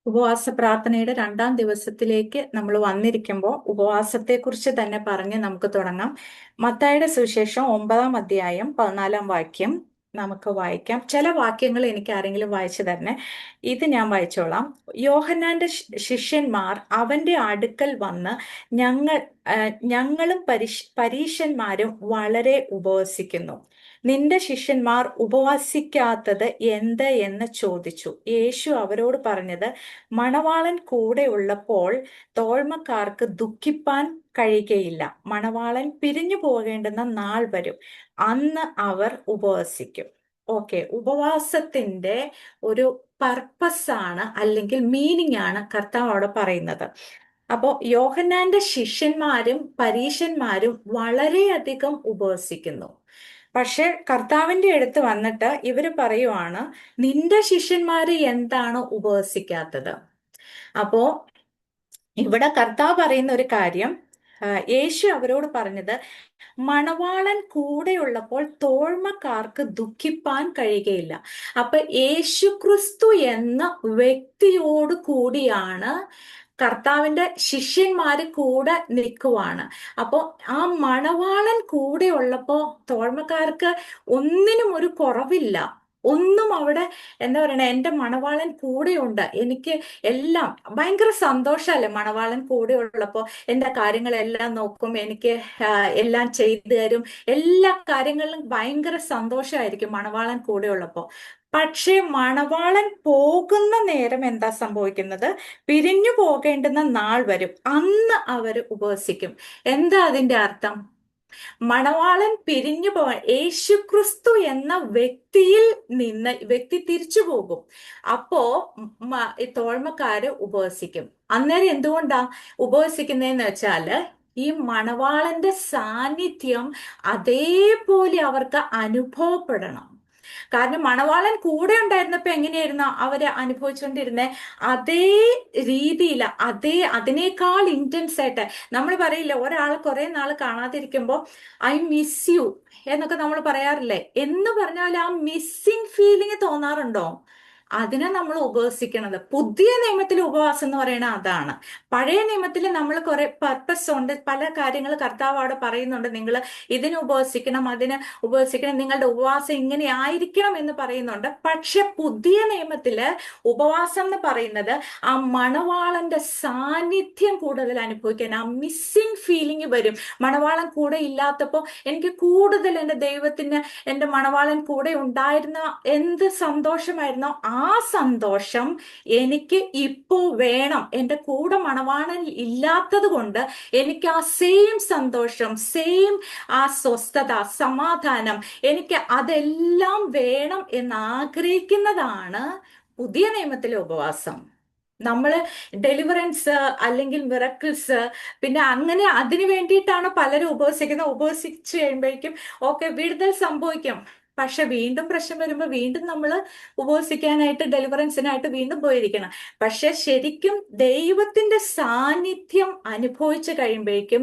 ഉപവാസ പ്രാർത്ഥനയുടെ 2 ദിവസത്തിലേക്ക് നമ്മൾ വന്നിരിക്കുമ്പോൾ ഉപവാസത്തെക്കുറിച്ച് തന്നെ പറഞ്ഞ് നമുക്ക് തുടങ്ങാം. മത്തായിയുടെ സുവിശേഷം 9-ാം അധ്യായം 14-ാം വാക്യം നമുക്ക് വായിക്കാം. ചില വാക്യങ്ങൾ എനിക്ക് ആരെങ്കിലും വായിച്ചു തരണേ. ഇത് ഞാൻ വായിച്ചോളാം. യോഹന്നാന്റെ ശിഷ്യന്മാർ അവന്റെ അടുക്കൽ വന്ന് ഞങ്ങൾ ഞങ്ങളും പരീശന്മാരും വളരെ ഉപവസിക്കുന്നു. നിന്റെ ശിഷ്യന്മാർ ഉപവസിക്കാത്തത് എന്ത് എന്ന് ചോദിച്ചു. യേശു അവരോട് പറഞ്ഞത്, മണവാളൻ കൂടെ ഉള്ളപ്പോൾ തോഴ്മക്കാർക്ക് ദുഃഖിപ്പാൻ കഴിയുകയില്ല. മണവാളൻ പിരിഞ്ഞു പോകേണ്ടുന്ന നാൾ വരും, അന്ന് അവർ ഉപവസിക്കും. ഓക്കെ, ഉപവാസത്തിന്റെ ഒരു പർപ്പസ് ആണ്, അല്ലെങ്കിൽ മീനിങ് ആണ് കർത്താവ് അവിടെ പറയുന്നത്. അപ്പോ യോഹന്നാന്റെ ശിഷ്യന്മാരും പരീശന്മാരും വളരെയധികം ഉപവസിക്കുന്നു. പക്ഷെ കർത്താവിന്റെ അടുത്ത് വന്നിട്ട് ഇവര് പറയുവാണ്, നിന്റെ ശിഷ്യന്മാര് എന്താണ് ഉപവസിക്കാത്തത്? അപ്പോ ഇവിടെ കർത്താവ് പറയുന്ന ഒരു കാര്യം, യേശു അവരോട് പറഞ്ഞത്, മണവാളൻ കൂടെയുള്ളപ്പോൾ തോഴ്മക്കാർക്ക് ദുഃഖിപ്പാൻ കഴിയുകയില്ല. അപ്പൊ യേശു ക്രിസ്തു എന്ന വ്യക്തിയോട് കൂടിയാണ് കർത്താവിന്റെ ശിഷ്യന്മാര് കൂടെ നിൽക്കുവാണ്. അപ്പോ ആ മണവാളൻ കൂടെ ഉള്ളപ്പോ തോഴ്മക്കാർക്ക് ഒന്നിനും ഒരു കുറവില്ല. ഒന്നും അവിടെ എന്താ പറയണേ, എന്റെ മണവാളൻ കൂടെയുണ്ട്, എനിക്ക് എല്ലാം ഭയങ്കര സന്തോഷമല്ലേ മണവാളൻ കൂടെ ഉള്ളപ്പോ. എന്റെ കാര്യങ്ങളെല്ലാം നോക്കും, എനിക്ക് എല്ലാം ചെയ്തു തരും, എല്ലാ കാര്യങ്ങളിലും ഭയങ്കര സന്തോഷമായിരിക്കും മണവാളൻ കൂടെ ഉള്ളപ്പോ. പക്ഷേ മണവാളൻ പോകുന്ന നേരം എന്താ സംഭവിക്കുന്നത്? പിരിഞ്ഞു പോകേണ്ടുന്ന നാൾ വരും, അന്ന് അവർ ഉപവസിക്കും. എന്താ അതിന്റെ അർത്ഥം? മണവാളൻ പിരിഞ്ഞു പോകാൻ യേശുക്രിസ്തു എന്ന വ്യക്തി തിരിച്ചു പോകും. അപ്പോ ഈ തോഴ്മക്കാര് ഉപവസിക്കും. അന്നേരം എന്തുകൊണ്ടാ ഉപവസിക്കുന്നതെന്ന് വെച്ചാല്, ഈ മണവാളന്റെ സാന്നിധ്യം അതേപോലെ അവർക്ക് അനുഭവപ്പെടണം. കാരണം മണവാളൻ കൂടെ ഉണ്ടായിരുന്നപ്പോ എങ്ങനെയായിരുന്നു അവര് അനുഭവിച്ചുകൊണ്ടിരുന്നത്? അതേ രീതിയിൽ, അതിനേക്കാൾ ഇന്റൻസ് ആയിട്ട്. നമ്മൾ പറയില്ല, ഒരാളെ കുറെ നാൾ കാണാതിരിക്കുമ്പോ ഐ മിസ് യു എന്നൊക്കെ നമ്മൾ പറയാറില്ലേ? എന്ന് പറഞ്ഞാൽ ആ മിസ്സിങ് ഫീലിംഗ് തോന്നാറുണ്ടോ? അതിനെ നമ്മൾ ഉപവസിക്കണത്. പുതിയ നിയമത്തിലെ ഉപവാസം എന്ന് പറയുന്നത് അതാണ്. പഴയ നിയമത്തിൽ നമ്മൾ കുറെ പർപ്പസ് ഉണ്ട്, പല കാര്യങ്ങൾ കർത്താവ് അവിടെ പറയുന്നുണ്ട്. നിങ്ങൾ ഇതിന് ഉപവസിക്കണം, അതിന് ഉപവസിക്കണം, നിങ്ങളുടെ ഉപവാസം ഇങ്ങനെ ആയിരിക്കണം എന്ന് പറയുന്നുണ്ട്. പക്ഷെ പുതിയ നിയമത്തില് ഉപവാസം എന്ന് പറയുന്നത് ആ മണവാളന്റെ സാന്നിധ്യം കൂടുതൽ അനുഭവിക്കാൻ, ആ മിസ്സിങ് ഫീലിംഗ് വരും. മണവാളൻ കൂടെ ഇല്ലാത്തപ്പോ എനിക്ക് കൂടുതൽ എൻ്റെ ദൈവത്തിന്, എൻ്റെ മണവാളൻ കൂടെ ഉണ്ടായിരുന്ന എന്ത് സന്തോഷമായിരുന്നോ ആ സന്തോഷം എനിക്ക് ഇപ്പോ വേണം. എൻ്റെ കൂടെ മണവാളൻ ഇല്ലാത്തത് കൊണ്ട് എനിക്ക് ആ സെയിം സന്തോഷം, സെയിം ആ സ്വസ്ഥത, സമാധാനം, എനിക്ക് അതെല്ലാം വേണം എന്ന് ആഗ്രഹിക്കുന്നതാണ് പുതിയ നിയമത്തിലെ ഉപവാസം. നമ്മള് ഡെലിവറൻസ് അല്ലെങ്കിൽ മിറക്കിൾസ്, പിന്നെ അങ്ങനെ അതിനു വേണ്ടിയിട്ടാണ് പലരും ഉപവസിക്കുന്നത്. ഉപവസിച്ച് കഴിയുമ്പോഴേക്കും ഓക്കെ, വിടുതൽ സംഭവിക്കും. പക്ഷെ വീണ്ടും പ്രശ്നം വരുമ്പോൾ വീണ്ടും നമ്മൾ ഉപവസിക്കാനായിട്ട്, ഡെലിവറൻസിനായിട്ട് വീണ്ടും പോയിരിക്കണം. പക്ഷെ ശരിക്കും ദൈവത്തിന്റെ സാന്നിധ്യം അനുഭവിച്ചു കഴിയുമ്പോഴേക്കും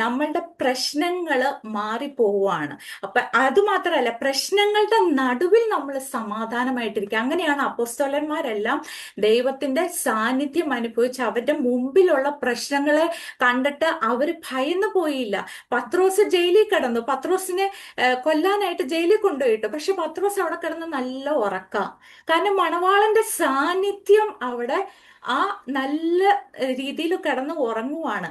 നമ്മളുടെ പ്രശ്നങ്ങൾ മാറിപ്പോവുകയാണ്. അപ്പൊ അത് മാത്രമല്ല, പ്രശ്നങ്ങളുടെ നടുവിൽ നമ്മൾ സമാധാനമായിട്ടിരിക്കുക. അങ്ങനെയാണ് അപ്പോസ്തലന്മാരെല്ലാം ദൈവത്തിന്റെ സാന്നിധ്യം അനുഭവിച്ച് അവരുടെ മുമ്പിലുള്ള പ്രശ്നങ്ങളെ കണ്ടിട്ട് അവര് ഭയന്നു പോയില്ല. പത്രോസ് ജയിലിൽ കിടന്നു, പത്രോസിനെ കൊല്ലാനായിട്ട് ജയിലിൽ കൊണ്ടുപോയിട്ടു. പക്ഷെ പത്രോസ് അവിടെ കിടന്ന് നല്ല ഉറക്കം. കാരണം മണവാളന്റെ സാന്നിധ്യം അവിടെ ആ നല്ല രീതിയിൽ കിടന്ന് ഉറങ്ങുവാണ്.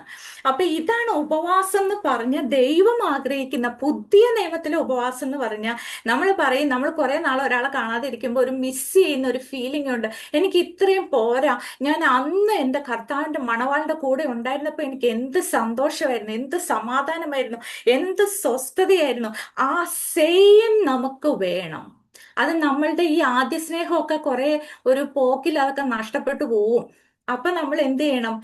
അപ്പൊ ഇതാണ് ഉപവാസം എന്ന് പറഞ്ഞ ദൈവം ആഗ്രഹിക്കുന്ന പുതിയ നിയമത്തിലെ ഉപവാസം എന്ന് പറഞ്ഞാൽ. നമ്മൾ പറയും, നമ്മൾ കുറെ നാൾ ഒരാളെ കാണാതെ ഇരിക്കുമ്പോൾ ഒരു മിസ് ചെയ്യുന്ന ഒരു ഫീലിംഗ് ഉണ്ട്. എനിക്ക് ഇത്രയും പോരാ, ഞാൻ അന്ന് എൻ്റെ കർത്താവിന്റെ മണവാളിന്റെ കൂടെ ഉണ്ടായിരുന്നപ്പോൾ എനിക്ക് എന്ത് സന്തോഷമായിരുന്നു, എന്ത് സമാധാനമായിരുന്നു, എന്ത് സ്വസ്ഥതയായിരുന്നു. ആ സെയിം നമുക്ക് വേണം. അത് നമ്മളുടെ ഈ ആദ്യ സ്നേഹമൊക്കെ കുറെ ഒരു പോക്കിൽ അതൊക്കെ നഷ്ടപ്പെട്ടു പോവും. അപ്പൊ നമ്മൾ എന്ത് ചെയ്യണം?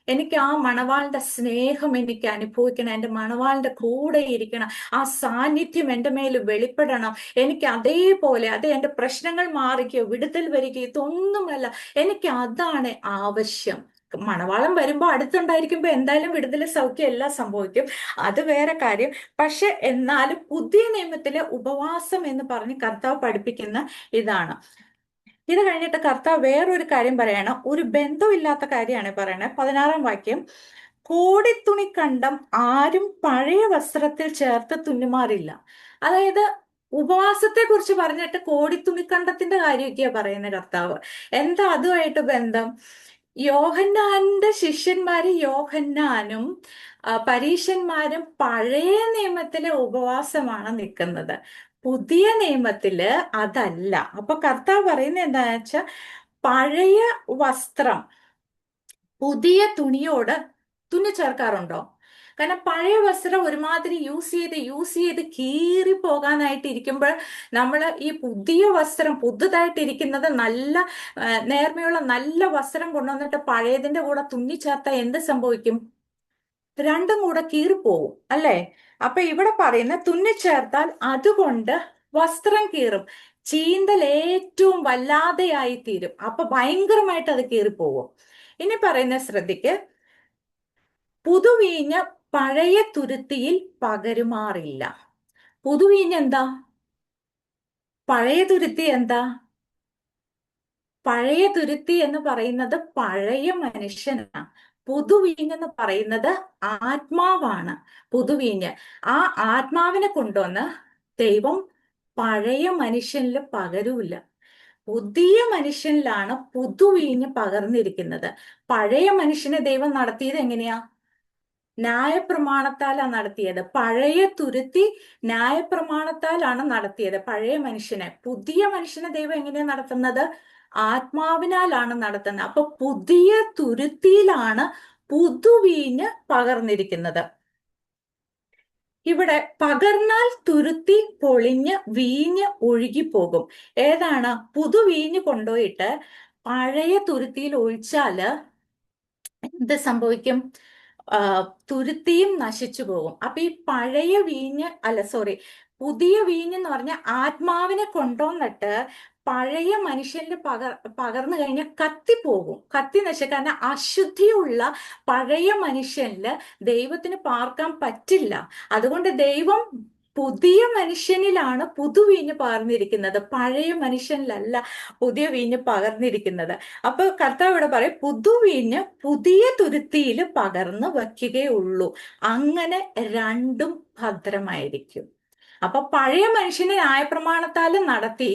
എനിക്ക് ആ മണവാളിന്റെ സ്നേഹം എനിക്ക് അനുഭവിക്കണം, എൻ്റെ മണവാളിന്റെ കൂടെ ഇരിക്കണം, ആ സാന്നിധ്യം എൻ്റെ മേൽ വെളിപ്പെടണം. എനിക്ക് അതേപോലെ, അത് എൻ്റെ പ്രശ്നങ്ങൾ മാറിക്കോ, വിടുതൽ വരികയോ ഇതൊന്നുമല്ല, എനിക്ക് അതാണ് ആവശ്യം. മണവാളം വരുമ്പോ അടുത്തുണ്ടായിരിക്കുമ്പോ എന്തായാലും വിടുതൽ, സൗഖ്യം എല്ലാം സംഭവിക്കും, അത് വേറെ കാര്യം. പക്ഷെ എന്നാലും പുതിയ നിയമത്തിലെ ഉപവാസം എന്ന് പറഞ്ഞ് കർത്താവ് പഠിപ്പിക്കുന്ന ഇതാണ്. ഇത് കഴിഞ്ഞിട്ട് കർത്താവ് വേറൊരു കാര്യം പറയണം. ഒരു ബന്ധമില്ലാത്ത കാര്യമാണ് പറയണത്. 16-ാം വാക്യം, കോടിത്തുണിക്കണ്ടം ആരും പഴയ വസ്ത്രത്തിൽ ചേർത്ത് തുന്നുമാറില്ല. അതായത് ഉപവാസത്തെ കുറിച്ച് പറഞ്ഞിട്ട് കോടിത്തുണിക്കണ്ടത്തിന്റെ കാര്യമൊക്കെയാ പറയുന്ന കർത്താവ്. എന്താ അതുമായിട്ട് ബന്ധം? യോഹന്നാന്റെ ശിഷ്യന്മാര്, യോഹന്നാനും പരീശന്മാരും പഴയ നിയമത്തിലെ ഉപവാസമാണ് നിൽക്കുന്നത്. പുതിയ നിയമത്തില് അതല്ല. അപ്പൊ കർത്താവ് പറയുന്നത് എന്താന്ന് വെച്ചാൽ, പഴയ വസ്ത്രം പുതിയ തുണിയോട് തുന്നി ചേർക്കാറുണ്ടോ? കാരണം പഴയ വസ്ത്രം ഒരുമാതിരി യൂസ് ചെയ്ത് കീറി പോകാനായിട്ട് ഇരിക്കുമ്പോൾ നമ്മൾ ഈ പുതിയ വസ്ത്രം, പുതുതായിട്ടിരിക്കുന്നത് നല്ല നേർമയുള്ള നല്ല വസ്ത്രം കൊണ്ടുവന്നിട്ട് പഴയതിന്റെ കൂടെ തുന്നി ചേർത്താൽ എന്ത് സംഭവിക്കും? രണ്ടും കൂടെ കീറിപ്പോവും, അല്ലേ? അപ്പൊ ഇവിടെ പറയുന്ന തുന്നിച്ചേർത്താൽ അതുകൊണ്ട് വസ്ത്രം കീറും, ചീന്തൽ ഏറ്റവും വല്ലാതെയായി തീരും. അപ്പൊ ഭയങ്കരമായിട്ട് അത് കീറിപ്പോവും. ഇനി പറയുന്ന ശ്രദ്ധിക്ക്, പുതുവീഞ്ഞ് പഴയ തുരുത്തിയിൽ പകരുമാറില്ല. പുതുവീഞ്ഞ് എന്താ? പഴയ തുരുത്തി എന്താ? പഴയ തുരുത്തി എന്ന് പറയുന്നത് പഴയ മനുഷ്യനാണ്. പുതുവീഞ്ഞ് എന്ന് പറയുന്നത് ആത്മാവാണ്. പുതുവീഞ്ഞ്, ആ ആത്മാവിനെ കൊണ്ടുവന്ന് ദൈവം പഴയ മനുഷ്യനിൽ പകരൂല. പുതിയ മനുഷ്യനിലാണ് പുതുവീഞ്ഞ് പകർന്നിരിക്കുന്നത്. പഴയ മനുഷ്യനെ ദൈവം നടത്തിയത് എങ്ങനെയാ? ന്യായപ്രമാണത്താലാണ് നടത്തിയത്. പഴയ തുരുത്തി ന്യായപ്രമാണത്താലാണ് നടത്തിയത് പഴയ മനുഷ്യനെ. പുതിയ മനുഷ്യനെ ദൈവം എങ്ങനെയാ നടത്തുന്നത്? ആത്മാവിനാലാണ് നടത്തുന്നത്. അപ്പൊ പുതിയ തുരുത്തിയിലാണ് പുതുവീഞ്ഞ് പകർന്നിരിക്കുന്നത്. ഇവിടെ പകർന്നാൽ തുരുത്തി പൊളിഞ്ഞ് വീഞ്ഞ് ഒഴുകിപ്പോകും. ഏതാണ്? പുതുവീഞ്ഞ് കൊണ്ടുപോയിട്ട് പഴയ തുരുത്തിയിൽ ഒഴിച്ചാല് എന്ത് സംഭവിക്കും? ആ, തുരുത്തിയും നശിച്ചു പോകും. അപ്പൊ ഈ പഴയ വീഞ്ഞ്, അല്ല സോറി, പുതിയ വീഞ്ഞ് എന്ന് പറഞ്ഞ ആത്മാവിനെ കൊണ്ടുവന്നിട്ട് പഴയ മനുഷ്യനിൽ പകർന്നു കഴിഞ്ഞാൽ കത്തിപ്പോകും, കത്തി നശിക്കും. കാരണം അശുദ്ധിയുള്ള പഴയ മനുഷ്യനില് ദൈവത്തിന് പാർക്കാൻ പറ്റില്ല. അതുകൊണ്ട് ദൈവം പുതിയ മനുഷ്യനിലാണ് പുതുവീഞ്ഞ് പകർന്നിരിക്കുന്നത്, പഴയ മനുഷ്യനിലല്ല പുതിയ വീഞ്ഞ് പകർന്നിരിക്കുന്നത്. അപ്പൊ കർത്താവ് ഇവിടെ പറയും, പുതുവീഞ്ഞ് പുതിയ തുരുത്തിയിൽ പകർന്ന് വയ്ക്കുകയുള്ളൂ, അങ്ങനെ രണ്ടും ഭദ്രമായിരിക്കും. അപ്പൊ പഴയ മനുഷ്യനെ ന്യായപ്രമാണത്താൽ നടത്തി,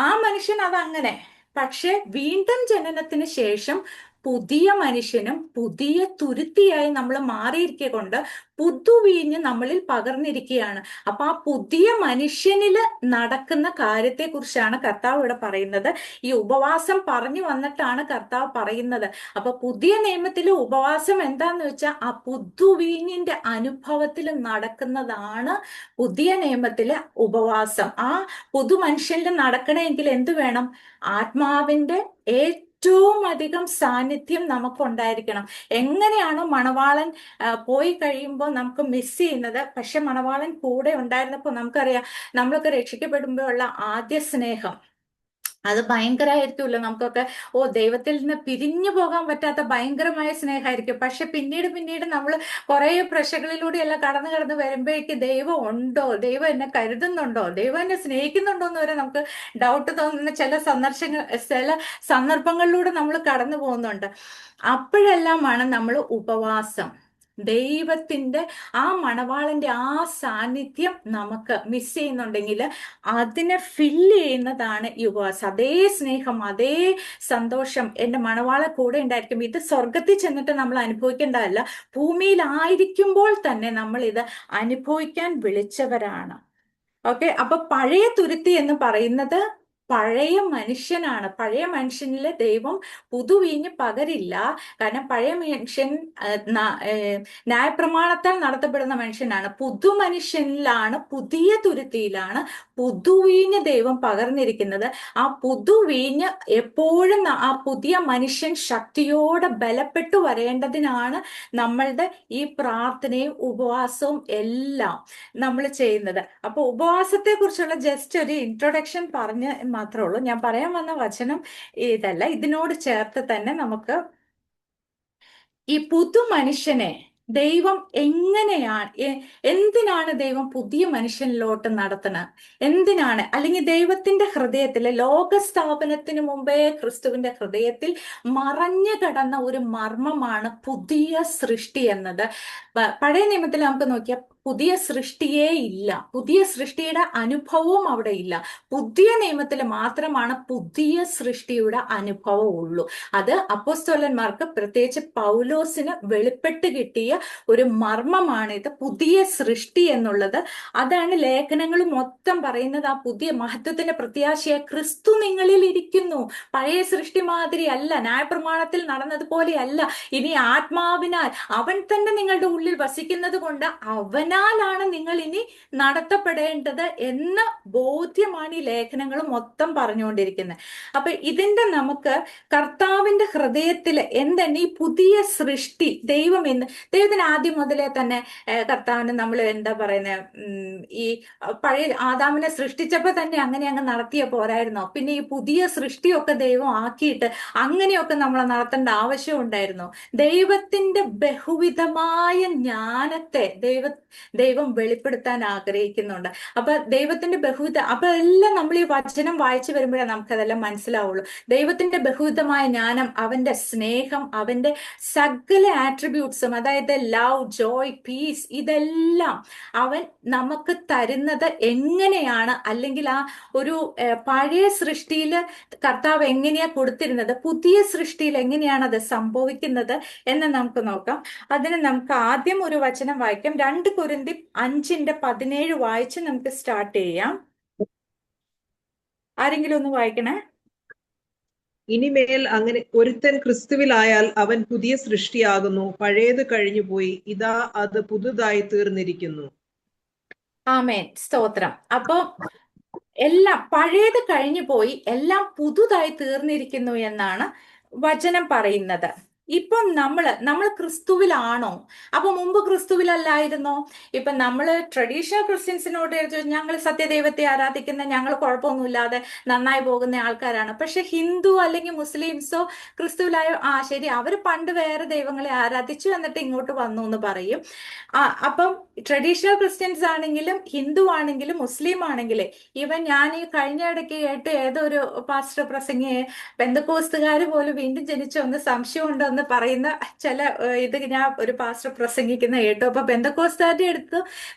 ആ മനുഷ്യൻ അതങ്ങനെ. പക്ഷെ വീണ്ടും ജനനത്തിന് ശേഷം പുതിയ മനുഷ്യനും പുതിയ തുരുത്തിയായി നമ്മൾ മാറിയിരിക്കുക കൊണ്ട് പുതുവീഞ്ഞ് നമ്മളിൽ പകർന്നിരിക്കുകയാണ്. അപ്പൊ ആ പുതിയ മനുഷ്യനില് നടക്കുന്ന കാര്യത്തെ കുറിച്ചാണ് കർത്താവ് ഇവിടെ പറയുന്നത്. ഈ ഉപവാസം പറഞ്ഞു വന്നിട്ടാണ് കർത്താവ് പറയുന്നത്. അപ്പൊ പുതിയ നിയമത്തിലെ ഉപവാസം എന്താന്ന് വെച്ചാൽ ആ പുതുവീഞ്ഞിന്റെ അനുഭവത്തിൽ നടക്കുന്നതാണ് പുതിയ നിയമത്തിലെ ഉപവാസം. ആ പുതു മനുഷ്യനിൽ നടക്കണമെങ്കിൽ എന്ത് വേണം? ആത്മാവിന്റെ ഏറ്റവും അധികം സാന്നിധ്യം നമുക്കുണ്ടായിരിക്കണം. എങ്ങനെയാണോ മണവാളൻ പോയി കഴിയുമ്പോൾ നമുക്ക് മിസ് ചെയ്യുന്നത്, പക്ഷെ മണവാളൻ കൂടെ ഉണ്ടായിരുന്നപ്പോൾ നമുക്കറിയാം, നമ്മളൊക്കെ രക്ഷിക്കപ്പെടുമ്പോഴുള്ള ആദ്യ സ്നേഹം അത് ഭയങ്കരമായിരിക്കുമല്ലോ നമുക്കൊക്കെ. ഓ, ദൈവത്തിൽ നിന്ന് പിരിഞ്ഞു പോകാൻ പറ്റാത്ത ഭയങ്കരമായ സ്നേഹമായിരിക്കും. പക്ഷെ പിന്നീട് നമ്മൾ കുറെ പ്രശ്നങ്ങളിലൂടെയെല്ലാം കടന്ന് വരുമ്പോഴേക്ക് ദൈവം ഉണ്ടോ, ദൈവം എന്നെ കരുതുന്നുണ്ടോ, ദൈവം എന്നെ സ്നേഹിക്കുന്നുണ്ടോ എന്ന് വരെ നമുക്ക് ഡൗട്ട് തോന്നുന്ന ചില സന്ദർഭങ്ങളിലൂടെ നമ്മൾ കടന്നു പോകുന്നുണ്ട്. അപ്പോഴെല്ലാമാണ് നമ്മൾ ഉപവാസം, ദൈവത്തിന്റെ ആ മണവാളന്റെ ആ സാന്നിധ്യം നമുക്ക് മിസ് ചെയ്യുന്നുണ്ടെങ്കിൽ അതിനെ ഫില്ല് ചെയ്യുന്നതാണ് ഈ ഉപവാസം. അതേ സ്നേഹം, അതേ സന്തോഷം എന്റെ മണവാള കൂടെ ഉണ്ടായിരിക്കും. ഇത് സ്വർഗത്തിൽ ചെന്നിട്ട് നമ്മൾ അനുഭവിക്കേണ്ടതല്ല, ഭൂമിയിലായിരിക്കുമ്പോൾ തന്നെ നമ്മൾ ഇത് അനുഭവിക്കാൻ വിളിച്ചവരാണ്. ഓക്കെ. അപ്പൊ പഴയ തുരുത്തി എന്ന് പറയുന്നത് പഴയ മനുഷ്യനാണ്. പഴയ മനുഷ്യനില് ദൈവം പുതുവീഞ്ഞ് പകരില്ല. കാരണം പഴയ മനുഷ്യൻ ന്യായപ്രമാണത്താൽ നടത്തപ്പെടുന്ന മനുഷ്യനാണ്. പുതുമനുഷ്യനിലാണ്, പുതിയ തുരുത്തിയിലാണ് പുതുവീഞ്ഞ് ദൈവം പകർന്നിരിക്കുന്നത്. ആ പുതുവീഞ്ഞ് എപ്പോഴും ആ പുതിയ മനുഷ്യൻ ശക്തിയോടെ ബലപ്പെട്ടു വരേണ്ടതിനാണ് നമ്മളുടെ ഈ പ്രാർത്ഥനയും ഉപവാസവും എല്ലാം നമ്മൾ ചെയ്യുന്നത്. അപ്പൊ ഉപവാസത്തെ കുറിച്ചുള്ള ജസ്റ്റ് ഒരു ഇൻട്രൊഡക്ഷൻ പറഞ്ഞ് മാത്രമേ ഉള്ളൂ. ഞാൻ പറയാൻ വന്ന വചനം ഇതല്ല. ഇതിനോട് ചേർത്ത് തന്നെ നമുക്ക് ഈ പുതു മനുഷ്യനെ ദൈവം എങ്ങനെയാണ് എന്തിനാണ് ദൈവം പുതിയ മനുഷ്യനിലോട്ട് നടത്തുന്നത്? എന്തിനാണ്? അല്ലെങ്കിൽ ദൈവത്തിന്റെ ഹൃദയത്തിലെ ലോക സ്ഥാപനത്തിന് മുമ്പേ ക്രിസ്തുവിന്റെ ഹൃദയത്തിൽ മറഞ്ഞു കിടന്ന ഒരു മർമ്മമാണ് പുതിയ സൃഷ്ടി എന്നത്. പഴയ നിയമത്തിൽ നമുക്ക് നോക്കിയാൽ പുതിയ സൃഷ്ടിയേ ഇല്ല, പുതിയ സൃഷ്ടിയുടെ അനുഭവവും അവിടെ ഇല്ല. പുതിയ നിയമത്തിൽ മാത്രമാണ് പുതിയ സൃഷ്ടിയുടെ അനുഭവം ഉള്ളൂ. അത് അപ്പോസ്തലന്മാർക്ക്, പ്രത്യേകിച്ച് പൗലോസിന് വെളിപ്പെട്ട് കിട്ടിയ ഒരു മർമ്മമാണിത്, പുതിയ സൃഷ്ടി എന്നുള്ളത്. അതാണ് ലേഖനങ്ങൾ മൊത്തം പറയുന്നത്. ആ പുതിയ മഹത്വത്തിന്റെ പ്രത്യാശയെ ക്രിസ്തു നിങ്ങളിൽ ഇരിക്കുന്നു. പഴയ സൃഷ്ടി മാതിരി അല്ല, ന്യായപ്രമാണത്തിൽ നടന്നതുപോലെയല്ല. ഇനി ആത്മാവിനാൽ അവൻ തന്നെ നിങ്ങളുടെ ഉള്ളിൽ വസിക്കുന്നത് കൊണ്ട് അവനാലാണ് നിങ്ങൾ ഇനി നടത്തപ്പെടേണ്ടത് എന്ന ബോധ്യമാണ് ഈ ലേഖനങ്ങൾ മൊത്തം പറഞ്ഞുകൊണ്ടിരിക്കുന്നത്. അപ്പൊ ഇതിന്റെ നമുക്ക് കർത്താവിന്റെ ഹൃദയത്തിൽ എന്താണ് ഈ പുതിയ സൃഷ്ടി? ദൈവത്തിന് ആദ്യം മുതലേ തന്നെ കർത്താവിന് നമ്മൾ എന്താ പറയുന്നത്, ഈ പഴയ ആദാമിനെ സൃഷ്ടിച്ചപ്പോ തന്നെ അങ്ങനെ അങ്ങ് നടത്തിയ പോരായിരുന്നോ? പിന്നെ ഈ പുതിയ സൃഷ്ടിയൊക്കെ ദൈവം ആക്കിയിട്ട് അങ്ങനെയൊക്കെ നമ്മൾ നടത്തേണ്ട ആവശ്യം ഉണ്ടായിരുന്നോ? ദൈവത്തിന്റെ ബഹുവിധമായ ജ്ഞാനത്തെ ദൈവം വെളിപ്പെടുത്താൻ ആഗ്രഹിക്കുന്നുണ്ട്. അപ്പൊ ദൈവത്തിന്റെ അപ്പൊ എല്ലാം നമ്മൾ ഈ വചനം വായിച്ചു വരുമ്പോഴേ നമുക്കതെല്ലാം മനസ്സിലാവുള്ളൂ. ദൈവത്തിന്റെ ബഹുവിധമായ ജ്ഞാനം, അവന്റെ സ്നേഹം, അവന്റെ സകല ആട്രിബ്യൂട്ട്സും, അതായത് ലവ്, ജോയ്, പീസ്, ഇതെല്ലാം അവൻ നമുക്ക് തരുന്നത് എങ്ങനെയാണ്? അല്ലെങ്കിൽ ആ ഒരു പഴയ സൃഷ്ടിയിൽ കർത്താവ് എങ്ങനെയാ കൊടുത്തിരുന്നത്, പുതിയ സൃഷ്ടിയിൽ എങ്ങനെയാണ് അത് സംഭവിക്കുന്നത് എന്ന് നമുക്ക് നോക്കാം. അതിന് നമുക്ക് ആദ്യം ഒരു വചനം വായിക്കാം. 2 കൊരിന്ത്യർ 5:17 വായിച്ച് നമുക്ക് സ്റ്റാർട്ട് ചെയ്യാം. ആരെങ്കിലും ഒന്ന് വായിക്കണേ. ഇനിമേൽ അങ്ങനെ ഒരുത്തൻ ക്രിസ്തുവിലായാൽ അവൻ പുതിയ സൃഷ്ടിയാകുന്നു, പഴയത് കഴിഞ്ഞുപോയി, ഇതാ അത് പുതുതായി തീർന്നിരിക്കുന്നു. ആമേൻ, സ്തോത്രം. അപ്പൊ എല്ലാം പഴയത് കഴിഞ്ഞു പോയി, എല്ലാം പുതുതായി തീർന്നിരിക്കുന്നു എന്നാണ് വചനം പറയുന്നത്. ഇപ്പൊ നമ്മൾ ക്രിസ്തുവിലാണോ? അപ്പൊ മുമ്പ് ക്രിസ്തുവിലല്ലായിരുന്നോ? ഇപ്പൊ നമ്മള് ട്രഡീഷണൽ ക്രിസ്ത്യൻസിനോട് ഞങ്ങൾ സത്യദൈവത്തെ ആരാധിക്കുന്ന, ഞങ്ങൾ കുഴപ്പമൊന്നുമില്ലാതെ നന്നായി പോകുന്ന ആൾക്കാരാണ്. പക്ഷെ ഹിന്ദു അല്ലെങ്കിൽ മുസ്ലിംസോ ക്രിസ്തുവിലായോ, ശരി, അവര് പണ്ട് വേറെ ദൈവങ്ങളെ ആരാധിച്ചു എന്നിട്ട് ഇങ്ങോട്ട് വന്നു എന്ന് പറയും. അപ്പം ട്രഡീഷണൽ ക്രിസ്ത്യൻസ് ആണെങ്കിലും ഹിന്ദു ആണെങ്കിലും മുസ്ലിം ആണെങ്കിലും, ഞാൻ ഈ കഴിഞ്ഞ ഇടയ്ക്ക് കേട്ട് ഏതൊരു പാസ്റ്റർ പ്രസംഗിയെ പെന്തക്കോസ്തുകാർ പോലും വീണ്ടും ജനിച്ചൊന്ന് സംശയമുണ്ടോ എന്ന് പറയുന്ന ചില ഇത് ഞാൻ ഒരു പാസ്റ്റർ പ്രസംഗിക്കുന്ന കേട്ടു. അപ്പൊ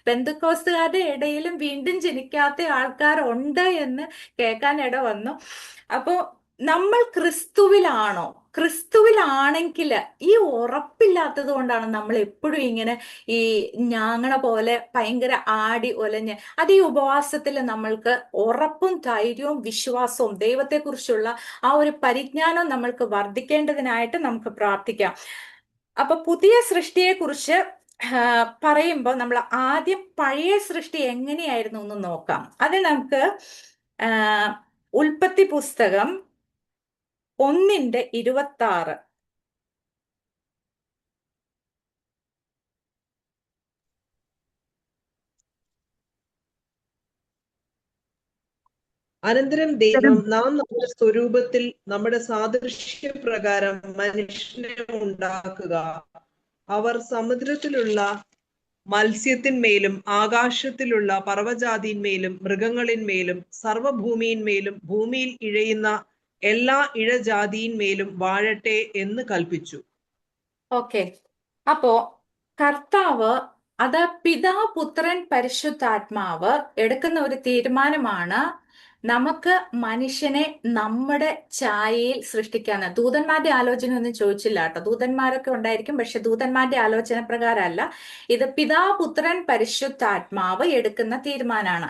പെന്തക്കോസ്തുകാരുടെ ഇടയിലും വീണ്ടും ജനിക്കാത്ത ആൾക്കാരുണ്ട് എന്ന് കേൾക്കാൻ ഇട വന്നു. അപ്പോ നമ്മൾ ക്രിസ്തുവിലാണോ? ക്രിസ്തുവിലാണെങ്കിൽ ഈ ഉറപ്പില്ലാത്തത് കൊണ്ടാണ് നമ്മൾ എപ്പോഴും ഇങ്ങനെ ഈ ഞാങ്ങണ പോലെ ഭയങ്കര ആടി ഒലഞ്ഞ്. അത് ഈ ഉപവാസത്തിൽ നമ്മൾക്ക് ഉറപ്പും ധൈര്യവും വിശ്വാസവും ദൈവത്തെക്കുറിച്ചുള്ള ആ ഒരു പരിജ്ഞാനം നമ്മൾക്ക് വർദ്ധിക്കേണ്ടതിനായിട്ട് നമുക്ക് പ്രാർത്ഥിക്കാം. അപ്പൊ പുതിയ സൃഷ്ടിയെ കുറിച്ച് പറയുമ്പോൾ നമ്മൾ ആദ്യം പഴയ സൃഷ്ടി എങ്ങനെയായിരുന്നു എന്ന് നോക്കാം. അത് നമുക്ക് ഉൽപ്പത്തി പുസ്തകം 1:26. അനന്തരം ദൈവം, നാം നമ്മുടെ സ്വരൂപത്തിൽ നമ്മുടെ സാദൃശ്യപ്രകാരം മനുഷ്യനെ ഉണ്ടാക്കുക, അവർ സമുദ്രത്തിലുള്ള മത്സ്യത്തിന്മേലും ആകാശത്തിലുള്ള പർവ്വജാതിന്മേലും മൃഗങ്ങളിന്മേലും സർവഭൂമിയിന്മേലും ഭൂമിയിൽ ഇഴയുന്ന എല്ലാ ഇഴജാതിയിന്മേലും വാഴട്ടെ എന്ന് കൽപ്പിച്ചു. ഓക്കെ, അപ്പോ കർത്താവ്, അത് പിതാ, പുത്രൻ, പരിശുദ്ധാത്മാവ് എടുക്കുന്ന ഒരു തീരുമാനമാണ് നമുക്ക് മനുഷ്യനെ നമ്മുടെ ഛായയിൽ സൃഷ്ടിക്കാന്ന്. ദൂതന്മാരുടെ ആലോചന ഒന്നും ചോദിച്ചില്ല കേട്ടോ. ദൂതന്മാരൊക്കെ ഉണ്ടായിരിക്കും, പക്ഷെ ദൂതന്മാരുടെ ആലോചന പ്രകാരമല്ല. ഇത് പിതാ, പുത്രൻ, പരിശുദ്ധാത്മാവ് എടുക്കുന്ന തീരുമാനമാണ്.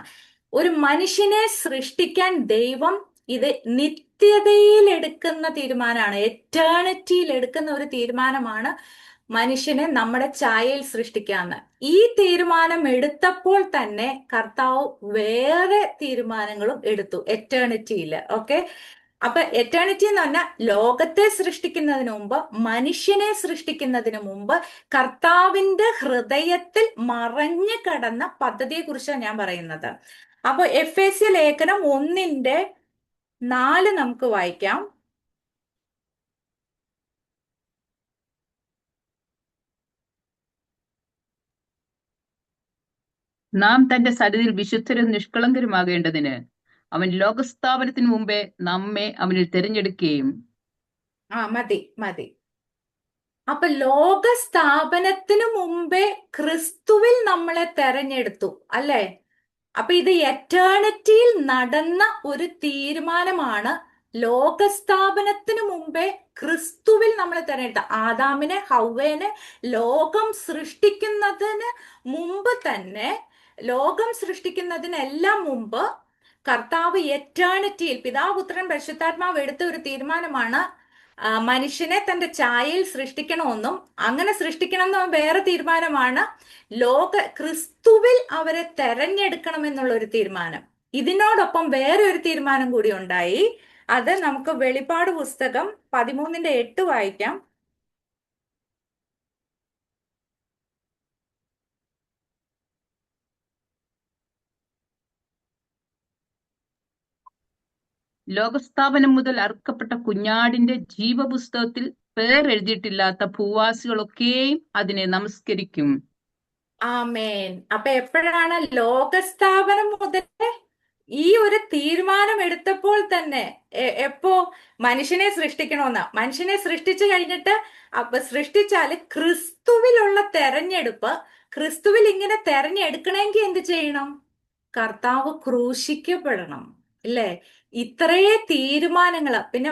ഒരു മനുഷ്യനെ സൃഷ്ടിക്കാൻ ദൈവം ഇത് നിത്യതയിൽ എടുക്കുന്ന തീരുമാനമാണ്, എറ്റേണിറ്റിയിൽ എടുക്കുന്ന ഒരു തീരുമാനമാണ് മനുഷ്യനെ നമ്മുടെ ഛായയിൽ സൃഷ്ടിക്കാന്ന്. ഈ തീരുമാനം എടുത്തപ്പോൾ തന്നെ കർത്താവ് വേറെ തീരുമാനങ്ങളും എടുത്തു എറ്റേണിറ്റിയിൽ. ഓക്കെ, അപ്പൊ എറ്റേണിറ്റി എന്ന് പറഞ്ഞാൽ ലോകത്തെ സൃഷ്ടിക്കുന്നതിന് മുമ്പ്, മനുഷ്യനെ സൃഷ്ടിക്കുന്നതിന് മുമ്പ് കർത്താവിന്റെ ഹൃദയത്തിൽ മറഞ്ഞു കിടന്ന പദ്ധതിയെ കുറിച്ചാണ് ഞാൻ പറയുന്നത്. അപ്പൊ എഫേസ്യ ലേഖനം 1:4 നമുക്ക് വായിക്കാം. നാം തന്റെ സന്നിധിയിൽ വിശുദ്ധരും നിഷ്കളങ്കരുമാകേണ്ടതിന് അവൻ ലോകസ്ഥാപനത്തിന് മുമ്പേ നമ്മെ അവനിൽ തിരഞ്ഞെടുക്കുകയും മതി മതി. അപ്പൊ ലോക സ്ഥാപനത്തിനു മുമ്പേ ക്രിസ്തുവിൽ നമ്മളെ തെരഞ്ഞെടുത്തു അല്ലേ? അപ്പൊ ഇത് എറ്റേണിറ്റിയിൽ നടന്ന ഒരു തീരുമാനമാണ്. ലോകസ്ഥാപനത്തിന് മുമ്പേ ക്രിസ്തുവിൽ നമ്മളെ തെരഞ്ഞെടുത്ത ആദാമിനെ ഹവ്വേനെ ലോകം സൃഷ്ടിക്കുന്നതിന് മുമ്പ് തന്നെ, ലോകം സൃഷ്ടിക്കുന്നതിനെല്ലാം മുമ്പ് കർത്താവ് എറ്റേണിറ്റിയിൽ പിതാവ് പുത്രൻ പരിശുദ്ധാത്മാവ് എടുത്ത ഒരു തീരുമാനമാണ് മനുഷ്യനെ തന്റെ ഛായയിൽ സൃഷ്ടിക്കണമെന്നും, അങ്ങനെ സൃഷ്ടിക്കണമെന്നും വേറെ തീരുമാനമാണ് ക്രിസ്തുവിൽ അവരെ തെരഞ്ഞെടുക്കണമെന്നുള്ള ഒരു തീരുമാനം. ഇതിനോടൊപ്പം വേറെ ഒരു തീരുമാനം കൂടി ഉണ്ടായി. അത് നമുക്ക് വെളിപ്പാട് പുസ്തകം 13:8 വായിക്കാം. ലോകസ്ഥാപനം മുതൽ അറുക്കപ്പെട്ട കുഞ്ഞാടിന്റെ ജീവപുസ്തകത്തിൽ പേർ എഴുതിയിട്ടില്ലാത്ത ഭൂവാസികളൊക്കെയും അതിനെ നമസ്കരിക്കും. ആമേൻ. അപ്പൊ എപ്പോഴാണ് ലോകസ്ഥാപനം മുതൽ ഈ ഒരു തീരുമാനം എടുത്തപ്പോൾ തന്നെ? എപ്പോ? മനുഷ്യനെ സൃഷ്ടിക്കണമെന്ന. മനുഷ്യനെ സൃഷ്ടിച്ചു കഴിഞ്ഞിട്ട് അപ്പൊ സൃഷ്ടിച്ചാല് ക്രിസ്തുവിലുള്ള തെരഞ്ഞെടുപ്പ്, ക്രിസ്തുവിൽ ഇങ്ങനെ തെരഞ്ഞെടുക്കണമെങ്കിൽ എന്ത് ചെയ്യണം? കർത്താവ് ക്രൂശിക്കപ്പെടണം ഇല്ലേ? ഇത്രേ തീരുമാനങ്ങൾ. പിന്നെ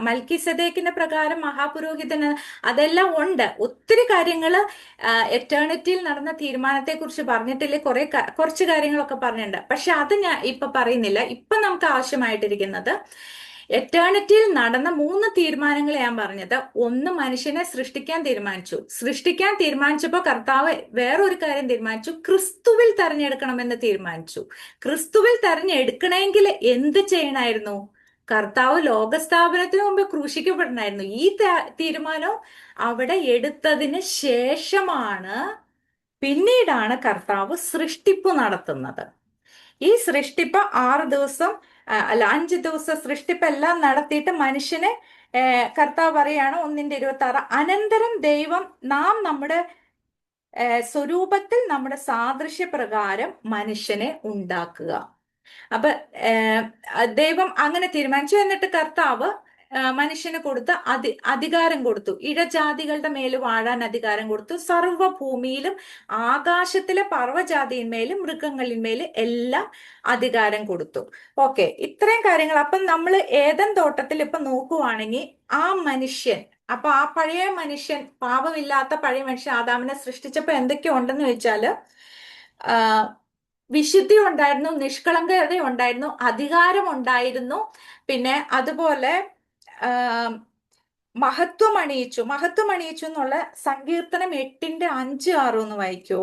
മൽക്കിസദേക്കിന്റെ പ്രകാരം മഹാപുരോഹിതന് അതെല്ലാം ഉണ്ട്. ഒത്തിരി കാര്യങ്ങൾ എറ്റേണിറ്റിയിൽ നടന്ന തീരുമാനത്തെ കുറിച്ച് പറഞ്ഞിട്ടില്ലേ? കുറച്ച് കാര്യങ്ങളൊക്കെ പറഞ്ഞിട്ടുണ്ട്. പക്ഷെ അത് ഞാൻ ഇപ്പൊ പറയുന്നില്ല. ഇപ്പൊ നമുക്ക് ആവശ്യമായിട്ടിരിക്കുന്നത് എറ്റേണിറ്റിയിൽ നടന്ന 3 തീരുമാനങ്ങൾ ഞാൻ പറഞ്ഞത്. ഒന്ന്, മനുഷ്യനെ സൃഷ്ടിക്കാൻ തീരുമാനിച്ചു. സൃഷ്ടിക്കാൻ തീരുമാനിച്ചപ്പോൾ കർത്താവ് വേറൊരു കാര്യം തീരുമാനിച്ചു, ക്രിസ്തുവിൽ തെരഞ്ഞെടുക്കണമെന്ന് തീരുമാനിച്ചു. ക്രിസ്തുവിൽ തെരഞ്ഞെടുക്കണമെങ്കിൽ എന്ത് ചെയ്യണമായിരുന്നു? കർത്താവ് ലോകസ്ഥാപനത്തിന് മുമ്പ് ക്രൂശിക്കപ്പെടണമായിരുന്നു. ഈ തീരുമാനം അവിടെ എടുത്തതിന് ശേഷമാണ്, പിന്നീടാണ് കർത്താവ് സൃഷ്ടിപ്പ് നടത്തുന്നത്. ഈ സൃഷ്ടിപ്പ് 6 ദിവസം അല്ല 5 ദിവസം സൃഷ്ടിപ്പെല്ലാം നടത്തിയിട്ട് മനുഷ്യനെ കർത്താവ് പറയാണ് 1:26, അനന്തരം ദൈവം നാം നമ്മുടെ സ്വരൂപത്തിൽ നമ്മുടെ സാദൃശ്യപ്രകാരം മനുഷ്യനെ ഉണ്ടാക്കുക. അപ്പൊ ദൈവം അങ്ങനെ തീരുമാനിച്ചു. എന്നിട്ട് കർത്താവ് മനുഷ്യന് കൊടുത്ത അധികാരം കൊടുത്തു. ഇഴജാതികളുടെ മേൽ വാഴാൻ അധികാരം കൊടുത്തു. സർവ്വഭൂമിയിലും ആകാശത്തിലെ പർവ്വജാതിന്മേലും മൃഗങ്ങളിന്മേലും എല്ലാം അധികാരം കൊടുത്തു. ഓക്കെ, ഇത്രയും കാര്യങ്ങൾ. അപ്പം നമ്മൾ ഏദൻ തോട്ടത്തിൽ ഇപ്പൊ നോക്കുവാണെങ്കിൽ ആ മനുഷ്യൻ, അപ്പൊ ആ പഴയ മനുഷ്യൻ, പാപമില്ലാത്ത പഴയ മനുഷ്യൻ ആദാമിനെ സൃഷ്ടിച്ചപ്പോ എന്തൊക്കെയോ ഉണ്ടെന്ന് വെച്ചാല് വിശുദ്ധി ഉണ്ടായിരുന്നു, നിഷ്കളങ്കത ഉണ്ടായിരുന്നു, അധികാരം ഉണ്ടായിരുന്നു. പിന്നെ അതുപോലെ മഹത്വം അണിയിച്ചു എന്നുള്ള സങ്കീർത്തനം 8:5-6 ഒന്ന് വായിക്കോ?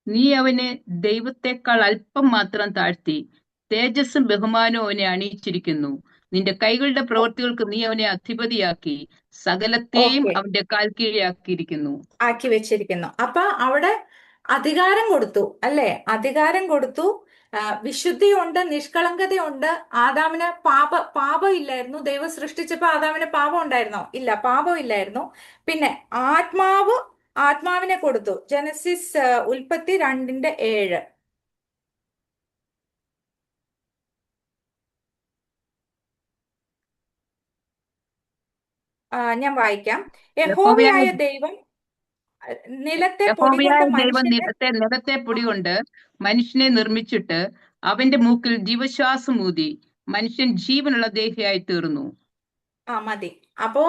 നീ അവനെ ദൈവത്തെക്കാൾ അല്പം മാത്രം താഴ്ത്തി, തേജസ്സും ബഹുമാനവും അവനെ അണിയിച്ചിരിക്കുന്നു. നിന്റെ കൈകളുടെ പ്രവൃത്തികൾക്ക് നീ അവനെ അധിപതിയാക്കി, സകലത്തെയും ഓക്കെ, അവന്റെ കാൽ കീഴിലാക്കിയിരിക്കുന്നു. ആക്കി വെച്ചിരിക്കുന്നു. അപ്പൊ അവിടെ അധികാരം കൊടുത്തു അല്ലെ? അധികാരം കൊടുത്തു. വിശുദ്ധിയുണ്ട്, നിഷ്കളങ്കതയുണ്ട്. ആദാമിന് പാപം ഇല്ലായിരുന്നു. ദൈവം സൃഷ്ടിച്ചപ്പോ ആദാമിന് പാപം ഉണ്ടായിരുന്നോ? ഇല്ല, പാപം ഇല്ലായിരുന്നു. പിന്നെ ആത്മാവിനെ കൊടുത്തു. ജനസിസ് ഉൽപ്പത്തി 2:7. ഞാൻ വായിക്കാം. യഹോവയായ യഹോവയായ ദൈവം നിലത്തെ പൊടി യഹോവയായ കൊണ്ട് ദൈവം മനുഷ്യനെ നിലത്തെ പൊടി കൊണ്ട് മനുഷ്യനെ നിർമ്മിച്ചിട്ട് അവന്റെ മൂക്കിൽ ജീവശ്വാസം ഊതി മനുഷ്യൻ ജീവനുള്ള ദേഹിയായി തീർന്നു. മതി. അപ്പോ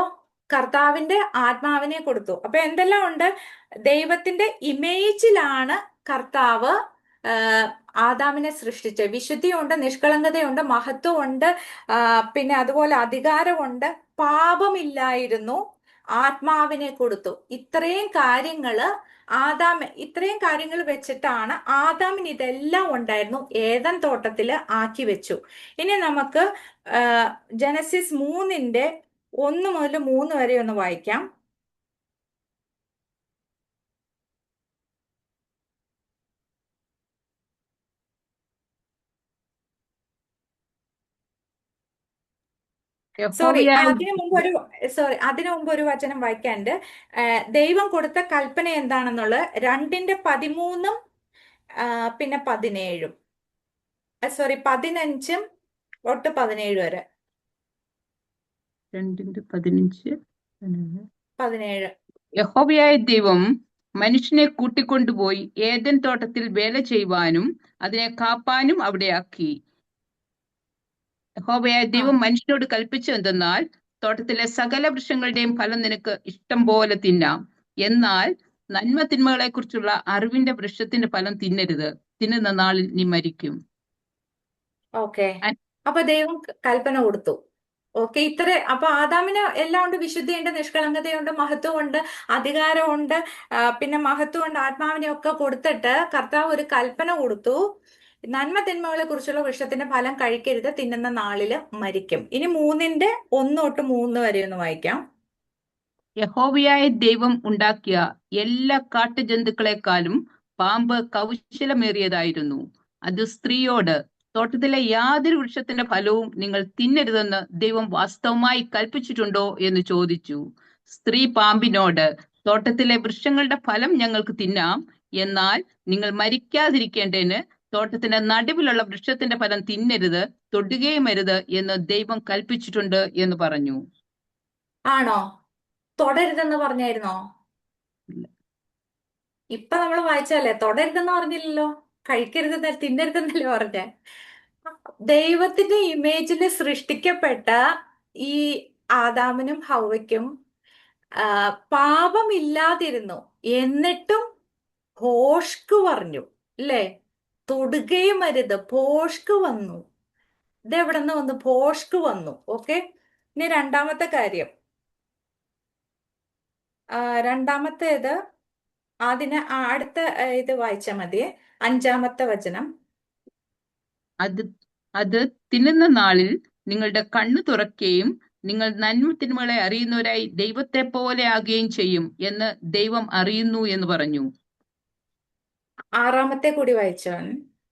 കർത്താവിന്റെ ആത്മാവിനെ കൊടുത്തു. അപ്പൊ എന്തെല്ലാം ഉണ്ട്? ദൈവത്തിന്റെ ഇമേജിലാണ് കർത്താവ് ആദാമിനെ സൃഷ്ടിച്ചത്. വിശുദ്ധിയുണ്ട്, നിഷ്കളങ്കതയുണ്ട്, മഹത്വമുണ്ട്, പിന്നെ അതുപോലെ അധികാരമുണ്ട്, പാപമില്ലായിരുന്നു, ആത്മാവിനെ കൊടുത്തു. ഇത്രയും കാര്യങ്ങൾ വെച്ചിട്ടാണ് ആദാമിന് ഇതെല്ലാം ഉണ്ടായിരുന്നു. ഏദൻ തോട്ടത്തില് ആക്കി വെച്ചു. ഇനി നമുക്ക് ജനസിസ് 3:1 മുതൽ 3 വരെ ഒന്ന് വായിക്കാം. സോറി, യഹോവയായ അതിനു മുമ്പ് ഒരു വചനം വായിക്കാനുണ്ട്. ദൈവം കൊടുത്ത കൽപ്പന എന്താണെന്നുള്ളത് 2:13 പിന്നെ 17, സോറി 15 തൊട്ട് 17 വരെ. 2:15. 17. യഹോവയായ ദൈവം മനുഷ്യനെ കൂട്ടിക്കൊണ്ടുപോയി ഏദൻ തോട്ടത്തിൽ വേല ചെയ്യുവാനും അതിനെ കാപ്പാനും അവിടെയാക്കി. യഹോവയായ ആ ദൈവം മനുഷ്യനോട് കൽപ്പിച്ചു എന്തെന്നാൽ, തോട്ടത്തിലെ സകല വൃക്ഷങ്ങളുടെയും ഫലം നിനക്ക് ഇഷ്ടം പോലെ തിന്നാം, എന്നാൽ നന്മ തിന്മകളെ കുറിച്ചുള്ള അറിവിന്റെ വൃക്ഷത്തിന്റെ ഫലം തിന്നരുത്, തിന്നുന്ന നാളിൽ നീ മരിക്കും. ഓക്കെ. അ- അപ്പൊ ദൈവം കൽപ്പന കൊടുത്തു. ഓക്കെ, അപ്പൊ ആദാമിന് എല്ലാം ഉണ്ട്. വിശുദ്ധിയുണ്ട്, നിഷ്കളങ്കതയുണ്ട്, മഹത്വമുണ്ട്, അധികാരമുണ്ട്, പിന്നെ മഹത്വമുണ്ട്, ആത്മാവിനെ ഒക്കെ കൊടുത്തിട്ട് കർത്താവ് ഒരു കൽപ്പന കൊടുത്തു. നന്മ തിന്മകളെ കുറിച്ചുള്ള വൃക്ഷത്തിന്റെ ഫലം കഴിക്കരുത്, തിന്നുന്ന നാളില് മരിക്കും. ഇനി 3:1 തൊട്ട് 3 വരെ ഒന്ന് വായിക്കാം. യഹോവയായ ദൈവം ഉണ്ടാക്കിയ എല്ലാ കാട്ടുജന്തുക്കളെക്കാളും പാമ്പ് കൗശലമേറിയതായിരുന്നു. അത് സ്ത്രീയോട്, തോട്ടത്തിലെ യാതൊരു വൃക്ഷത്തിന്റെ ഫലവും നിങ്ങൾ തിന്നരുതെന്ന് ദൈവം വാസ്തവമായി കൽപ്പിച്ചിട്ടുണ്ടോ എന്ന് ചോദിച്ചു. സ്ത്രീ പാമ്പിനോട്, തോട്ടത്തിലെ വൃക്ഷങ്ങളുടെ ഫലം ഞങ്ങൾക്ക് തിന്നാം, എന്നാൽ നിങ്ങൾ മരിക്കാതിരിക്കേണ്ടതിന് തോട്ടത്തിന്റെ നടുവിലുള്ള വൃക്ഷത്തിന്റെ ഫലം തിന്നരുത്, തൊടുകയും അരുത് എന്ന് ദൈവം കൽപ്പിച്ചിട്ടുണ്ട് എന്ന് പറഞ്ഞു. ആണോ? തൊടരുതെന്ന് പറഞ്ഞായിരുന്നോ? ഇല്ല. ഇപ്പൊ നമ്മൾ വായിച്ചല്ലേ, തൊടരുതെന്ന് പറഞ്ഞില്ലല്ലോ, കഴിക്കരുതെന്ന് തിന്നരുതെന്നല്ലേ പറഞ്ഞേ. ദൈവത്തിന്റെ ഇമേജിൽ സൃഷ്ടിക്കപ്പെട്ട ഈ ആദാമിനും ഹൗവയ്ക്കും പാപമില്ലാതിരുന്നു, എന്നിട്ടും ഭോഷ്ക് പറഞ്ഞു, അല്ലേ? തൊടുകയും അരുത്, ഭോഷ്ക് വന്നു. ഇതെവിടെ നിന്ന് വന്നു? ഭോഷ്ക് വന്നു. ഓക്കെ. ഇനി രണ്ടാമത്തെ കാര്യം, രണ്ടാമത്തേത് അടുത്ത ഇത് വായിച്ചാൽ മതിയെ, 5-ാമത്തെ വചനം. അത് അത് തിന്നുന്ന നാളിൽ നിങ്ങളുടെ കണ്ണു തുറക്കുകയും നിങ്ങൾ നന്മ തിന്മകളെ അറിയുന്നവരായി ദൈവത്തെ പോലെ ആകുകയും ചെയ്യും എന്ന് ദൈവം അറിയുന്നു എന്ന് പറഞ്ഞു. 6-ാമത്തെ കൂടി വായിച്ചവൻ.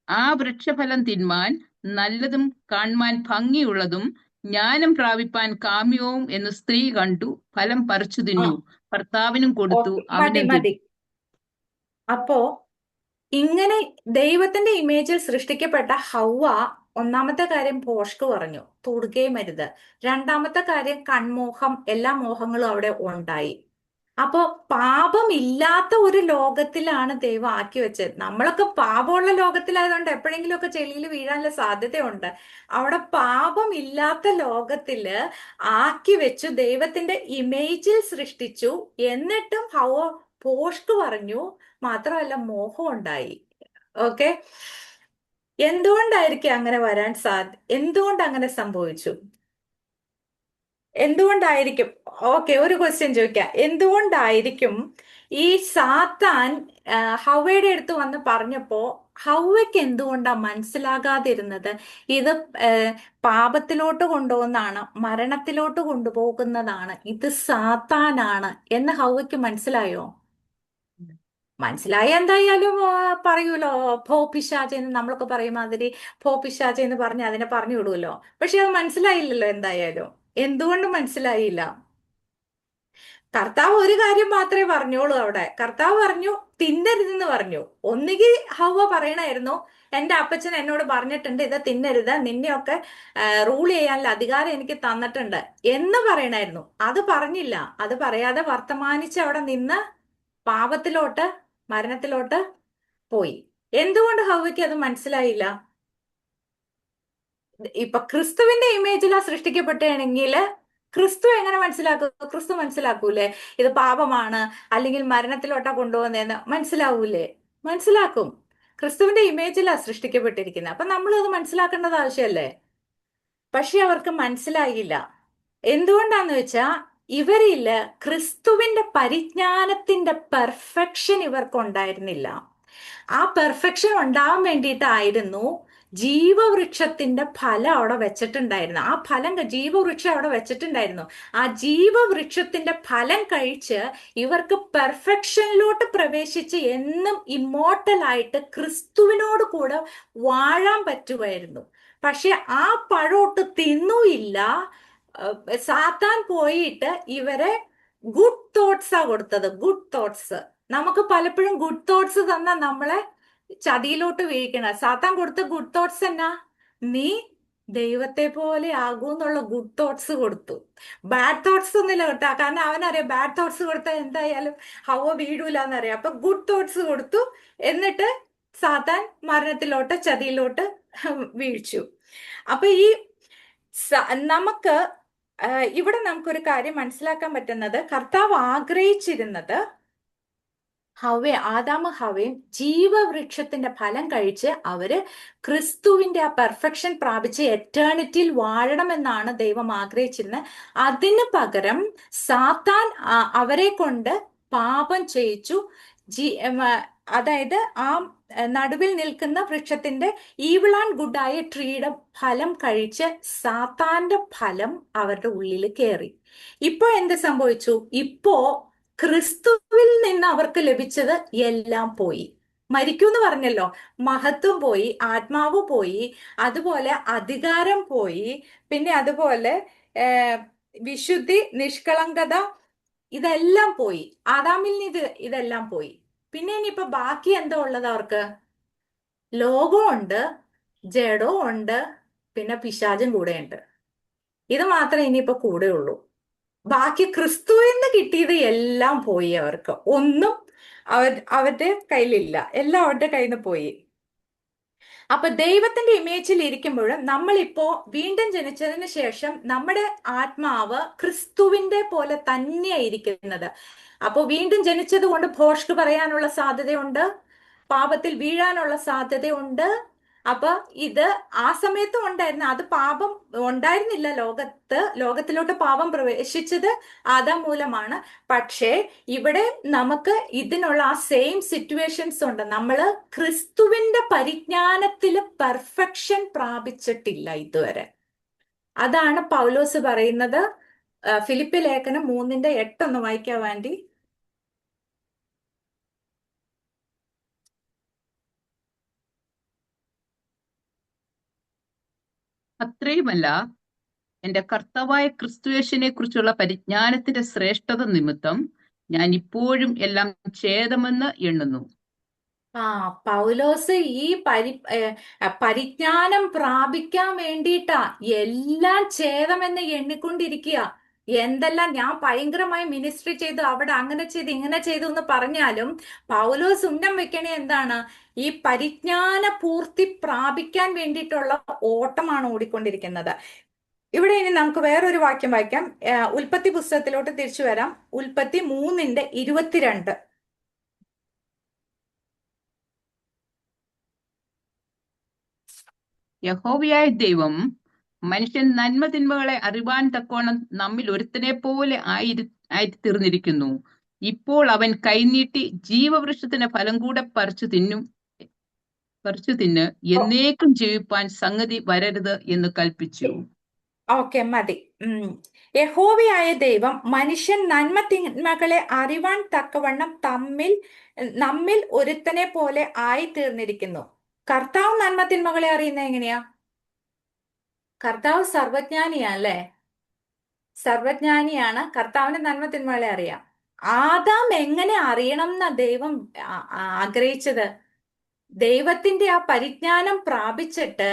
ആ വൃക്ഷഫലം തിന്മാൻ നല്ലതും കാൺമാൻ ഭംഗിയുള്ളതും ജ്ഞാനം പ്രാപിപ്പാൻ കാമ്യവും എന്ന് സ്ത്രീ കണ്ടു, ഫലം പറിച്ചു ആ തിന്നു, ഭർത്താവിനും കൊടുത്തു, ഓക്കെ, മതി അവനും മതി. തിന്നു. അപ്പോ ഇങ്ങനെ ദൈവത്തിന്റെ ഇമേജിൽ സൃഷ്ടിക്കപ്പെട്ട ഹൗവ, ഒന്നാമത്തെ കാര്യം ഭോഷ്ക് പറഞ്ഞു, തൊടുകയും അരുത്. രണ്ടാമത്തെ കാര്യം കൺമോഹം, എല്ലാ മോഹങ്ങളും അവിടെ ഉണ്ടായി. അപ്പോ പാപമില്ലാത്ത ഒരു ലോകത്തിലാണ് ദൈവം ആക്കി വെച്ചത്. നമ്മളൊക്കെ പാപമുള്ള ലോകത്തിലായതുകൊണ്ട് എപ്പോഴെങ്കിലും ഒക്കെ ചെളിയിൽ വീഴാനുള്ള സാധ്യതയുണ്ട്. അവിടെ പാപമില്ലാത്ത ലോകത്തില് ആക്കി വെച്ചു, ദൈവത്തിന്റെ ഇമേജിൽ സൃഷ്ടിച്ചു. എന്നിട്ടും ഹൗവ ഭോഷ്ക് പറഞ്ഞു, മാത്രമല്ല മോഹം ഉണ്ടായി. ഓക്കെ. എന്തുകൊണ്ടായിരിക്കും അങ്ങനെ വരാൻ എന്തുകൊണ്ട് അങ്ങനെ സംഭവിച്ചു? എന്തുകൊണ്ടായിരിക്കും? ഓക്കെ, ഒരു ക്വസ്റ്റ്യൻ ചോദിക്കാം. എന്തുകൊണ്ടായിരിക്കും ഈ സാത്താൻ ഹൗവയുടെ അടുത്ത് വന്ന് പറഞ്ഞപ്പോ ഹൗവയ്ക്ക് എന്തുകൊണ്ടാ മനസ്സിലാകാതിരുന്നത്? ഇത് പാപത്തിലോട്ട് കൊണ്ടുപോകുന്നതാണ്, മരണത്തിലോട്ട് കൊണ്ടുപോകുന്നതാണ്, ഇത് സാത്താനാണ് എന്ന് ഹൗവയ്ക്ക് മനസ്സിലായോ? മനസ്സിലായ എന്തായാലും പറയൂലോ, ഭോ പിശാചെന്ന് നമ്മളൊക്കെ പറയും മാതിരി ഭോ പിശാചെന്ന് പറഞ്ഞ് അതിനെ പറഞ്ഞു വിടുമല്ലോ. പക്ഷെ അത് മനസ്സിലായില്ലല്ലോ എന്തായാലും. എന്തുകൊണ്ട് മനസ്സിലായില്ല? കർത്താവ് ഒരു കാര്യം മാത്രമേ പറഞ്ഞോളൂ അവിടെ. കർത്താവ് പറഞ്ഞു തിന്നരുതെന്ന് പറഞ്ഞു. ഒന്നുകിൽ ഹൗവ പറയണായിരുന്നു, എന്റെ അപ്പച്ചൻ എന്നോട് പറഞ്ഞിട്ടുണ്ട് ഇത് തിന്നരുത്, നിന്നെയൊക്കെ റൂൾ ചെയ്യാനുള്ള അധികാരം എനിക്ക് തന്നിട്ടുണ്ട് എന്ന് പറയണായിരുന്നു. അത് പറഞ്ഞില്ല. അത് പറയാതെ വർത്തമാനിച്ച് അവിടെ നിന്ന് പാപത്തിലോട്ട്, മരണത്തിലോട്ട് പോയി. എന്തുകൊണ്ട് ഹൗവയ്ക്ക് അത് മനസ്സിലായില്ല? ഇപ്പൊ ക്രിസ്തുവിന്റെ ഇമേജിലാ സൃഷ്ടിക്കപ്പെട്ടാണെങ്കിൽ ക്രിസ്തു എങ്ങനെ മനസ്സിലാക്കും? ക്രിസ്തു മനസ്സിലാക്കൂലേ ഇത് പാപമാണ് അല്ലെങ്കിൽ മരണത്തിലോട്ടാ കൊണ്ടുപോകുന്നതെന്ന്? മനസ്സിലാവൂലേ? മനസ്സിലാക്കും. ക്രിസ്തുവിന്റെ ഇമേജിലാ സൃഷ്ടിക്കപ്പെട്ടിരിക്കുന്നത്. അപ്പൊ നമ്മൾ അത് മനസ്സിലാക്കേണ്ടത് ആവശ്യമല്ലേ? പക്ഷെ അവർക്ക് മനസ്സിലായില്ല. എന്തുകൊണ്ടാന്ന് വെച്ചാ ഇവരില് ക്രിസ്തുവിന്റെ പരിജ്ഞാനത്തിന്റെ പെർഫെക്ഷൻ ഇവർക്കുണ്ടായിരുന്നില്ല. ആ പെർഫെക്ഷൻ ഉണ്ടാവാൻ വേണ്ടിയിട്ടായിരുന്നു ജീവവൃക്ഷത്തിന്റെ ഫലം അവിടെ വെച്ചിട്ടുണ്ടായിരുന്നു. ആ ഫലം, ജീവവൃക്ഷം അവിടെ വെച്ചിട്ടുണ്ടായിരുന്നു. ആ ജീവവൃക്ഷത്തിന്റെ ഫലം കഴിച്ച് ഇവർക്ക് പെർഫെക്ഷനിലോട്ട് പ്രവേശിച്ച് എന്നും ഇമ്മോർട്ടലായിട്ട് ക്രിസ്തുവിനോട് കൂടെ വാഴാൻ പറ്റുമായിരുന്നു. പക്ഷെ ആ പഴോട്ട് തിന്നുമില്ല, സാത്താൻ പോയിട്ട് ഇവരെ ഗുഡ് തോട്ട്സാ കൊടുത്തത്. Good thoughts. നമുക്ക് പലപ്പോഴും ഗുഡ് തോട്ട്സ് തന്ന നമ്മളെ ചതിയിലോട്ട് വീഴിക്കണം. സാത്താൻ കൊടുത്ത ഗുഡ് തോട്ട്സ് എന്നാ? നീ ദൈവത്തെ പോലെ ആകൂ എന്നുള്ള ഗുഡ് തോട്ട്സ് കൊടുത്തു. ബാഡ് തോട്ട്സ് ഒന്നുമില്ല കേട്ടോ, കാരണം അവനറിയാം ബാഡ് തോട്ട്സ് കൊടുത്താൽ എന്തായാലും ഹവ വീഴൂലെന്നറിയാം. അപ്പൊ ഗുഡ് തോട്ട്സ് കൊടുത്തു. എന്നിട്ട് സാത്താൻ മരണത്തിലോട്ട്, ചതിയിലോട്ട് വീഴ്ച്ചു. അപ്പൊ ഈ നമുക്ക് ഇവിടെ നമുക്കൊരു കാര്യം മനസ്സിലാക്കാൻ പറ്റുന്നത്, കർത്താവ് ആഗ്രഹിച്ചിരുന്നത് ആദാമും ഹവയും ജീവവൃക്ഷത്തിന്റെ ഫലം കഴിച്ച് അവര് ക്രിസ്തുവിന്റെ ആ പെർഫെക്ഷൻ പ്രാപിച്ച് എറ്റേണിറ്റിയിൽ വാഴണമെന്നാണ് ദൈവം ആഗ്രഹിച്ചിരുന്നത്. അതിനു പകരം സാത്താൻ അവരെ കൊണ്ട് പാപം ചെയ്യിച്ചു. അതായത് ആ നടുവിൽ നിൽക്കുന്ന വൃക്ഷത്തിന്റെ ഈവിൾ ആൻഡ് ഗുഡ് ആയ ട്രീയുടെ ഫലം കഴിച്ച് സാത്താന്റെ ഫലം അവരുടെ ഉള്ളിൽ കയറി. ഇപ്പോ എന്ത് സംഭവിച്ചു? ഇപ്പോ ക്രിസ്തുവിൽ നിന്ന് അവർക്ക് ലഭിച്ചത് എല്ലാം പോയി. മരിക്കൂന്ന് പറഞ്ഞല്ലോ, മഹത്വം പോയി, ആത്മാവ് പോയി, അതുപോലെ അധികാരം പോയി, പിന്നെ അതുപോലെ വിശുദ്ധി, നിഷ്കളങ്കത, ഇതെല്ലാം പോയി. ആദാമിൽ നിന്ന് ഇതെല്ലാം പോയി. പിന്നെ ഇനിയിപ്പോ ബാക്കി എന്താ ഉള്ളത് അവർക്ക്? ലോകമുണ്ട്, ജഡവും ഉണ്ട്, പിന്നെ പിശാചും കൂടെ ഉണ്ട്. ഇത് മാത്രമേ ഇനിയിപ്പോ കൂടെ ഉള്ളൂ. ബാക്കി ക്രിസ്തുവിൽ നിന്ന് കിട്ടിയത് എല്ലാം പോയി. അവർക്ക് ഒന്നും അവരുടെ കയ്യിലില്ല, എല്ലാം അവരുടെ കയ്യിൽ നിന്ന് പോയി. അപ്പൊ ദൈവത്തിന്റെ ഇമേജിൽ ഇരിക്കുമ്പോഴും നമ്മളിപ്പോ വീണ്ടും ജനിച്ചതിന് ശേഷം നമ്മുടെ ആത്മാവ് ക്രിസ്തുവിന്റെ പോലെ തന്നെയാണ് ഇരിക്കുന്നത്. അപ്പൊ വീണ്ടും ജനിച്ചത് കൊണ്ട് ഭോഷ്ക് പറയാനുള്ള സാധ്യതയുണ്ട്, പാപത്തിൽ വീഴാനുള്ള സാധ്യതയുണ്ട്. അപ്പൊ ഇത് ആ സമയത്തും ഉണ്ടായിരുന്നു. അത് പാപം ഉണ്ടായിരുന്നില്ല ലോകത്തിലോട്ട് പാപം പ്രവേശിച്ചത് ആദാം മൂലമാണ്. പക്ഷേ ഇവിടെ നമുക്ക് ഇതിനുള്ള ആ സെയിം സിറ്റുവേഷൻസ് ഉണ്ട്. നമ്മള് ക്രിസ്തുവിന്റെ പരിജ്ഞാനത്തില് പെർഫെക്ഷൻ പ്രാപിച്ചിട്ടില്ല ഇതുവരെ. അതാണ് പൗലോസ് പറയുന്നത്. ഫിലിപ്പി ലേഖനം 3:8 ഒന്ന് വായിക്കാൻ വേണ്ടി. അത്രയുമല്ല, എന്റെ കർത്താവായ ക്രിസ്തുയേശുവിനെ കുറിച്ചുള്ള പരിജ്ഞാനത്തിന്റെ ശ്രേഷ്ഠത നിമിത്തം ഞാൻ ഇപ്പോഴും എല്ലാം ഛേദമെന്ന് എണ്ണുന്നു. പൗലോസ് ഈ പരിജ്ഞാനം പ്രാപിക്കാൻ വേണ്ടിയിട്ടാ എല്ലാം ഛേദമെന്ന് എണ്ണിക്കൊണ്ടിരിക്കുക. എന്തെല്ലാം ഞാൻ ഭയങ്കരമായി മിനിസ്ട്രി ചെയ്തു, അവിടെ അങ്ങനെ ചെയ്തു, ഇങ്ങനെ ചെയ്തു എന്ന് പറഞ്ഞാലും പൗലോസ് ഉന്നം വെക്കണേ എന്താണ്? ഈ പരിജ്ഞാന പൂർത്തി പ്രാപിക്കാൻ വേണ്ടിയിട്ടുള്ള ഓട്ടമാണ് ഓടിക്കൊണ്ടിരിക്കുന്നത്. ഇവിടെ ഇനി നമുക്ക് വേറൊരു വാക്യം വായിക്കാം. ഉൽപ്പത്തി പുസ്തകത്തിലോട്ട് തിരിച്ചു വരാം. ഉൽപ്പത്തി 3:22. യഹോവയായ ദൈവം മനുഷ്യൻ നന്മ തിന്മകളെ അറിവാൻ തക്കോണം നമ്മിൽ ഒരുത്തനെ പോലെ ആയിത്തീർന്നിരിക്കുന്നു. ഇപ്പോൾ അവൻ കൈനീട്ടി ജീവവൃക്ഷത്തിന്റെ ഫലം കൂടെ പറിച്ചു തിന്ന് എന്നേക്കും ജീവിപ്പാൻ സംഗതി വരരുത് എന്ന് കൽപ്പിച്ചു. ഓക്കെ, മതി. യഹോവയായ ദൈവം മനുഷ്യൻ നന്മ തിന്മകളെ അറിവാൻ തക്കവണ്ണം നമ്മിൽ ഒരുത്തനെ പോലെ ആയി തീർന്നിരിക്കുന്നു. കർത്താവ് നന്മ തിന്മകളെ അറിയുന്നത് എങ്ങനെയാ? കർത്താവ് സർവജ്ഞാനിയാ അല്ലേ? സർവജ്ഞാനിയാണ്. കർത്താവിന് നന്മ തിന്മകളെ അറിയാം. ആദാം എങ്ങനെ അറിയണം എന്നാ ദൈവം ആഗ്രഹിച്ചത്? ദൈവത്തിന്റെ ആ പരിജ്ഞാനം പ്രാപിച്ചിട്ട്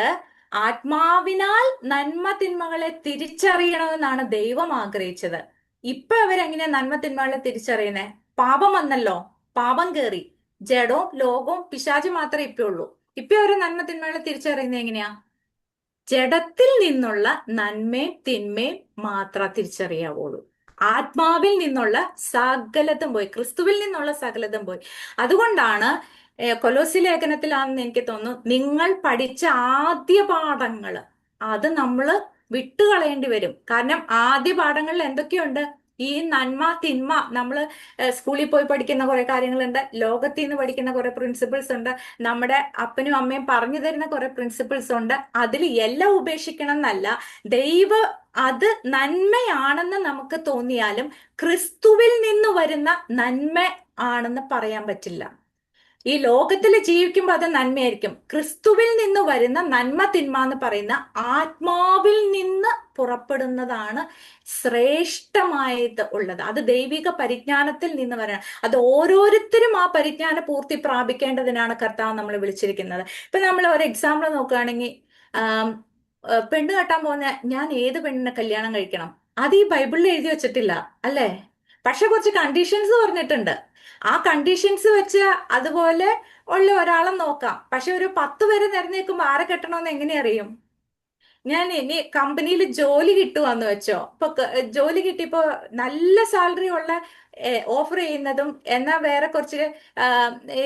ആത്മാവിനാൽ നന്മ തിന്മകളെ തിരിച്ചറിയണമെന്നാണ് ദൈവം ആഗ്രഹിച്ചത്. ഇപ്പൊ അവരെങ്ങനെയാ നന്മ തിന്മകളെ തിരിച്ചറിയുന്നേ? പാപം വന്നല്ലോ, പാപം കേറി, ജഡവും ലോകവും പിശാച് മാത്രമേ ഇപ്പൊ ഉള്ളൂ. ഇപ്പൊ അവര് നന്മ തിന്മകളെ തിരിച്ചറിയുന്നത് എങ്ങനെയാ? ജഡത്തിൽ നിന്നുള്ള നന്മയും തിന്മയും മാത്രമേ തിരിച്ചറിയാവുള്ളൂ. ആത്മാവിൽ നിന്നുള്ള സകലതും പോയി, ക്രിസ്തുവിൽ നിന്നുള്ള സകലതും പോയി. അതുകൊണ്ടാണ് കൊലോസി ലേഖനത്തിലാണെന്ന് എനിക്ക് തോന്നുന്നു, നിങ്ങൾ പഠിച്ച ആദ്യ പാഠങ്ങള് അത് നമ്മൾ വിട്ടുകളയേണ്ടി വരും. കാരണം ആദ്യ പാഠങ്ങളിൽ എന്തൊക്കെയുണ്ട്? ഈ നന്മ തിന്മ നമ്മൾ സ്കൂളിൽ പോയി പഠിക്കുന്ന കുറെ കാര്യങ്ങളുണ്ട്, ലോകത്തിൽ നിന്ന് പഠിക്കുന്ന കുറെ പ്രിൻസിപ്പിൾസ് ഉണ്ട്, നമ്മുടെ അപ്പനും അമ്മയും പറഞ്ഞു തരുന്ന കുറെ പ്രിൻസിപ്പിൾസ് ഉണ്ട്. അതിൽ എല്ലാം ഉപേക്ഷിക്കണം എന്നല്ല. അത് നന്മയാണെന്ന് നമുക്ക് തോന്നിയാലും ക്രിസ്തുവിൽ നിന്ന് വരുന്ന നന്മ ആണെന്ന് പറയാൻ പറ്റില്ല. ഈ ലോകത്തിൽ ജീവിക്കുമ്പോൾ അത് നന്മയായിരിക്കും. ക്രിസ്തുവിൽ നിന്ന് വരുന്ന നന്മ തിന്മ എന്ന് പറയുന്ന ആത്മാവിൽ നിന്ന് പുറപ്പെടുന്നതാണ് ശ്രേഷ്ഠമായിട്ട് ഉള്ളത്. അത് ദൈവിക പരിജ്ഞാനത്തിൽ നിന്ന് വരണം. അത് ഓരോരുത്തരും ആ പരിജ്ഞാന പൂർത്തി പ്രാപിക്കേണ്ടതിനാണ് കർത്താവ് നമ്മളെ വിളിച്ചിരിക്കുന്നത്. ഇപ്പൊ നമ്മൾ ഒരു എക്സാമ്പിൾ നോക്കുകയാണെങ്കിൽ, ആം, പെണ്ണ് കെട്ടാൻ പോകുന്ന ഞാൻ ഏത് പെണ്ണിനെ കല്യാണം കഴിക്കണം, അത് ഈ ബൈബിളിൽ എഴുതി വെച്ചിട്ടില്ല അല്ലേ? പക്ഷെ കുറച്ച് കണ്ടീഷൻസ് പറഞ്ഞിട്ടുണ്ട്. ആ കണ്ടീഷൻസ് വെച്ച് അതുപോലെ ഉള്ള ഒരാളെ നോക്കാം. പക്ഷെ ഒരു 10 പേര് നിരന്നേക്കുമ്പോ ആരെ കെട്ടണമെന്ന് എങ്ങനെ അറിയും? ഞാൻ ഇനി കമ്പനിയിൽ ജോലി കിട്ടുവാന്ന് വെച്ചോ, ഇപ്പൊ ജോലി കിട്ടിയപ്പോ നല്ല സാലറി ഉള്ള ഓഫർ ചെയ്യുന്നതും എന്നാൽ വേറെ കുറച്ച്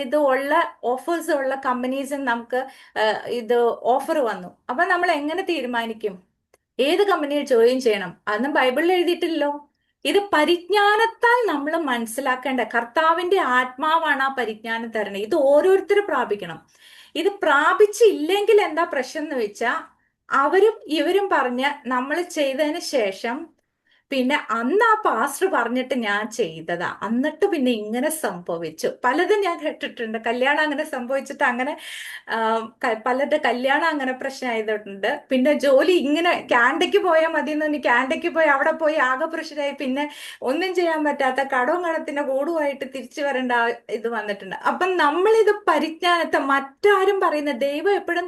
ഇത് ഉള്ള ഓഫേഴ്സ് ഉള്ള കമ്പനീസും നമുക്ക് ഇത് ഓഫർ വന്നു. അപ്പൊ നമ്മൾ എങ്ങനെ തീരുമാനിക്കും ഏത് കമ്പനിയിൽ ജോയിൻ ചെയ്യണം? അതൊന്നും ബൈബിളിൽ എഴുതിയിട്ടില്ലല്ലോ. ഇത് പരിജ്ഞാനത്താൽ നമ്മൾ മനസ്സിലാക്കേണ്ട, കർത്താവിന്റെ ആത്മാവാണ് ആ പരിജ്ഞാനം തരണത്. ഇത് ഓരോരുത്തരും പ്രാപിക്കണം. ഇത് പ്രാപിച്ചില്ലെങ്കിൽ എന്താ പ്രശ്നം എന്ന് വെച്ചാൽ, അവരും ഇവരും പറഞ്ഞ് നമ്മൾ ചെയ്തതിന് ശേഷം പിന്നെ അന്ന് ആ പാസ്റ്റർ പറഞ്ഞിട്ട് ഞാൻ ചെയ്തതാ, എന്നിട്ട് പിന്നെ ഇങ്ങനെ സംഭവിച്ചു. പലതും ഞാൻ കേട്ടിട്ടുണ്ട്. കല്യാണം അങ്ങനെ സംഭവിച്ചിട്ട് അങ്ങനെ പലരുടെ കല്യാണം അങ്ങനെ പ്രശ്നമായതുണ്ട്. പിന്നെ ജോലി ഇങ്ങനെ കാൻഡയ്ക്ക് പോയാൽ മതി എന്ന് പറഞ്ഞ് കാൻഡയ്ക്ക് പോയി അവിടെ പോയി ആകെ പ്രശ്നമായി, പിന്നെ ഒന്നും ചെയ്യാൻ പറ്റാത്ത കടവും കടത്തിന്റെ കൂടുമായിട്ട് തിരിച്ചു വരേണ്ട ഇത് വന്നിട്ടുണ്ട്. അപ്പം നമ്മളിത് പരിജ്ഞാനത്തെ മറ്റാരും പറയുന്ന ദൈവം എപ്പോഴും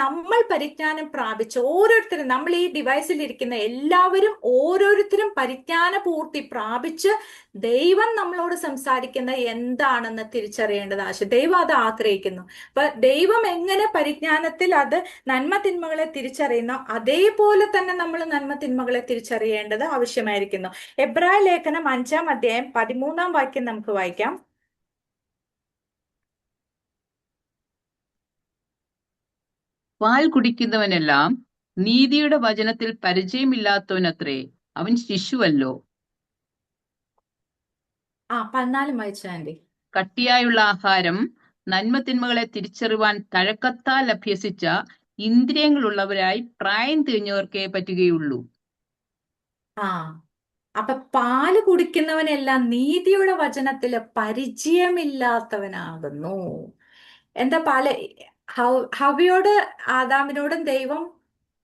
നമ്മൾ പരിജ്ഞാനം പ്രാപിച്ച് ഓരോരുത്തരും, നമ്മൾ ഈ ഡിവൈസിൽ ഇരിക്കുന്ന എല്ലാവരും ഓരോരുത്തരും പരിജ്ഞാന പൂർത്തി പ്രാപിച്ച് ദൈവം നമ്മളോട് സംസാരിക്കുന്ന എന്താണെന്ന് തിരിച്ചറിയേണ്ടത് ആവശ്യം. ദൈവം അത് ആഗ്രഹിക്കുന്നു. അപ്പൊ ദൈവം എങ്ങനെ പരിജ്ഞാനത്തിൽ അത് നന്മ തിന്മകളെ തിരിച്ചറിയുന്നു, അതേപോലെ തന്നെ നമ്മൾ നന്മ തിന്മകളെ തിരിച്ചറിയേണ്ടത് ആവശ്യമായിരിക്കുന്നു. എബ്രായ ലേഖനം 5-ാം അധ്യായം 13-ാം വാക്യം നമുക്ക് വായിക്കാം. പാൽ കുടിക്കുന്നവനെല്ലാം നീതിയുടെ വചനത്തിൽ പരിചയമില്ലാത്തവനത്രേ, അവൻ ശിശുവല്ലോ. 14 വായിച്ചാ ആന്റി. കട്ടിയായുള്ള ആഹാരം നന്മ തിന്മകളെ തിരിച്ചറിവാൻ തഴക്കത്താൽ അഭ്യസിച്ച ഇന്ദ്രിയങ്ങളുള്ളവരായി പ്രായം തികഞ്ഞവർക്കേ പറ്റുകയുള്ളൂ. ആ അപ്പൊ പാല് കുടിക്കുന്നവനെല്ലാം നീതിയുടെ വചനത്തില് പരിചയമില്ലാത്തവനാകുന്നു. എന്താ ഹവ്വയോട് ആദാമിനോടും ദൈവം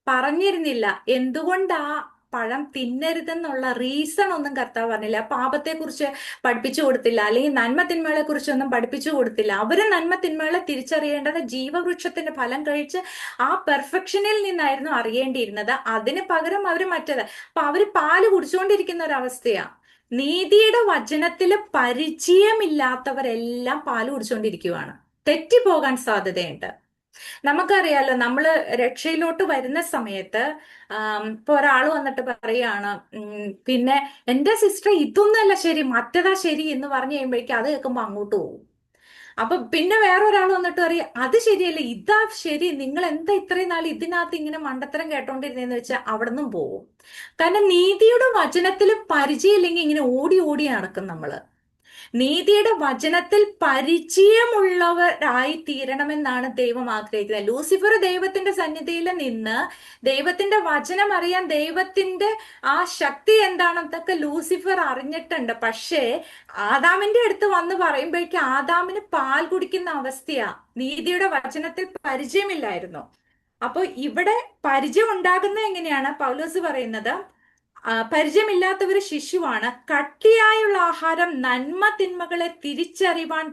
പറഞ്ഞിരുന്നില്ല. എന്തുകൊണ്ടാ പഴം തിന്നരുതെന്നുള്ള റീസൺ ഒന്നും കർത്താവ് പറഞ്ഞില്ല. പാപത്തെ കുറിച്ച് പഠിപ്പിച്ചു കൊടുത്തില്ല, അല്ലെങ്കിൽ നന്മ തിന്മകളെ കുറിച്ചൊന്നും പഠിപ്പിച്ചു കൊടുത്തില്ല. അവര് നന്മ തിന്മകളെ തിരിച്ചറിയേണ്ടത് ജീവവൃക്ഷത്തിന്റെ ഫലം കഴിച്ച് ആ പെർഫെക്ഷനിൽ നിന്നായിരുന്നു അറിയേണ്ടിയിരുന്നത്. അതിന് പകരം അവര് മറ്റേത്. അപ്പൊ അവര് പാല് കുടിച്ചുകൊണ്ടിരിക്കുന്ന ഒരവസ്ഥയാ. നീതിയുടെ വചനത്തില് പരിചയമില്ലാത്തവരെല്ലാം പാല് കുടിച്ചുകൊണ്ടിരിക്കുവാണ്. തെറ്റിപ്പോകാൻ സാധ്യതയുണ്ട്. നമുക്കറിയാലോ, നമ്മള് രക്ഷയിലോട്ട് വരുന്ന സമയത്ത് ഇപ്പൊ ഒരാൾ വന്നിട്ട് പറയാണ്, പിന്നെ എന്റെ സിസ്റ്റർ ഇതൊന്നല്ല ശരി, മറ്റേതാ ശരി എന്ന് പറഞ്ഞു കഴിയുമ്പോഴേക്കും അത് കേൾക്കുമ്പോ അങ്ങോട്ട് പോകും. അപ്പൊ പിന്നെ വേറൊരാൾ വന്നിട്ട് പറയും അത് ശരിയല്ല, ഇതാ ശരി, നിങ്ങൾ എന്താ ഇത്രയും നാൾ ഇതിനകത്ത് ഇങ്ങനെ മണ്ടത്തരം കേട്ടോണ്ടിരുന്നേന്ന് വെച്ചാൽ അവിടെ നിന്നും പോകും. കാരണം നീതിയുടെ വചനത്തിൽ പരിചയമില്ലെങ്കിൽ ഇങ്ങനെ ഓടി ഓടി നടക്കും നമ്മള്. നീതിയുടെ വചനത്തിൽ പരിചയമുള്ളവരായി തീരണമെന്നാണ് ദൈവം ആഗ്രഹിക്കുന്നത്. ലൂസിഫർ ദൈവത്തിന്റെ സന്നിധിയിൽ നിന്ന് ദൈവത്തിന്റെ വചനം അറിയാൻ, ദൈവത്തിന്റെ ആ ശക്തി എന്താണെന്നൊക്കെ ലൂസിഫർ അറിഞ്ഞിട്ടുണ്ട്. പക്ഷേ ആദാമിന്റെ അടുത്ത് വന്ന് പറയുമ്പോഴേക്കും ആദാമിന് പാൽ കുടിക്കുന്ന അവസ്ഥയാ. നീതിയുടെ വചനത്തിൽ പരിചയമില്ലായിരുന്നു. അപ്പൊ ഇവിടെ പരിചയം ഉണ്ടാകുന്നത് എങ്ങനെയാണ്? പൗലോസ് പറയുന്നത് പരിചയമില്ലാത്തവര് ശിശുവാണ്. കട്ടിയായുള്ള ആഹാരം നന്മ തിന്മകളെ തിരിച്ചറിവാൻ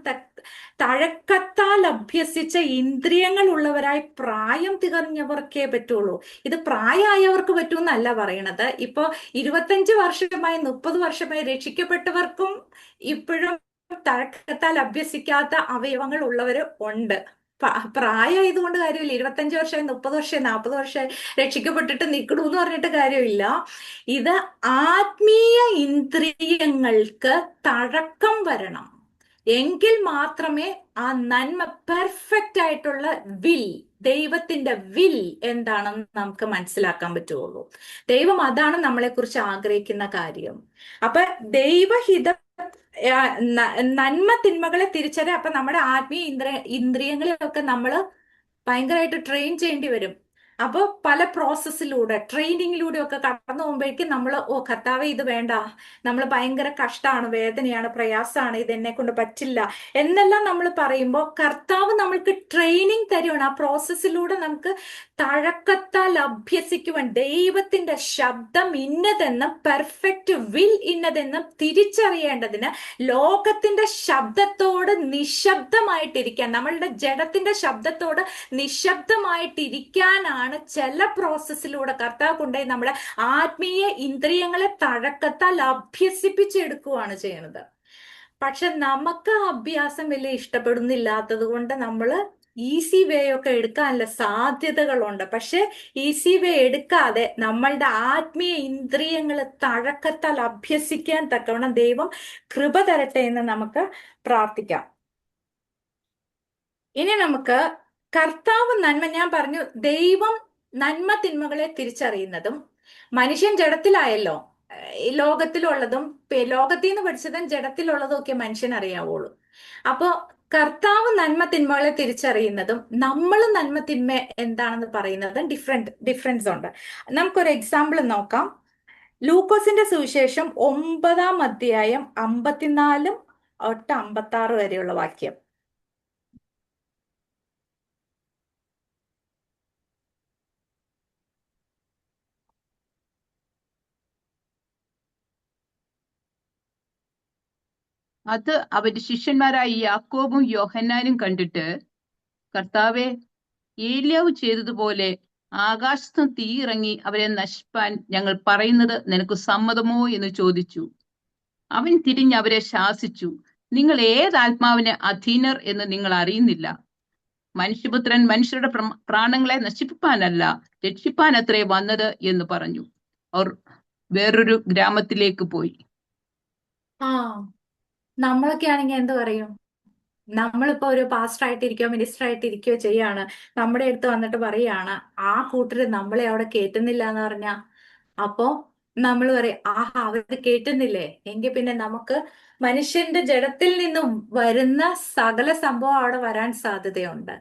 തഴക്കത്താൽ അഭ്യസിച്ച ഇന്ദ്രിയങ്ങൾ ഉള്ളവരായി പ്രായം തികഞ്ഞവർക്കേ പറ്റുള്ളൂ. ഇത് പ്രായമായവർക്ക് പറ്റൂന്നല്ല പറയണത്. ഇപ്പൊ 25 വർഷമായി 30 വർഷമായി രക്ഷിക്കപ്പെട്ടവർക്കും ഇപ്പോഴും തഴക്കത്താൽ അഭ്യസിക്കാത്ത അവയവങ്ങൾ ഉള്ളവര് ഉണ്ട്. പ്രായമായതുകൊണ്ട് കാര്യമില്ല. 25 വർഷമായി 30 വർഷമായി 40 വർഷമായി രക്ഷിക്കപ്പെട്ടിട്ട് നിൽക്കണു എന്ന് പറഞ്ഞിട്ട് കാര്യമില്ല. ഇത് ആത്മീയ ഇന്ദ്രിയങ്ങൾക്ക് തഴക്കം വരണം. എങ്കിൽ മാത്രമേ ആ നന്മ പെർഫെക്റ്റ് ആയിട്ടുള്ള വിൽ, ദൈവത്തിന്റെ വിൽ എന്താണെന്ന് നമുക്ക് മനസ്സിലാക്കാൻ പറ്റുള്ളൂ. ദൈവം അതാണ് നമ്മളെ കുറിച്ച് ആഗ്രഹിക്കുന്ന കാര്യം. അപ്പൊ ദൈവഹിത നന്മ തിന്മകളെ തിരിച്ചറിയാം. അപ്പൊ നമ്മുടെ ആത്മീയ ഇന്ദ്രിയങ്ങളെയൊക്കെ നമ്മൾ ഭയങ്കരമായിട്ട് ട്രെയിൻ ചെയ്യേണ്ടി വരും. അപ്പോൾ പല പ്രോസസ്സിലൂടെ ട്രെയിനിങ്ങിലൂടെ ഒക്കെ കടന്നു പോകുമ്പോഴേക്കും നമ്മൾ കർത്താവേ ഇത് വേണ്ട, നമ്മൾ ഭയങ്കര കഷ്ടമാണ്, വേദനയാണ്, പ്രയാസമാണ്, ഇത് എന്നെ കൊണ്ട് പറ്റില്ല എന്നെല്ലാം നമ്മൾ പറയുമ്പോൾ കർത്താവ് നമ്മൾക്ക് ട്രെയിനിങ് തരുവാണ്. ആ പ്രോസസ്സിലൂടെ നമുക്ക് തഴക്കത്താൽ അഭ്യസിക്കുവാൻ ദൈവത്തിന്റെ ശബ്ദം ഇന്നതെന്ന് പെർഫെക്റ്റ് വിൽ ഇന്നതെന്ന് തിരിച്ചറിയേണ്ടതിന് ലോകത്തിന്റെ ശബ്ദത്തോട് നിശബ്ദമായിട്ടിരിക്കാൻ, നമ്മളുടെ ജഡത്തിന്റെ ശബ്ദത്തോട് നിശബ്ദമായിട്ടിരിക്കാനാണ് ചില പ്രോസസ്സിലൂടെ കർത്താവ് കൊണ്ടുപോയി നമ്മുടെ ആത്മീയ ഇന്ദ്രിയങ്ങളെ തഴക്കത്താൽ അഭ്യസിപ്പിച്ചെടുക്കുകയാണ് ചെയ്യുന്നത്. പക്ഷെ നമുക്ക് ആ അഭ്യാസം വലിയ ഇഷ്ടപ്പെടുന്നില്ലാത്തത് കൊണ്ട് നമ്മൾ ഈസി വേ ഒക്കെ എടുക്കാനുള്ള സാധ്യതകളുണ്ട്. പക്ഷെ ഈസി വേ എടുക്കാതെ നമ്മളുടെ ആത്മീയ ഇന്ദ്രിയങ്ങൾ തഴക്കത്താൽ അഭ്യസിക്കാൻ തക്കവണ്ണം ദൈവം കൃപ തരട്ടെ എന്ന് നമുക്ക് പ്രാർത്ഥിക്കാം. ഇനി നമുക്ക് കർത്താവ് നന്മ, ഞാൻ പറഞ്ഞു ദൈവം നന്മ തിന്മകളെ തിരിച്ചറിയുന്നതും, മനുഷ്യൻ ജഡത്തിലായല്ലോ, ഈ ലോകത്തിലുള്ളതും ലോകത്തിൽ നിന്ന് പഠിച്ചതും ജഡത്തിലുള്ളതും ഒക്കെ മനുഷ്യൻ അറിയാവുള്ളൂ. അപ്പോ കർത്താവ് നന്മ തിന്മകളെ തിരിച്ചറിയുന്നതും നമ്മൾ നന്മ തിന്മ എന്താണെന്ന് പറയുന്നതും ഡിഫറൻസ് ഉണ്ട്. നമുക്കൊരു എക്സാമ്പിൾ നോക്കാം. ലൂക്കോസിന്റെ സുവിശേഷം 9-ാം അധ്യായം 54 തൊട്ട് 56 വരെയുള്ള വാക്യം. അത് അവന്റെ ശിഷ്യന്മാരായ യാക്കോബും യോഹന്നാനും കണ്ടിട്ട്, കർത്താവെ, ഏലിയാവ് ചെയ്തതുപോലെ ആകാശത്ത് തീ ഇറങ്ങി അവരെ നശിപ്പാൻ ഞങ്ങൾ പറയുന്നത് നിനക്ക് സമ്മതമോ എന്ന് ചോദിച്ചു. അവൻ തിരിഞ്ഞ് അവരെ ശാസിച്ചു, നിങ്ങൾ ഏതാത്മാവിന് അധീനർ എന്ന് നിങ്ങൾ അറിയുന്നില്ല. മനുഷ്യപുത്രൻ മനുഷ്യരുടെ പ്രാണങ്ങളെ നശിപ്പിപ്പാനല്ല, രക്ഷിപ്പാനത്രേ വന്നത് എന്ന് പറഞ്ഞു. അവർ വേറൊരു ഗ്രാമത്തിലേക്ക് പോയി. ആ നമ്മളൊക്കെ ആണെങ്കിൽ എന്ത് പറയും? നമ്മളിപ്പോ ഒരു പാസ്റ്റർ ആയിട്ടിരിക്കോ മിനിസ്റ്റർ ആയിട്ടിരിക്കോ ചെയ്യാണ്, നമ്മുടെ അടുത്ത് വന്നിട്ട് പറയാണ് ആ കൂട്ടര് നമ്മളെ അവിടെ കേട്ടുന്നില്ല എന്ന് പറഞ്ഞാ, അപ്പോ നമ്മൾ പറയും ആഹാ അവര് കേട്ടുന്നില്ലേ, എങ്കിൽ പിന്നെ നമുക്ക് മനുഷ്യന്റെ ജഡത്തിൽ നിന്നും വരുന്ന സകല സംഭവം അവിടെ വരാൻ സാധ്യതയുണ്ട്.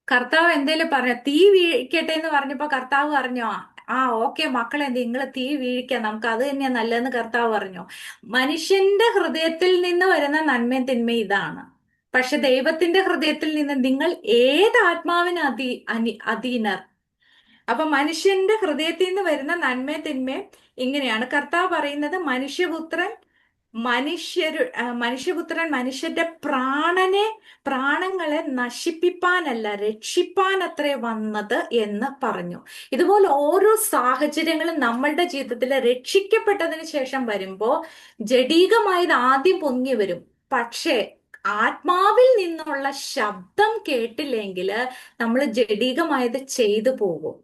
കർത്താവ് എന്തേലും പറഞ്ഞ തീ വീഴിക്കട്ടെ എന്ന് പറഞ്ഞപ്പോ കർത്താവ് പറഞ്ഞോ ആ ഓക്കെ മക്കളെ നിങ്ങൾ തീ വീഴിക്കാം, നമുക്ക് അത് തന്നെയാ നല്ലതെന്ന് കർത്താവ് പറഞ്ഞു? മനുഷ്യന്റെ ഹൃദയത്തിൽ നിന്ന് വരുന്ന നന്മയും തിന്മയും ഇതാണ്. പക്ഷെ ദൈവത്തിന്റെ ഹൃദയത്തിൽ നിന്ന് നിങ്ങൾ ഏത് ആത്മാവിന് അധീനർ? അപ്പൊ മനുഷ്യന്റെ ഹൃദയത്തിൽ നിന്ന് വരുന്ന നന്മയും തിന്മയും ഇങ്ങനെയാണ്. കർത്താവ് പറയുന്നത് മനുഷ്യപുത്രൻ മനുഷ്യന്റെ പ്രാണങ്ങളെ നശിപ്പിപ്പാനല്ല രക്ഷിപ്പാൻ അത്രേ വന്നത് എന്ന് പറഞ്ഞു. ഇതുപോലെ ഓരോ സാഹചര്യങ്ങളും നമ്മളുടെ ജീവിതത്തിൽ രക്ഷിക്കപ്പെട്ടതിന് ശേഷം വരുമ്പോ ജഡീകമായത് ആദ്യം പൊങ്ങി വരും. പക്ഷേ ആത്മാവിൽ നിന്നുള്ള ശബ്ദം കേട്ടില്ലെങ്കിൽ നമ്മൾ ജഡീകമായത് ചെയ്തു പോകും.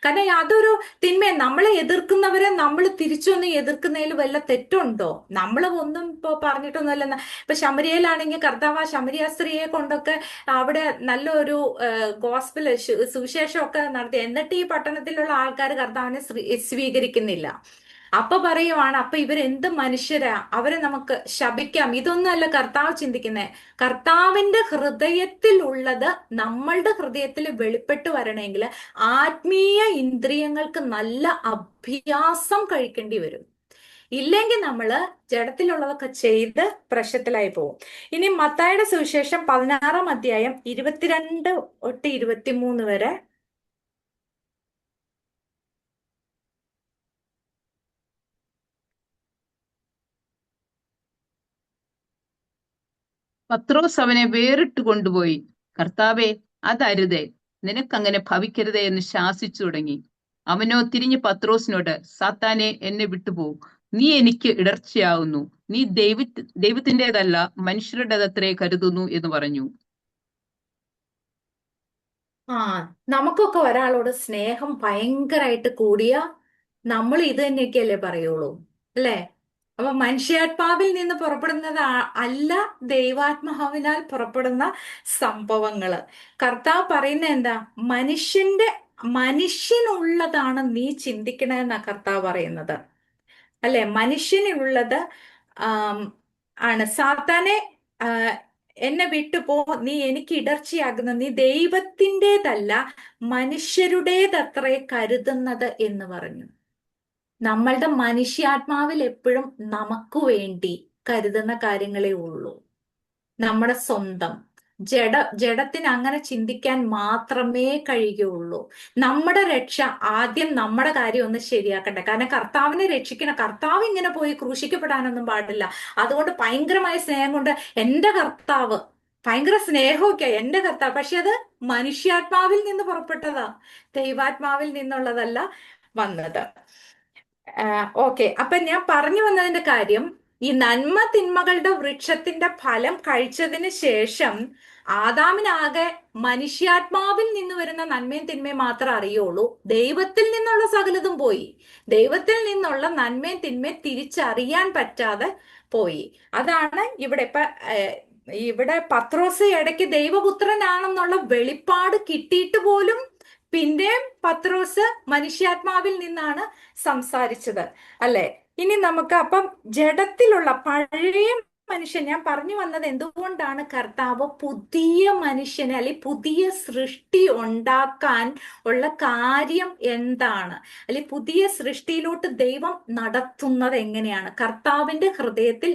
കാരണം അതൊരു തിന്മ. നമ്മളെ എതിർക്കുന്നവരെ നമ്മൾ തിരിച്ചൊന്ന് എതിർക്കുന്നതിൽ വല്ല തെറ്റുണ്ടോ? നമ്മൾ ഒന്നും ഇപ്പൊ പറഞ്ഞിട്ടൊന്നുമല്ല. ഇപ്പൊ ശമരിയയിലാണെങ്കിൽ കർത്താവ് ആ ശമരിയ സ്ത്രീയെ കൊണ്ടൊക്കെ അവിടെ നല്ലൊരു ഗോസ്പൽ സുവിശേഷമൊക്കെ നടത്തി. എന്നിട്ട് ഈ പട്ടണത്തിലുള്ള ആൾക്കാർ കർത്താവിനെ സ്വീകരിക്കുന്നില്ല. അപ്പൊ പറയുവാണ് അപ്പൊ ഇവരെന്ത് മനുഷ്യരാ, അവരെ നമുക്ക് ശപിക്കാം. ഇതൊന്നുമല്ല കർത്താവ് ചിന്തിക്കുന്നേ. കർത്താവിന്റെ ഹൃദയത്തിൽ ഉള്ളത് നമ്മളുടെ ഹൃദയത്തിൽ വെളിപ്പെട്ട് വരണമെങ്കിൽ ആത്മീയ ഇന്ദ്രിയങ്ങൾക്ക് നല്ല അഭ്യാസം കഴിക്കേണ്ടി വരും. ഇല്ലെങ്കിൽ നമ്മള് ജഡത്തിലുള്ളതൊക്കെ ചെയ്ത് പ്രശ്നത്തിലായി പോകും. ഇനി മത്തായിയുടെ സുവിശേഷം 16-ാം അധ്യായം 22 തൊട്ട് 23 വരെ. പത്രോസ് അവനെ വേറിട്ട് കൊണ്ടുപോയി, കർത്താവെ, അതരുതേ, നിനക്കങ്ങനെ ഭവിക്കരുതേ എന്ന് ശാസിച്ചു തുടങ്ങി. അവനോ തിരിഞ്ഞ് പത്രോസിനോട്, സാത്താനെ, എന്നെ വിട്ടുപോ, നീ എനിക്ക് ഇടർച്ചയാവുന്നു. നീ ദൈവത്തിൻ്റെതല്ല മനുഷ്യരുടേതത്രേ കരുതുന്നു എന്ന് പറഞ്ഞു. ആ നമുക്കൊക്കെ ഒരാളോട് സ്നേഹം ഭയങ്കരമായിട്ട് കൂടിയ നമ്മൾ ഇത് തന്നെയൊക്കെയല്ലേ പറയുള്ളൂ, അല്ലേ? അപ്പൊ മനുഷ്യാത്മാവിൽ നിന്ന് പുറപ്പെടുന്നത് അല്ല, ദൈവാത്മാവിനാൽ പുറപ്പെടുന്ന സംഭവങ്ങള്. കർത്താവ് പറയുന്നത് എന്താ? മനുഷ്യനുള്ളതാണ് നീ ചിന്തിക്കണമെന്നാ കർത്താവ് പറയുന്നത്, അല്ലെ? മനുഷ്യനുള്ളത് ആണ്. സാത്താനെ എന്നെ വിട്ടുപോ, നീ എനിക്ക് ഇടർച്ചയാകുന്നു, നീ ദൈവത്തിൻ്റെതല്ല മനുഷ്യരുടേതത്രേ കരുതുന്നത് എന്ന് പറഞ്ഞു. നമ്മളുടെ മനുഷ്യാത്മാവിൽ എപ്പോഴും നമുക്ക് വേണ്ടി കരുതുന്ന കാര്യങ്ങളേ ഉള്ളൂ, നമ്മുടെ സ്വന്തം. ജഡത്തിന് അങ്ങനെ ചിന്തിക്കാൻ മാത്രമേ കഴിയുകയുള്ളൂ. നമ്മുടെ രക്ഷ ആദ്യം നമ്മുടെ കാര്യം ഒന്ന് ശരിയാക്കട്ടെ. കാരണം കർത്താവിനെ രക്ഷിക്കണം. കർത്താവ് ഇങ്ങനെ പോയി ക്രൂശിക്കപ്പെടാനൊന്നും പാടില്ല. അതുകൊണ്ട് ഭയങ്കരമായ സ്നേഹം കൊണ്ട് എന്റെ കർത്താവ്, ഭയങ്കര സ്നേഹമൊക്കെ എന്റെ കർത്താവ്, പക്ഷെ അത് മനുഷ്യാത്മാവിൽ നിന്ന് പുറപ്പെട്ടതാ, ദൈവാത്മാവിൽ നിന്നുള്ളതല്ല വന്നത്. ഓക്കെ, അപ്പൊ ഞാൻ പറഞ്ഞു വന്നതിന്റെ കാര്യം, ഈ നന്മ തിന്മകളുടെ വൃക്ഷത്തിന്റെ ഫലം കഴിച്ചതിന് ശേഷം ആദാമിനാകെ മനുഷ്യാത്മാവിൽ നിന്ന് വരുന്ന നന്മയും തിന്മയും മാത്രം അറിയുള്ളൂ. ദൈവത്തിൽ നിന്നുള്ള സകലതും പോയി. ദൈവത്തിൽ നിന്നുള്ള നന്മയും തിന്മയും തിരിച്ചറിയാൻ പറ്റാതെ പോയി. അതാണ് ഇവിടെ പത്രോസ് ഇടയ്ക്ക് ദൈവപുത്രനാണെന്നുള്ള വെളിപ്പാട് കിട്ടിയിട്ട് പോലും പിന്നെയും പത്രോസ് മനുഷ്യാത്മാവിൽ നിന്നാണ് സംസാരിച്ചത്, അല്ലെ? ഇനി നമുക്ക് അപ്പം ജഡത്തിലുള്ള പഴയ മനുഷ്യൻ, ഞാൻ പറഞ്ഞു വന്നത് എന്തുകൊണ്ടാണ് കർത്താവ് പുതിയ മനുഷ്യനെ അല്ലെങ്കിൽ പുതിയ സൃഷ്ടി ഉണ്ടാക്കാൻ ഉള്ള കാര്യം എന്താണ്, അല്ലെങ്കിൽ പുതിയ സൃഷ്ടിയിലോട്ട് ദൈവം നടത്തുന്നത് എങ്ങനെയാണ്? കർത്താവിന്റെ ഹൃദയത്തിൽ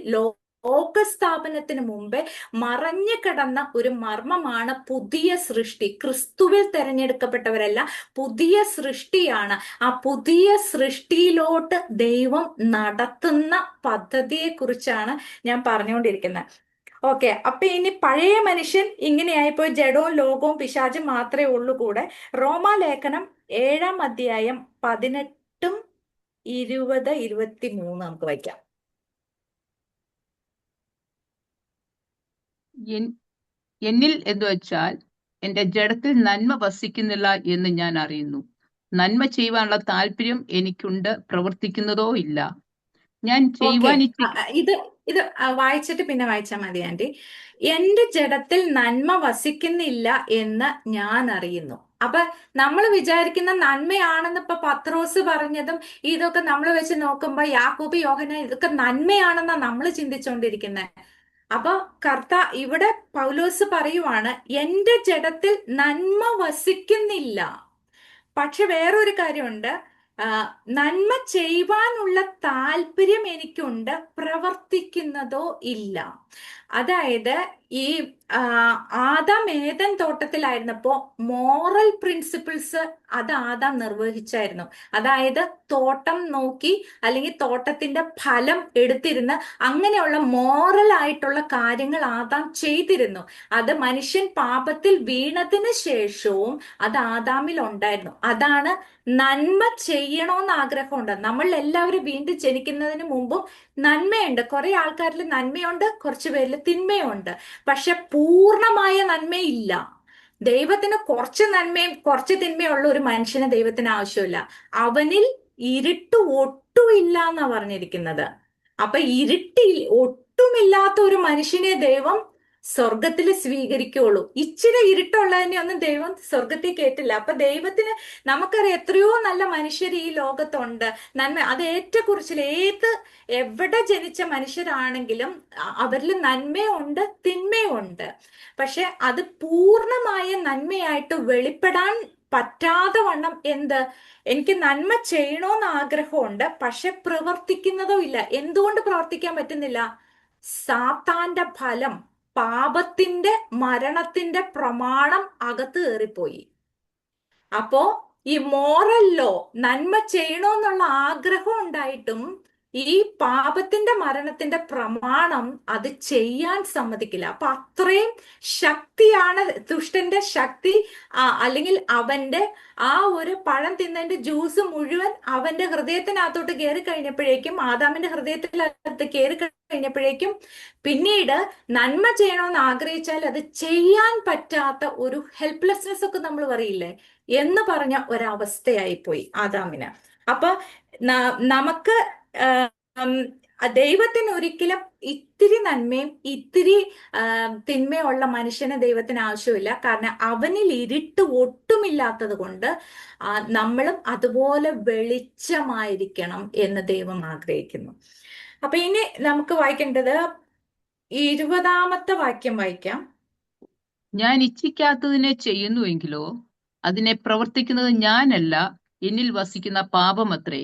ലോകസ്ഥാപനത്തിന് മുമ്പേ മറഞ്ഞു കിടന്ന ഒരു മർമ്മമാണ് പുതിയ സൃഷ്ടി. ക്രിസ്തുവിൽ തെരഞ്ഞെടുക്കപ്പെട്ടവരല്ല, പുതിയ സൃഷ്ടിയാണ്. ആ പുതിയ സൃഷ്ടിയിലോട്ട് ദൈവം നടത്തുന്ന പദ്ധതിയെ കുറിച്ചാണ് ഞാൻ പറഞ്ഞുകൊണ്ടിരിക്കുന്നത്. ഓക്കെ, അപ്പൊ ഇനി പഴയ മനുഷ്യൻ ഇങ്ങനെയായിപ്പോ ജഡവും ലോകവും പിശാചും മാത്രമേ ഉള്ളൂ കൂടെ. റോമാലേഖനം 7-ാം അധ്യായം 18, 20, 23 നമുക്ക് വായിക്കാം. എന്നിൽ എന്ന് വെച്ചാൽ എന്റെ ജഡത്തിൽ നന്മ വസിക്കുന്നില്ല എന്ന് ഞാൻ അറിയുന്നു. നന്മ ചെയ്യുവാനുള്ള താല്പര്യം എനിക്കുണ്ട്, പ്രവർത്തിക്കുന്നതോ ഇല്ല. ഞാൻ ഓക്കെ, ചെയ്യുവാൻ ഇത് വായിച്ചിട്ട് പിന്നെ വായിച്ചാൽ മതി ആന്റി. എന്റെ ജഡത്തിൽ നന്മ വസിക്കുന്നില്ല എന്ന് ഞാൻ അറിയുന്നു. അപ്പൊ നമ്മൾ വിചാരിക്കുന്ന നന്മയാണെന്ന് ഇപ്പൊ പത്രോസ് പറഞ്ഞതും ഇതൊക്കെ നമ്മൾ വെച്ച് നോക്കുമ്പോ യാക്കോബ്, യോഹന്നാൻ ഇതൊക്കെ നന്മയാണെന്നാ നമ്മൾ ചിന്തിച്ചുകൊണ്ടിരിക്കുന്നത്. അപ്പൊ ഇവിടെ പൗലോസ് പറയുവാണ്, എന്റെ ജഡത്തിൽ നന്മ വസിക്കുന്നില്ല. പക്ഷെ വേറൊരു കാര്യമുണ്ട്, നന്മ ചെയ്യുവാനുള്ള താല്പര്യം എനിക്കുണ്ട്, പ്രവർത്തിക്കുന്നതോ ഇല്ല. അതായത് ഈ ആദാം ഏദൻ തോട്ടത്തിലായിരുന്നപ്പോ മോറൽ പ്രിൻസിപ്പിൾസ് അത് ആദാം നിർവഹിച്ചായിരുന്നു. അതായത് തോട്ടം നോക്കി അല്ലെങ്കിൽ തോട്ടത്തിന്റെ ഫലം എടുത്തിരുന്ന് അങ്ങനെയുള്ള മോറൽ ആയിട്ടുള്ള കാര്യങ്ങൾ ആദാം ചെയ്തിരുന്നു. അത് മനുഷ്യൻ പാപത്തിൽ വീണതിന് ശേഷവും അത് ആദാമിൽ ഉണ്ടായിരുന്നു. അതാണ് നന്മ ചെയ്യണമെന്ന് ആഗ്രഹമുണ്ട്. നമ്മൾ എല്ലാവരും വീണ്ടും ജനിക്കുന്നതിന് മുമ്പും നന്മയുണ്ട്. കുറെ ആൾക്കാരിൽ നന്മയുണ്ട്, കുറച്ചു പേരിൽ തിന്മയുണ്ട്. പക്ഷെ പൂർണ്ണമായ നന്മയില്ല. ദൈവത്തിന് കുറച്ച് നന്മയും കുറച്ച് തിന്മയും ഉള്ള ഒരു മനുഷ്യന് ദൈവത്തിന് ആവശ്യമില്ല. അവനിൽ ഇരുട്ട് ഒട്ടുമില്ല എന്നാ പറഞ്ഞിരിക്കുന്നത്. അപ്പൊ ഇരുട്ടിൽ ഒട്ടുമില്ലാത്ത ഒരു മനുഷ്യനെ ദൈവം സ്വർഗത്തിൽ സ്വീകരിക്കുകയുള്ളൂ. ഇച്ചിരി ഇരുട്ടുള്ളതിനെ ഒന്നും ദൈവം സ്വർഗത്തിൽ കേട്ടില്ല. അപ്പൊ ദൈവത്തിന്, നമുക്കറിയാം എത്രയോ നല്ല മനുഷ്യർ ഈ ലോകത്തുണ്ട്. നന്മ അത് ഏറ്റക്കുറിച്ചിൽ എവിടെ ജനിച്ച മനുഷ്യരാണെങ്കിലും അവരിൽ നന്മയുണ്ട്, തിന്മയുണ്ട്. പക്ഷെ അത് പൂർണ്ണമായ നന്മയായിട്ട് വെളിപ്പെടാൻ പറ്റാതെ വണ്ണം എനിക്ക് നന്മ ചെയ്യണമെന്ന് ആഗ്രഹമുണ്ട്, പക്ഷെ പ്രവർത്തിക്കുന്നതോ ഇല്ല. എന്തുകൊണ്ട് പ്രവർത്തിക്കാൻ പറ്റുന്നില്ല? സാത്താന്റെ ഫലം, പാപത്തിന്റെ മരണത്തിന്റെ പ്രമാണം അകത്ത് കയറിപ്പോയി. അപ്പോ ഈ മോറൽ ലോ, നന്മ ചെയ്യണമെന്നുള്ള ആഗ്രഹം ഉണ്ടായിട്ടും ഈ പാപത്തിന്റെ മരണത്തിന്റെ പ്രമാണം അത് ചെയ്യാൻ സമ്മതിക്കില്ല. അപ്പൊ അത്രയും ശക്തിയാണ് ദുഷ്ടന്റെ ശക്തി. അല്ലെങ്കിൽ അവന്റെ ആ ഒരു പഴം തിന്നതിന്റെ ജ്യൂസ് മുഴുവൻ അവന്റെ ഹൃദയത്തിനകത്തോട്ട് കയറി കഴിഞ്ഞപ്പോഴേക്കും, ആദാമിന്റെ ഹൃദയത്തിനകത്ത് കയറി കഴിഞ്ഞപ്പോഴേക്കും പിന്നീട് നന്മ ചെയ്യണമെന്ന് ആഗ്രഹിച്ചാൽ അത് ചെയ്യാൻ പറ്റാത്ത ഒരു ഹെൽപ്ലെസ്നെസ് ഒക്കെ നമ്മൾ പറയില്ലേ, എന്ന് പറഞ്ഞ ഒരവസ്ഥയായിപ്പോയി ആദാമിന്. അപ്പൊ നമുക്ക് ദൈവത്തിന് ഒരിക്കലും ഇത്തിരി നന്മയും ഇത്തിരി തിന്മയുള്ള മനുഷ്യന് ദൈവത്തിന് ആവശ്യമില്ല. കാരണം അവനിൽ ഇരുട്ട് ഒട്ടുമില്ലാത്തത് കൊണ്ട് നമ്മളും അതുപോലെ വെളിച്ചമായിരിക്കണം എന്ന് ദൈവം ആഗ്രഹിക്കുന്നു. അപ്പൊ ഇനി നമുക്ക് വായിക്കേണ്ടത് 20-ാമത്തെ വാക്യം വായിക്കാം. ഞാൻ ഇച്ഛിക്കാത്തതിനെ ചെയ്യുന്നുവെങ്കിലോ അതിനെ പ്രവർത്തിക്കുന്നത് ഞാനല്ല, എന്നിൽ വസിക്കുന്ന പാപമത്രേ.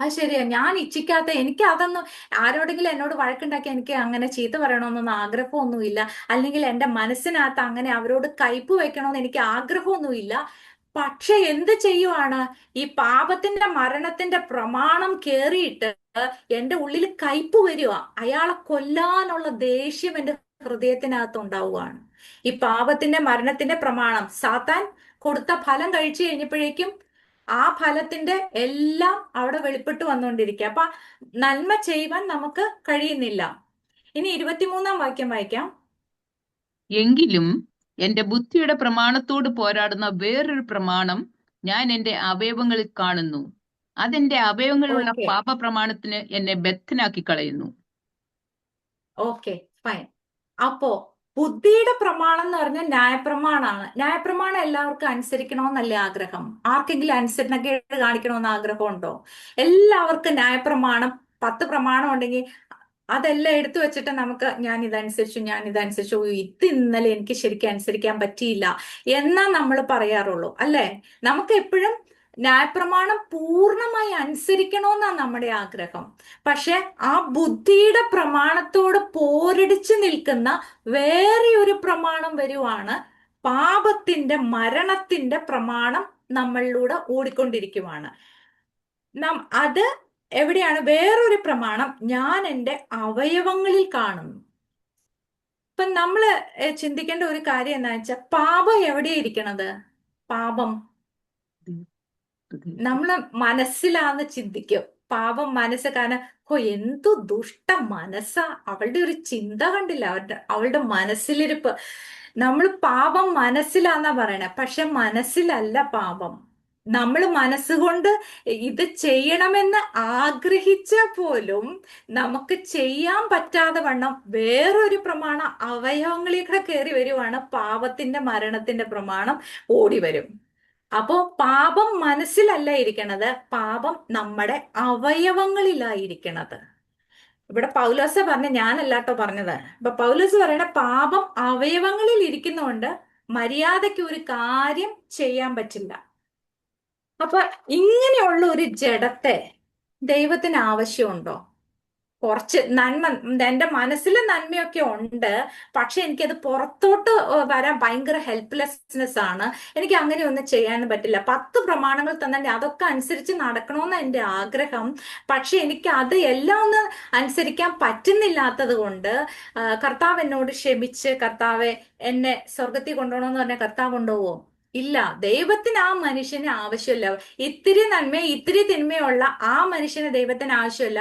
അത് ശരിയാ. ഞാൻ ഇച്ഛിക്കാത്ത, എനിക്ക് അതൊന്നും, ആരോടെങ്കിലും എന്നോട് വഴക്കുണ്ടാക്കി എനിക്ക് അങ്ങനെ ചീത്ത പറയണമെന്നൊന്നും ആഗ്രഹമൊന്നുമില്ല. അല്ലെങ്കിൽ എൻ്റെ മനസ്സിനകത്ത് അങ്ങനെ അവരോട് കയ്പ് വെക്കണമെന്ന് എനിക്ക് ആഗ്രഹമൊന്നുമില്ല. പക്ഷെ എന്ത് ചെയ്യുവാണ്, ഈ പാപത്തിന്റെ മരണത്തിന്റെ പ്രമാണം കേറിയിട്ട് എന്റെ ഉള്ളിൽ കയ്പ് വരിക. അയാളെ കൊല്ലാനുള്ള ദേഷ്യം എന്റെ ഹൃദയത്തിനകത്ത് ഉണ്ടാവുകയാണ്. ഈ പാപത്തിന്റെ മരണത്തിന്റെ പ്രമാണം സാത്താൻ കൊടുത്ത ഫലം കഴിച്ചു കഴിഞ്ഞപ്പോഴേക്കും ആ ഫലത്തിന്റെ എല്ലാം അവിടെ വെളിപ്പെട്ട് വന്നുകൊണ്ടിരിക്കുക. അപ്പൊ നന്മ ചെയ്യുവാൻ നമുക്ക് കഴിയുന്നില്ല. ഇനി 23-ാം വാക്യം വായിക്കാം. എങ്കിലും എന്റെ ബുദ്ധിയുടെ പ്രമാണത്തോട് പോരാടുന്ന വേറൊരു പ്രമാണം ഞാൻ എന്റെ അവയവങ്ങളിൽ കാണുന്നു. അതെന്റെ അവയവങ്ങളിലുള്ള ഓക്കെ, പാപപ്രമാണത്തിന് എന്നെ ബദ്ധനാക്കി കളയുന്നു. Okay, fine. അപ്പോ ബുദ്ധിയുടെ പ്രമാണം എന്ന് പറഞ്ഞാൽ ന്യായപ്രമാണാണ്. ന്യായപ്രമാണം എല്ലാവർക്കും അനുസരിക്കണമെന്നല്ലേ ആഗ്രഹം? ആർക്കെങ്കിലും അനുസരണക്കേട് കാണിക്കണമെന്ന് ആഗ്രഹമുണ്ടോ? എല്ലാവർക്കും ന്യായപ്രമാണം 10 പ്രമാണം ഉണ്ടെങ്കിൽ അതെല്ലാം എടുത്തു വെച്ചിട്ട് നമുക്ക് ഞാൻ ഇതനുസരിച്ചു, ഓ, ഇത് ഇന്നലെ എനിക്ക് ശരിക്കും അനുസരിക്കാൻ പറ്റിയില്ല എന്നാ നമ്മൾ പറയാറുള്ളൂ, അല്ലേ? നമുക്ക് എപ്പോഴും ന്യായപ്രമാണം പൂർണ്ണമായി അനുസരിക്കണമെന്നാ നമ്മുടെ ആഗ്രഹം. പക്ഷെ ആ ബുദ്ധിയുടെ പ്രമാണത്തോട് പോരടിച്ചു നിൽക്കുന്ന വേറെ ഒരു പ്രമാണം വരുവാണ്. പാപത്തിന്റെ മരണത്തിന്റെ പ്രമാണം നമ്മളിലൂടെ ഓടിക്കൊണ്ടിരിക്കുവാണ്. അത് എവിടെയാണ്? വേറൊരു പ്രമാണം ഞാൻ എൻ്റെ അവയവങ്ങളിൽ കാണുന്നു. ഇപ്പൊ നമ്മള് ചിന്തിക്കേണ്ട ഒരു കാര്യം എന്താ വെച്ചാൽ, പാപം എവിടെയാ ഇരിക്കണത്? പാപം നമ്മള് മനസ്സിലാന്ന് ചിന്തിക്കും. പാപം മനസ്സ്, കാരണം എന്തു ദുഷ്ട മനസ്സാ, അവളുടെ ഒരു ചിന്ത കണ്ടില്ല, അവളുടെ മനസ്സിലിരിപ്പ്. നമ്മൾ പാപം മനസ്സിലാന്നാ പറയണേ, പക്ഷെ മനസ്സിലല്ല പാപം. നമ്മൾ മനസ്സുകൊണ്ട് ഇത് ചെയ്യണമെന്ന് ആഗ്രഹിച്ചാൽ പോലും നമുക്ക് ചെയ്യാൻ പറ്റാതെ വണ്ണം വേറൊരു പ്രമാണം അവയവങ്ങളിൽ കൂടെ കയറി വരുവാണ്. പാപത്തിന്റെ മരണത്തിന്റെ പ്രമാണം ഓടി വരും. അപ്പോ പാപം മനസ്സിലല്ല ഇരിക്കണത്, പാപം നമ്മുടെ അവയവങ്ങളിലായിരിക്കണത്. ഇവിടെ പൗലോസ് പറഞ്ഞ, ഞാനല്ലാട്ടോ പറഞ്ഞത്. ഇപ്പൊ പൗലോസ് പറയണ പാപം അവയവങ്ങളിൽ ഇരിക്കുന്നതുകൊണ്ട് മര്യാദയ്ക്ക് ഒരു കാര്യം ചെയ്യാൻ പറ്റില്ല. അപ്പൊ ഇങ്ങനെയുള്ള ഒരു ജഡത്തെ ദൈവത്തിന് ആവശ്യമുണ്ടോ? കുറച്ച് നന്മ, എന്റെ മനസ്സിൽ നന്മയൊക്കെ ഉണ്ട്, പക്ഷെ എനിക്കത് പുറത്തോട്ട് വരാൻ ഭയങ്കര ഹെൽപ്ലെസ്നെസ് ആണ്. എനിക്ക് അങ്ങനെ ഒന്നും ചെയ്യാൻ പറ്റില്ല. 10 പ്രമാണങ്ങൾ തന്നെ അതൊക്കെ അനുസരിച്ച് നടക്കണമെന്ന് എൻ്റെ ആഗ്രഹം. പക്ഷെ എനിക്ക് അത് എല്ലാം ഒന്ന് അനുസരിക്കാൻ പറ്റുന്നില്ലാത്തത് കൊണ്ട് കർത്താവ് എന്നോട് ക്ഷമിച്ച്, കർത്താവെ എന്നെ സ്വർഗത്തിൽ കൊണ്ടുപോകണമെന്ന് പറഞ്ഞാൽ കർത്താവ് കൊണ്ടുപോകുമോ? ഇല്ല. ദൈവത്തിന് ആ മനുഷ്യന് ആവശ്യമില്ല. ഇത്തിരി നന്മ ഇത്തിരി തിന്മയുള്ള ആ മനുഷ്യന് ദൈവത്തിന് ആവശ്യമില്ല.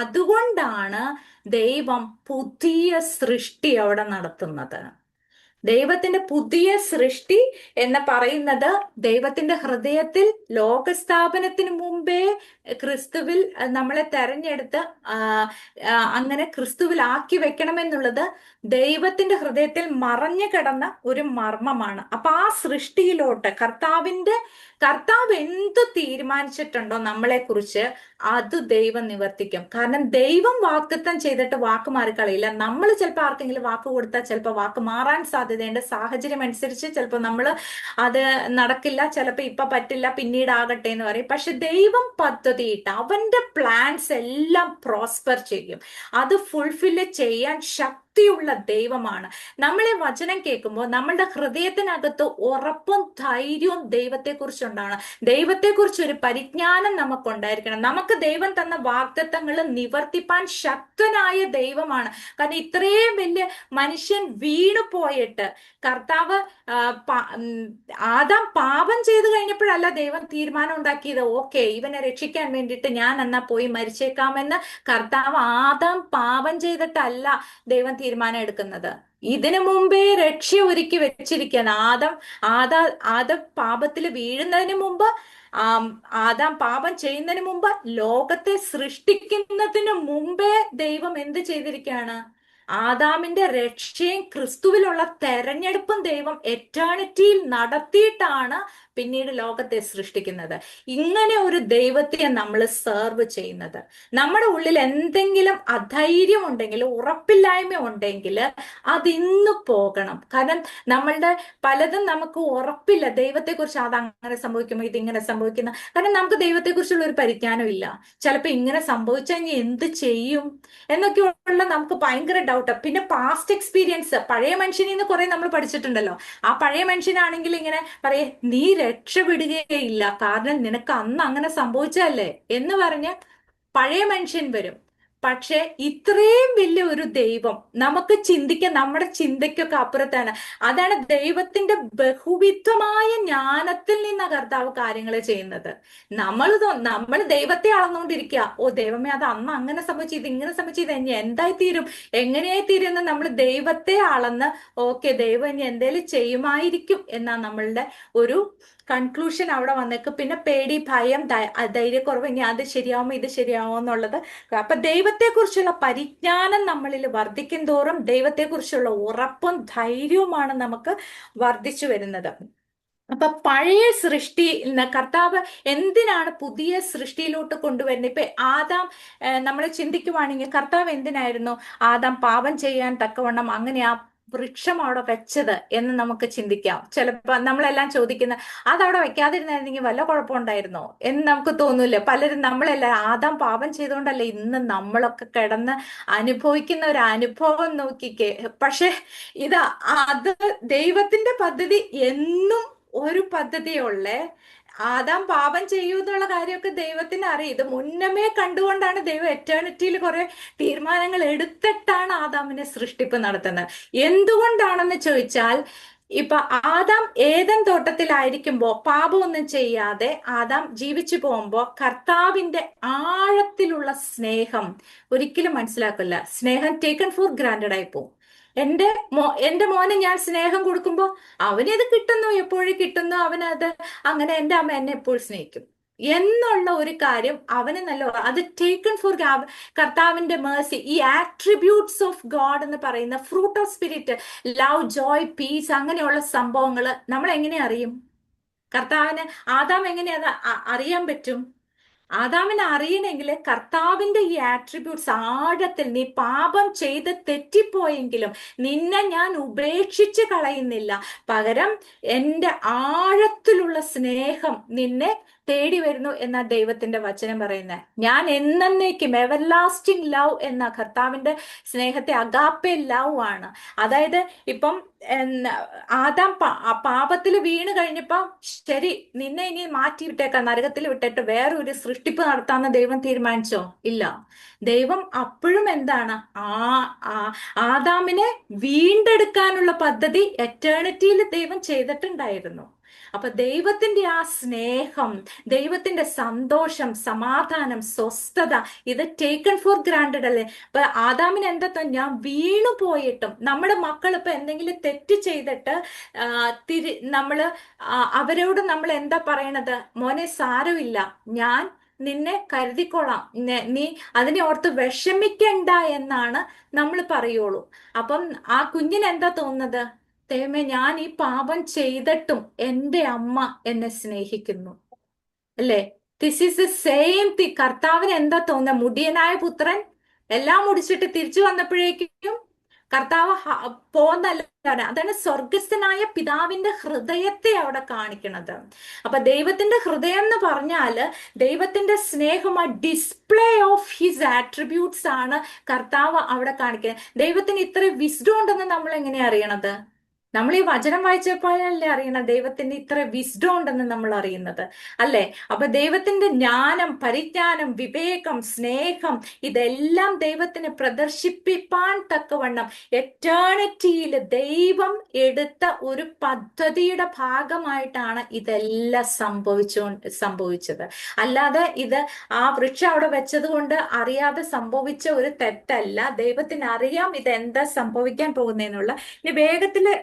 അതുകൊണ്ടാണ് ദൈവം പുതിയ സൃഷ്ടി അവിടെ നടത്തുന്നത്. ദൈവത്തിന്റെ പുതിയ സൃഷ്ടി എന്ന് പറയുന്നത് ദൈവത്തിന്റെ ഹൃദയത്തിൽ ലോകസ്ഥാപനത്തിന് മുമ്പേ ക്രിസ്തുവിൽ നമ്മളെ തെരഞ്ഞെടുത്ത് അങ്ങനെ ക്രിസ്തുവിൽ ആക്കി വെക്കണമെന്നുള്ളത് ദൈവത്തിന്റെ ഹൃദയത്തിൽ മറഞ്ഞു കിടന്ന ഒരു മർമ്മമാണ്. അപ്പൊ ആ സൃഷ്ടിയിലോട്ട് കർത്താവ് എന്ത് തീരുമാനിച്ചിട്ടുണ്ടോ നമ്മളെ കുറിച്ച്, അത് ദൈവം നിവർത്തിക്കും. കാരണം ദൈവം വാഗ്ദത്തം ചെയ്തിട്ട് വാക്ക് മാറിക്കളയില്ല. നമ്മൾ ചിലപ്പോൾ ആർക്കെങ്കിലും വാക്ക് കൊടുത്താൽ ചിലപ്പോൾ വാക്ക് മാറാൻ സാധ്യതയുണ്ട്. സാഹചര്യം അനുസരിച്ച് ചിലപ്പോൾ നമ്മൾ അത് നടക്കില്ല, ചിലപ്പോൾ ഇപ്പൊ പറ്റില്ല, പിന്നീട് ആകട്ടെ എന്ന് പറയും. പക്ഷെ ദൈവം പദ്ധതിയിട്ട് അവന്റെ പ്ലാൻസ് എല്ലാം പ്രോസ്പെർ ചെയ്യും. അത് ഫുൾഫില്ല് ചെയ്യാൻ ശക്തിയുള്ള ദൈവമാണ്. നമ്മളെ വചനം കേൾക്കുമ്പോൾ നമ്മളുടെ ഹൃദയത്തിനകത്ത് ഉറപ്പും ധൈര്യവും ദൈവത്തെക്കുറിച്ചുണ്ടാണ്. ദൈവത്തെക്കുറിച്ച് ഒരു പരിജ്ഞാനം നമുക്കുണ്ടായിരിക്കണം. നമുക്ക് ദൈവം തന്ന വാഗ്ദത്തങ്ങൾ നിവർത്തിപ്പാൻ ശക്തനായ ദൈവമാണ്. കാരണം ഇത്രയും വലിയ മനുഷ്യൻ വീണു പോയിട്ട് കർത്താവ് ആദാം പാപം ചെയ്തു കഴിഞ്ഞപ്പോഴല്ല ദൈവം തീരുമാനം ഉണ്ടാക്കിയത്, ഓക്കെ ഇവനെ രക്ഷിക്കാൻ വേണ്ടിയിട്ട് ഞാൻ എന്നാ പോയി മരിച്ചേക്കാമെന്ന്. കർത്താവ് ആദാം പാപം ചെയ്തിട്ടല്ല ദൈവം തീരുമാനം എടുക്കുന്നത്. ഇതിനു മുമ്പേ രക്ഷ ഒരുക്കി വെച്ചിരിക്കുകയാണ്. ആദം പാപത്തിൽ വീഴുന്നതിന് മുമ്പ്, ആദാം പാപം ചെയ്യുന്നതിന് മുമ്പ്, ലോകത്തെ സൃഷ്ടിക്കുന്നതിന് മുമ്പേ ദൈവം എന്ത് ചെയ്തിരിക്കുകയാണ്? ആദാമിന്റെ രക്ഷയും ക്രിസ്തുവിലുള്ള തെരഞ്ഞെടുപ്പും ദൈവം എറ്റേണിറ്റിയിൽ നടത്തിയിട്ടാണ് പിന്നീട് ലോകത്തെ സൃഷ്ടിക്കുന്നത്. ഇങ്ങനെ ഒരു ദൈവത്തെ നമ്മൾ സെർവ് ചെയ്യുന്നത്. നമ്മുടെ ഉള്ളിൽ എന്തെങ്കിലും അധൈര്യം ഉണ്ടെങ്കിൽ, ഉറപ്പില്ലായ്മ ഉണ്ടെങ്കിൽ അതിന്ന് പോകണം. കാരണം നമ്മളുടെ പലതും നമുക്ക് ഉറപ്പില്ല ദൈവത്തെക്കുറിച്ച്. അത് അങ്ങനെ സംഭവിക്കുമോ, ഇതിങ്ങനെ സംഭവിക്കുന്ന, കാരണം നമുക്ക് ദൈവത്തെക്കുറിച്ചുള്ള ഒരു പരിജ്ഞാനം ഇല്ല. ചിലപ്പോൾ ഇങ്ങനെ സംഭവിച്ചാൽ ഇനി എന്ത് ചെയ്യും എന്നൊക്കെയുള്ള നമുക്ക് ഭയങ്കര ഡൗട്ട്. പിന്നെ പാസ്റ്റ് എക്സ്പീരിയൻസ്, പഴയ മനുഷ്യനിൽ നിന്ന് കുറെ നമ്മൾ പഠിച്ചിട്ടുണ്ടല്ലോ. ആ പഴയ മനുഷ്യനാണെങ്കിൽ ഇങ്ങനെ പറയേ, നീ രക്ഷപ്പെടുകയില്ല, കാരണം നിനക്ക് അന്ന് അങ്ങനെ സംഭവിച്ചല്ലേ എന്ന് പറഞ്ഞ് പഴയ മനുഷ്യൻ വരും. പക്ഷെ ഇത്രയും വലിയ ഒരു ദൈവം നമുക്ക് ചിന്തിക്കാൻ, നമ്മുടെ ചിന്തയ്ക്കൊക്കെ അപ്പുറത്താണ്. അതാണ് ദൈവത്തിന്റെ ബഹുവിധമായ ജ്ഞാനത്തിൽ നിന്ന് കർത്താവ് കാര്യങ്ങൾ ചെയ്യുന്നത്. നമ്മൾ ദൈവത്തെ അളന്നുകൊണ്ടിരിക്കുക. ഓ ദൈവമേ, അത് അന്ന് അങ്ങനെ സംഭവിച്ചു, ഇത് ഇങ്ങനെ സംഭവിച്ചു, ഇത് ഇനി എന്തായി തീരും, എങ്ങനെയായി തീരും എന്ന് നമ്മൾ ദൈവത്തെ അളന്ന്, ഓക്കെ ദൈവം ഇനി എന്തേലും ചെയ്യുമായിരിക്കും എന്നാ നമ്മളുടെ ഒരു കൺക്ലൂഷൻ അവിടെ വന്നേക്ക്. പിന്നെ പേടി, ഭയം, ധൈര്യക്കുറവ്, ഇനി അത് ശരിയാവുമോ ഇത് ശരിയാവുമോ എന്നുള്ളത്. അപ്പൊ ദൈവത്തെക്കുറിച്ചുള്ള പരിജ്ഞാനം നമ്മളിൽ വർദ്ധിക്കും തോറും ദൈവത്തെക്കുറിച്ചുള്ള ഉറപ്പും ധൈര്യവുമാണ് നമുക്ക് വർദ്ധിച്ചു വരുന്നത്. അപ്പൊ പഴയ സൃഷ്ടി കർത്താവ് എന്തിനാണ് പുതിയ സൃഷ്ടിയിലോട്ട് കൊണ്ടുവരുന്നത്? ഇപ്പൊ ആദാം, നമ്മൾ ചിന്തിക്കുവാണെങ്കിൽ കർത്താവ് എന്തിനായിരുന്നു ആദാം പാപം ചെയ്യാൻ തക്കവണ്ണം അങ്ങനെ ആ വൃക്ഷം അവിടെ വെച്ചത് എന്ന് നമുക്ക് ചിന്തിക്കാം. ചിലപ്പോ നമ്മളെല്ലാം ചോദിക്കുന്ന, അതവിടെ വെക്കാതിരുന്നായിരുന്നെങ്കിൽ വല്ല കുഴപ്പമുണ്ടായിരുന്നോ എന്ന് നമുക്ക് തോന്നൂല്ലേ? പലരും, നമ്മളെല്ലാം ആദാം പാപം ചെയ്തുകൊണ്ടല്ലേ ഇന്ന് നമ്മളൊക്കെ കിടന്ന് അനുഭവിക്കുന്ന ഒരു അനുഭവം നോക്കിക്കേ. പക്ഷെ ഇത് അത് ദൈവത്തിന്റെ പദ്ധതി എന്നും ഒരു പദ്ധതിയുള്ളേ. ആദാം പാപം ചെയ്യൂ എന്നുള്ള കാര്യമൊക്കെ ദൈവത്തിന് അറിയാം. ഇത് മുന്നമേ കണ്ടുകൊണ്ടാണ് ദൈവം എറ്റേണിറ്റിയിൽ കുറെ തീരുമാനങ്ങൾ എടുത്തിട്ടാണ് ആദാമിനെ സൃഷ്ടിപ്പ് നടത്തുന്നത്. എന്തുകൊണ്ടാണെന്ന് ചോദിച്ചാൽ, ഇപ്പൊ ആദാം ഏദൻ തോട്ടത്തിലായിരിക്കുമ്പോ പാപമൊന്നും ചെയ്യാതെ ആദാം ജീവിച്ചു പോകുമ്പോ കർത്താവിന്റെ ആഴത്തിലുള്ള സ്നേഹം ഒരിക്കലും മനസ്സിലാക്കില്ല. സ്നേഹം ടേക്കൺ ഫോർ ഗ്രാൻഡഡ് ആയി പോകും. എന്റെ മോനെ ഞാൻ സ്നേഹം കൊടുക്കുമ്പോ അവനത് കിട്ടുന്നു, എപ്പോഴും കിട്ടുന്നു, അവനത് അങ്ങനെ, എന്റെ അമ്മ എന്നെ എപ്പോഴും സ്നേഹിക്കും എന്നുള്ള ഒരു കാര്യം അവന് നല്ല, അത് ടേക്കൺ ഫോർ കർത്താവിന്റെ മേഴ്സി. ഈ ആട്രിബ്യൂട്ട്സ് ഓഫ് ഗോഡ് എന്ന് പറയുന്ന fruit of spirit, love, joy, peace, അങ്ങനെയുള്ള സംഭവങ്ങൾ നമ്മൾ എങ്ങനെ അറിയും? കർത്താവിന് ആദാം എങ്ങനെ അത് അറിയാൻ പറ്റും? ആദാമിനെ അറിയണമെങ്കിൽ കർത്താവിന്റെ ഈ ആട്രിബ്യൂട്ട്സ് ആഴത്തിൽ, നീ പാപം ചെയ്ത് തെറ്റിപ്പോയെങ്കിലും നിന്നെ ഞാൻ ഉപേക്ഷിച്ച് കളയുന്നില്ല, പകരം എൻ്റെ ആഴത്തിലുള്ള സ്നേഹം നിന്നെ തേടി വരുന്നു എന്നാ ദൈവത്തിന്റെ വചനം പറയുന്നത്. ഞാൻ എന്നേക്കും, എവർലാസ്റ്റിംഗ് ലവ് എന്ന കർത്താവിന്റെ സ്നേഹത്തെ അഗാപ്പെ ലവ് ആണ്. അതായത് ഇപ്പം ആദാം പാപത്തിൽ വീണ് കഴിഞ്ഞപ്പോ, ശരി നിന്നെ ഇനി മാറ്റി വിട്ടേക്കാം, നരകത്തിൽ വിട്ടിട്ട് വേറൊരു സൃഷ്ടിപ്പ് നടത്താന്ന് ദൈവം തീരുമാനിച്ചോ? ഇല്ല. ദൈവം അപ്പോഴും എന്താണ്, ആദാമിനെ വീണ്ടെടുക്കാനുള്ള പദ്ധതി എറ്റേണിറ്റിയിൽ ദൈവം ചെയ്തിട്ടുണ്ടായിരുന്നു. അപ്പൊ ദൈവത്തിന്റെ ആ സ്നേഹം, ദൈവത്തിന്റെ സന്തോഷം, സമാധാനം, സ്വസ്ഥത, ഇത് ടേക്കൺ ഫോർ ഗ്രാൻഡഡ് അല്ലേ? ഇപ്പൊ ആദാമിന് എന്താ, ഞാൻ വീണു പോയിട്ടും, നമ്മുടെ മക്കൾ ഇപ്പൊ എന്തെങ്കിലും തെറ്റ് ചെയ്തിട്ട് നമ്മള് അവരോട് നമ്മൾ എന്താ പറയണത്? മോനെ സാരമില്ല, ഞാൻ നിന്നെ കരുതിക്കൊള്ളാം, നീ അതിനെ ഓർത്ത് വിഷമിക്കണ്ട എന്നാണ് നമ്മൾ പറയുള്ളൂ. അപ്പം ആ കുഞ്ഞിന് എന്താ തോന്നുന്നത്? ദൈവമേ, ഞാൻ ഈ പാപം ചെയ്തിട്ടും എൻ്റെ അമ്മ എന്നെ സ്നേഹിക്കുന്നു അല്ലേ? This is the same thing. കർത്താവിന് എന്താ തോന്നുന്നത്? മുടിയനായ പുത്രൻ എല്ലാം മുടിച്ചിട്ട് തിരിച്ചു വന്നപ്പോഴേക്കും കർത്താവ് പോന്നല്ല. അതാണ് സ്വർഗസ്ഥനായ പിതാവിന്റെ ഹൃദയത്തെ അവിടെ കാണിക്കണത്. അപ്പൊ ദൈവത്തിന്റെ ഹൃദയം എന്ന് പറഞ്ഞാല് ദൈവത്തിന്റെ സ്നേഹം, ആ ഡിസ്പ്ലേ ഓഫ് ഹിസ് ആട്രിബ്യൂട്ട്സ് ആണ് കർത്താവ് അവിടെ കാണിക്കുന്നത്. ദൈവത്തിന് ഇത്ര വിസ്ഡം ഉണ്ടെന്ന് നമ്മൾ എങ്ങനെയാ അറിയണത്? നമ്മൾ ഈ വചനം വായിച്ചപ്പോഴല്ലേ അറിയണം ദൈവത്തിന്റെ ഇത്ര വിസ്ഡം ഉണ്ടെന്ന് നമ്മൾ അറിയുന്നത് അല്ലേ? അപ്പൊ ദൈവത്തിന്റെ ജ്ഞാനം, പരിജ്ഞാനം, വിവേകം, സ്നേഹം, ഇതെല്ലാം ദൈവത്തിന് പ്രദർശിപ്പിക്കാൻ തക്കവണ്ണം എറ്റേണിറ്റിയിൽ ദൈവം എടുത്ത ഒരു പദ്ധതിയുടെ ഭാഗമായിട്ടാണ് ഇതെല്ലാം സംഭവിച്ചത്. അല്ലാതെ ഇത് ആ വൃക്ഷം അവിടെ വെച്ചത് കൊണ്ട് അറിയാതെ സംഭവിച്ച ഒരു തെറ്റല്ല. ദൈവത്തിന് അറിയാം ഇത് എന്താ സംഭവിക്കാൻ പോകുന്നതെന്നുള്ള. ഇനി വേഗത്തില്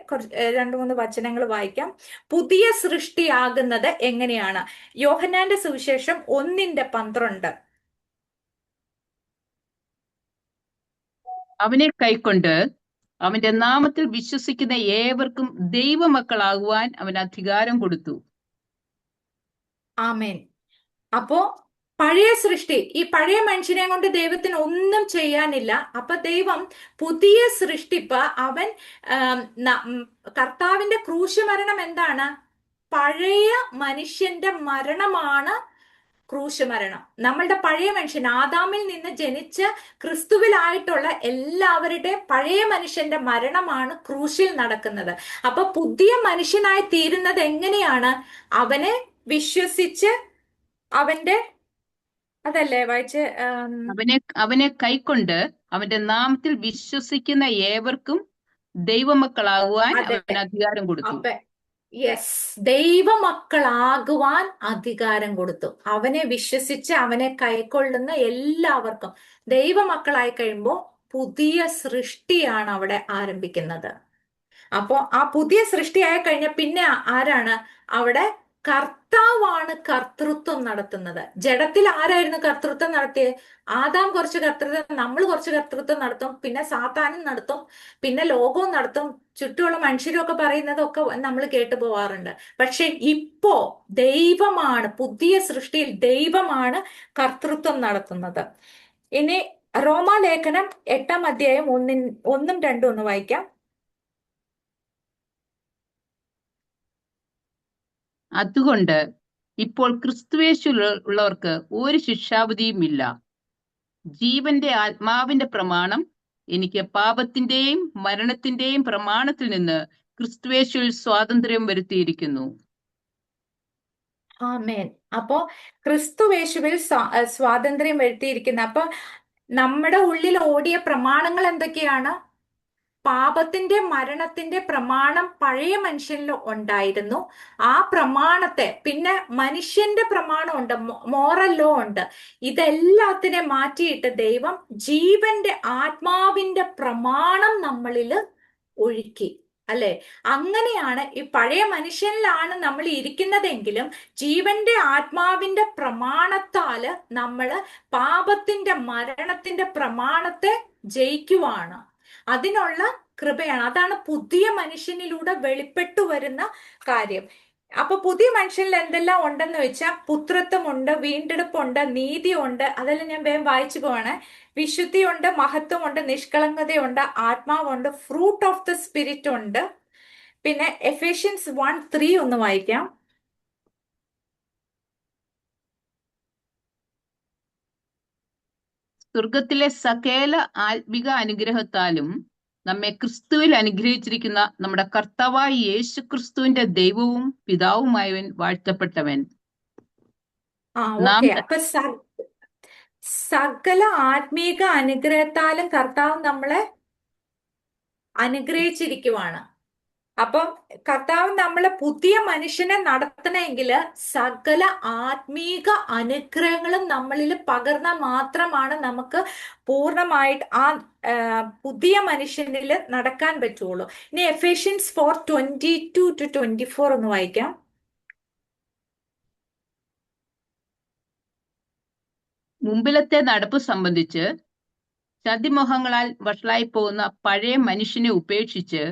രണ്ടു മൂന്ന് വചനങ്ങൾ വായിക്കാം. പുതിയ സൃഷ്ടിയാകുന്നത് എങ്ങനെയാണ്? യോഹന്നാന്റെ സുവിശേഷം 1:12. അവനെ കൈക്കൊണ്ട് അവന്റെ നാമത്തിൽ വിശ്വസിക്കുന്ന ഏവർക്കും ദൈവമക്കളാകുവാൻ അവൻ അധികാരം കൊടുത്തു. ആമേൻ. അപ്പോ പഴയ സൃഷ്ടി, ഈ പഴയ മനുഷ്യനെ കൊണ്ട് ദൈവത്തിന് ഒന്നും ചെയ്യാനില്ല. അപ്പൊ ദൈവം പുതിയ സൃഷ്ടിപ്പ്, അവൻ ആം, കർത്താവിന്റെ ക്രൂശ് മരണം എന്താണ്? പഴയ മനുഷ്യന്റെ മരണമാണ് ക്രൂശ് മരണം. നമ്മളുടെ പഴയ മനുഷ്യൻ, ആദാമിൽ നിന്ന് ജനിച്ച് ക്രിസ്തുവിലായിട്ടുള്ള എല്ലാവരുടെയും പഴയ മനുഷ്യന്റെ മരണമാണ് ക്രൂശിൽ നടക്കുന്നത്. അപ്പൊ പുതിയ മനുഷ്യനായി തീരുന്നത് എങ്ങനെയാണ്? അവനെ വിശ്വസിച്ച് അവന്റെ, അതല്ലേ വായിച്ച് അവനെ കൈക്കൊണ്ട് അവന്റെ നാമത്തിൽ വിശ്വസിക്കുന്ന ഏവർക്കും ദൈവമക്കളാകുവാൻ അതെ. അവൻ അധികാരം കൊടുത്തു. അപ്പൊ യെസ്, ദൈവമക്കളാകുവാൻ അധികാരം കൊടുത്തു. അവനെ വിശ്വസിച്ച് അവനെ കൈക്കൊള്ളുന്ന എല്ലാവർക്കും ദൈവമക്കളായി കഴിയുമ്പോൾ പുതിയ സൃഷ്ടിയാണ് അവിടെ ആരംഭിക്കുന്നത്. അപ്പോ ആ പുതിയ സൃഷ്ടിയായി കഴിഞ്ഞ പിന്നെ ആരാണ് അവിടെ? കർത്താവാണ് കർത്തൃത്വം നടത്തുന്നത്. ജഡത്തിൽ ആരായിരുന്നു കർത്തൃത്വം നടത്തിയത്? ആദാം കുറച്ച് കർത്തൃത്വം, നമ്മൾ കുറച്ച് കർത്തൃത്വം നടത്തും, പിന്നെ സാത്താനും നടത്തും, പിന്നെ ലോകവും നടത്തും, ചുറ്റുമുള്ള മനുഷ്യരും ഒക്കെ പറയുന്നതൊക്കെ നമ്മൾ കേട്ടു പോവാറുണ്ട്. പക്ഷെ ഇപ്പോ ദൈവമാണ്, പുതിയ സൃഷ്ടിയിൽ ദൈവമാണ് കർത്തൃത്വം നടത്തുന്നത്. ഇനി റോമാലേഖനം 8-ാം അധ്യായം 1-ഉം 2-ഉം ഒന്ന് വായിക്കാം. അതുകൊണ്ട് ഇപ്പോൾ ക്രിസ്തുവേശുള്ളവർക്ക് ഒരു ശിക്ഷാവിധിയും ഇല്ല. ജീവന്റെ ആത്മാവിന്റെ പ്രമാണം എനിക്ക് പാപത്തിന്റെയും മരണത്തിന്റെയും പ്രമാണത്തിൽ നിന്ന് ക്രിസ്തുവേശുവിൽ സ്വാതന്ത്ര്യം വരുത്തിയിരിക്കുന്നു. ആമേൻ. അപ്പോ ക്രിസ്തുവേശുവിൽ സ്വാതന്ത്ര്യം വരുത്തിയിരിക്കുന്ന, അപ്പൊ നമ്മുടെ ഉള്ളിൽ ഓടിയ പ്രമാണങ്ങൾ എന്തൊക്കെയാണ്? പാപത്തിന്റെ മരണത്തിന്റെ പ്രമാണം പഴയ മനുഷ്യനിൽ ഉണ്ടായിരുന്നു. ആ പ്രമാണത്തെ, പിന്നെ മനുഷ്യന്റെ പ്രമാണം ഉണ്ട്, മോറൽ ലോ ഉണ്ട്. ഇതെല്ലാത്തിനെ മാറ്റിയിട്ട് ദൈവം ജീവന്റെ ആത്മാവിന്റെ പ്രമാണം നമ്മളിൽ ഒഴുക്കി, അല്ലെ? അങ്ങനെയാണ് ഈ പഴയ മനുഷ്യനിലാണ് നമ്മൾ ഇരിക്കുന്നതെങ്കിലും ജീവന്റെ ആത്മാവിന്റെ പ്രമാണത്താല് നമ്മള് പാപത്തിന്റെ മരണത്തിന്റെ പ്രമാണത്തെ ജയിക്കുവാണ്. അതിനുള്ള കൃപയാണ്. അതാണ് പുതിയ മനുഷ്യനിലൂടെ വെളിപ്പെട്ടു വരുന്ന കാര്യം. അപ്പൊ പുതിയ മനുഷ്യനിൽ എന്തെല്ലാം ഉണ്ടെന്ന് വെച്ചാൽ പുത്രത്വമുണ്ട്, വീണ്ടെടുപ്പുണ്ട്, നീതിയുണ്ട്. അതെല്ലാം ഞാൻ വേഗം വായിച്ചു പോവാണ്. വിശുദ്ധിയുണ്ട്, മഹത്വമുണ്ട്, നിഷ്കളങ്കതയുണ്ട്, ആത്മാവുണ്ട്, ഫ്രൂട്ട് ഓഫ് ദ സ്പിരിറ്റ് ഉണ്ട്. പിന്നെ എഫേഷ്യൻസ് 1:3 ഒന്ന് വായിക്കാം. സ്വർഗത്തിലെ സകല ആത്മിക അനുഗ്രഹത്താലും നമ്മെ ക്രിസ്തുവിൽ അനുഗ്രഹിച്ചിരിക്കുന്ന നമ്മുടെ കർത്താവായ യേശു ക്രിസ്തുവിന്റെ ദൈവവും പിതാവുമായവൻ വാഴ്ത്തപ്പെട്ടവൻ. നാം ഓക്കെ. അപ്പൊ സകല ആത്മീക അനുഗ്രഹത്താലും കർത്താവ് നമ്മളെ അനുഗ്രഹിച്ചിരിക്കുവാണ്. അപ്പം കർത്താവ് നമ്മളെ പുതിയ മനുഷ്യനെ നടത്തണമെങ്കിൽ സകല ആത്മീക അനുഗ്രഹങ്ങളും നമ്മളിൽ പകർന്നാൽ മാത്രമാണ് നമുക്ക് പൂർണ്ണമായിട്ട് ആ പുതിയ മനുഷ്യനിൽ നടക്കാൻ പറ്റുള്ളൂ. ഇനി എഫേഷ്യൻസ് 4:22-24 ഒന്ന് വായിക്കാം. മുമ്പിലത്തെ നടപ്പ് സംബന്ധിച്ച് ചതിമോഹങ്ങളാൽ വഷളായി പോകുന്ന പഴയ മനുഷ്യനെ ഉപേക്ഷിച്ച്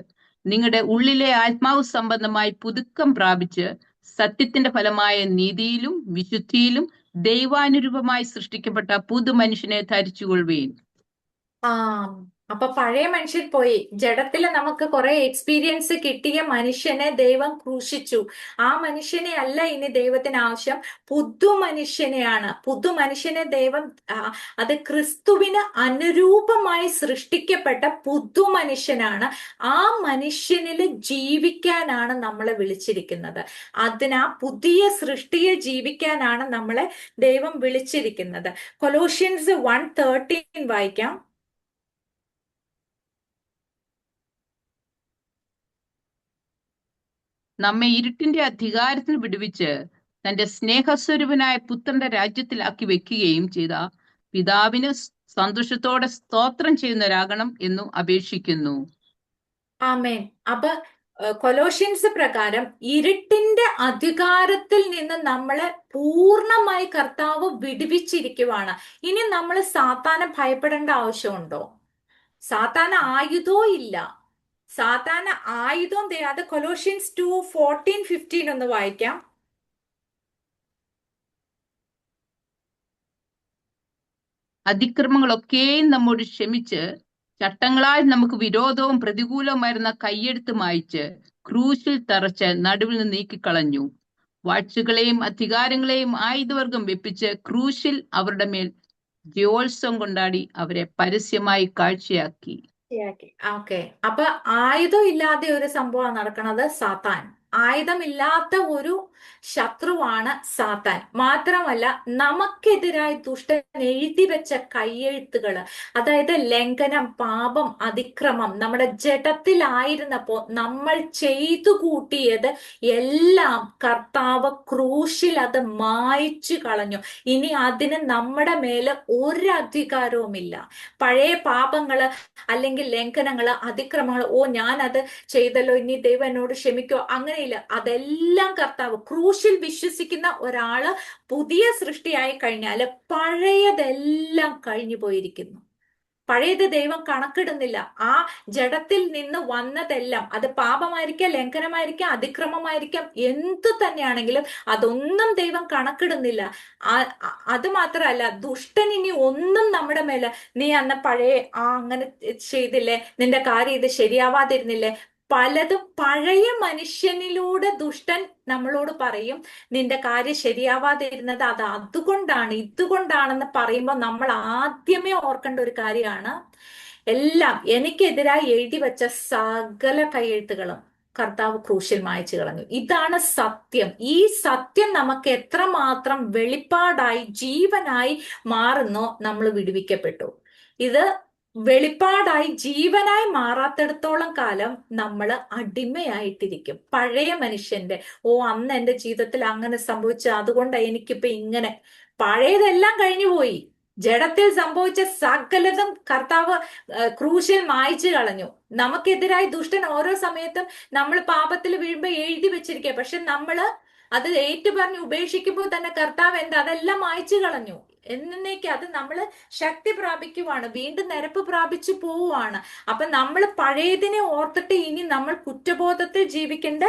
നിങ്ങളുടെ ഉള്ളിലെ ആത്മാവ് സംബന്ധമായി പുതുക്കം പ്രാപിച്ച് സത്യത്തിന്റെ ഫലമായ നീതിയിലും വിശുദ്ധിയിലും ദൈവാനുരൂപമായി സൃഷ്ടിക്കപ്പെട്ട പുതു മനുഷ്യനെ ധരിച്ചുകൊള്ളുകയും. ആ അപ്പൊ പഴയ മനുഷ്യൻ പോയി. ജഡത്തില് നമുക്ക് കുറെ എക്സ്പീരിയൻസ് കിട്ടിയ മനുഷ്യനെ ദൈവം ക്രൂശിച്ചു. ആ മനുഷ്യനെ അല്ല ഇനി ദൈവത്തിന് ആവശ്യം, പുതു മനുഷ്യനെയാണ്. പുതു മനുഷ്യനെ ദൈവം അത് ക്രിസ്തുവിന് അനുരൂപമായി സൃഷ്ടിക്കപ്പെട്ട പുതു മനുഷ്യനാണ്. ആ മനുഷ്യനിൽ ജീവിക്കാനാണ് നമ്മളെ വിളിച്ചിരിക്കുന്നത്. അതിന് ആ പുതിയ സൃഷ്ടിയെ ജീവിക്കാനാണ് നമ്മളെ ദൈവം വിളിച്ചിരിക്കുന്നത്. കൊലോഷ്യൻസ് 1:13 വായിക്കാം. നമ്മെ ഇരുട്ടിന്റെ അധികാരത്തിന് വിടുവിച്ച് തന്റെ സ്നേഹസ്വരൂപനായ പുത്രന്റെ രാജ്യത്തിലാക്കി വെക്കുകയും ചെയ്ത പിതാവിന് സന്തോഷത്തോടെ സ്തോത്രം ചെയ്യുന്നവരാകണം എന്നും അപേക്ഷിക്കുന്നു. ആമേൻ. അപ്പൊ കൊലോഷ്യൻസ് പ്രകാരം ഇരുട്ടിന്റെ അധികാരത്തിൽ നിന്ന് നമ്മളെ പൂർണ്ണമായി കർത്താവ് വിടുവിച്ചിരിക്കുവാണ്. ഇനി നമ്മൾ സാത്താനെ ഭയപ്പെടേണ്ട ആവശ്യമുണ്ടോ? സാത്താന ആയുധവും ഇല്ല. സാത്താന ആയുധം അത് കൊലോഷ്യൻസ് 2:14-15 ഒന്ന് വായിക്കാം. അതിക്രമങ്ങളൊക്കെയും നമ്മോട് ക്ഷമിച്ച് ചട്ടങ്ങളാൽ നമുക്ക് വിരോധവും പ്രതികൂലവുമായിരുന്ന കയ്യെടുത്ത് മായ്ച്ച് ക്രൂശിൽ തറച്ച് നടുവിൽ നിന്ന് നീക്കിക്കളഞ്ഞു. വാഴ്ചകളെയും അധികാരങ്ങളെയും ആയുധവർഗം വെപ്പിച്ച് ക്രൂശിൽ അവരുടെ മേൽ ജയോത്സവം കൊണ്ടാടി അവരെ പരസ്യമായി കാഴ്ചയാക്കി. ഓക്കെ. അപ്പൊ ആയുധം ഇല്ലാതെ ഒരു സംഭവം നടക്കണത് സാത്താൻ. ആയുധമില്ലാത്ത ഒരു ശത്രുവാണ് സാത്താൻ. മാത്രമല്ല, നമുക്കെതിരായി ദുഷ്ടൻ എഴുതി വെച്ച കയ്യെഴുത്തുകള്, അതായത് ലംഘനം, പാപം, അതിക്രമം, നമ്മുടെ ജഡത്തിലായിരുന്നപ്പോ നമ്മൾ ചെയ്തു കൂട്ടിയത് എല്ലാം കർത്താവ് ക്രൂശിൽ അത് മായ്ച്ചു കളഞ്ഞു. ഇനി അതിന് നമ്മുടെ മേല് ഒരു അധികാരവുമില്ല. പഴയ പാപങ്ങള് അല്ലെങ്കിൽ ലംഘനങ്ങള്, അതിക്രമങ്ങൾ, ഓ ഞാനത് ചെയ്തല്ലോ, ഇനി ദൈവം എന്നോട് ക്ഷമിക്കോ, അങ്ങനെയില്ല. അതെല്ലാം കർത്താവ് ക്രൂശിൽ വിശ്വസിക്കുന്ന ഒരാള് പുതിയ സൃഷ്ടിയായി കഴിഞ്ഞാല് പഴയതെല്ലാം കഴിഞ്ഞു പോയിരിക്കുന്നു. പഴയത് ദൈവം കണക്കിടുന്നില്ല. ആ ജഡത്തിൽ നിന്ന് വന്നതെല്ലാം, അത് പാപമായിരിക്കാം, ലംഘനമായിരിക്കാം, അതിക്രമമായിരിക്കാം, എന്തു തന്നെയാണെങ്കിലും അതൊന്നും ദൈവം കണക്കിടുന്നില്ല. അത് മാത്രമല്ല, ദുഷ്ടൻ ഇനി ഒന്നും നമ്മുടെ മേലെ, നീ അന്ന് പഴയ അങ്ങനെ ചെയ്തില്ലേ, നിന്റെ കാര്യം ഇത് ശരിയാവാതിരുന്നില്ലേ, പലതും പഴയ മനുഷ്യനിലൂടെ ദുഷ്ടൻ നമ്മളോട് പറയും, നിന്റെ കാര്യം ശരിയാവാതിരുന്നത് അത് അതുകൊണ്ടാണ്, ഇതുകൊണ്ടാണെന്ന് പറയുമ്പോൾ നമ്മൾ ആദ്യമേ ഓർക്കേണ്ട ഒരു കാര്യമാണ്, എല്ലാം എനിക്കെതിരായി എഴുതി വെച്ച സകല കയ്യെഴുത്തുകളും കർത്താവ് ക്രൂശിൽ മായ്ച്ചു കളഞ്ഞു. ഇതാണ് സത്യം. ഈ സത്യം നമുക്ക് എത്രമാത്രം വെളിപ്പാടായി ജീവനായി മാറുന്നോ നമ്മൾ വിടുവിക്കപ്പെട്ടു. ഇത് വെളിപ്പാടായി ജീവനായി മാറാത്തിടത്തോളം കാലം നമ്മൾ അടിമയായിട്ടിരിക്കും പഴയ മനുഷ്യന്റെ. ഓ അന്ന് എന്റെ ജീവിതത്തിൽ അങ്ങനെ സംഭവിച്ചു, അതുകൊണ്ടാണ് എനിക്കിപ്പോ ഇങ്ങനെ. പഴയതെല്ലാം കഴിഞ്ഞു പോയി. ജഡത്തിൽ സംഭവിച്ച സകലതും കർത്താവ് ക്രൂശിൽ മായ്ച്ചു കളഞ്ഞു. നമുക്കെതിരായി ദുഷ്ടൻ ഓരോ സമയത്തും നമ്മൾ പാപത്തിൽ വീഴുമ്പോ എഴുതി വെച്ചിരിക്കുക. പക്ഷെ നമ്മള് അത് ഏറ്റുപറഞ്ഞ് ഉപേക്ഷിക്കുമ്പോൾ തന്നെ കർത്താവ് എന്താ അതെല്ലാം മായ്ച്ചു കളഞ്ഞു. എന്നേക്ക് അത് നമ്മള് ശക്തി പ്രാപിക്കുവാണ്, വീണ്ടും നിരപ്പ് പ്രാപിച്ചു പോവുകയാണ്. അപ്പൊ നമ്മൾ പഴയതിനെ ഓർത്തിട്ട് ഇനി നമ്മൾ കുറ്റബോധത്തിൽ ജീവിക്കേണ്ട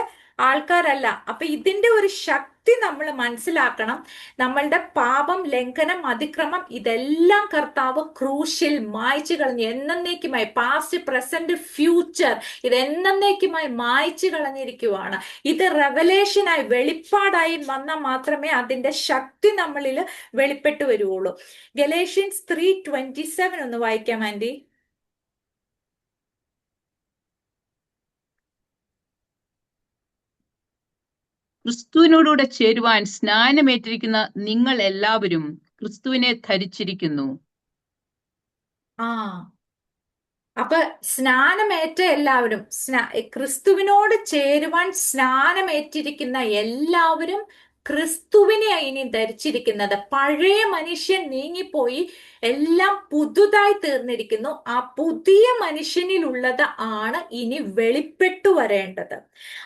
ആൾക്കാരല്ല. അപ്പൊ ഇതിന്റെ ഒരു ശക്തി നമ്മൾ മനസ്സിലാക്കണം. നമ്മളുടെ പാപം, ലംഘനം, അതിക്രമം ഇതെല്ലാം കർത്താവ് ക്രൂശിൽ മായ്ച്ചു കളഞ്ഞു. എന്നേക്കുമായി, പാസ്റ്റ്, പ്രസന്റ്, ഫ്യൂച്ചർ, ഇത് എന്നേക്കുമായി മായ്ച്ചു കളഞ്ഞിരിക്കുവാണ്. ഇത് റെവലേഷനായി, വെളിപ്പാടായി വന്നാൽ മാത്രമേ അതിന്റെ ശക്തി നമ്മളിൽ വെളിപ്പെട്ടു വരുവുള്ളൂ. ഗലേഷ്യൻസ് 3:27 ഒന്ന് വായിക്കാം ആന്റി. ക്രിസ്തുവിനോടുകൂടെ ചേരുവാൻ സ്നാനമേറ്റിരിക്കുന്ന നിങ്ങൾ എല്ലാവരും ക്രിസ്തുവിനെ ധരിച്ചിരിക്കുന്നു. ആ അപ്പൊ സ്നാനമേറ്റ എല്ലാവരും, ക്രിസ്തുവിനോട് ചേരുവാൻ സ്നാനമേറ്റിരിക്കുന്ന എല്ലാവരും ക്രിസ്തുവിനെ ഇനി ധരിച്ചിരിക്കുന്നത്. പഴയ മനുഷ്യൻ നീങ്ങിപ്പോയി, എല്ലാം പുതുതായി തീർന്നിരിക്കുന്നു. ആ പുതിയ മനുഷ്യനിലുള്ളത് ആണ് ഇനി വെളിപ്പെട്ടു വരേണ്ടത്.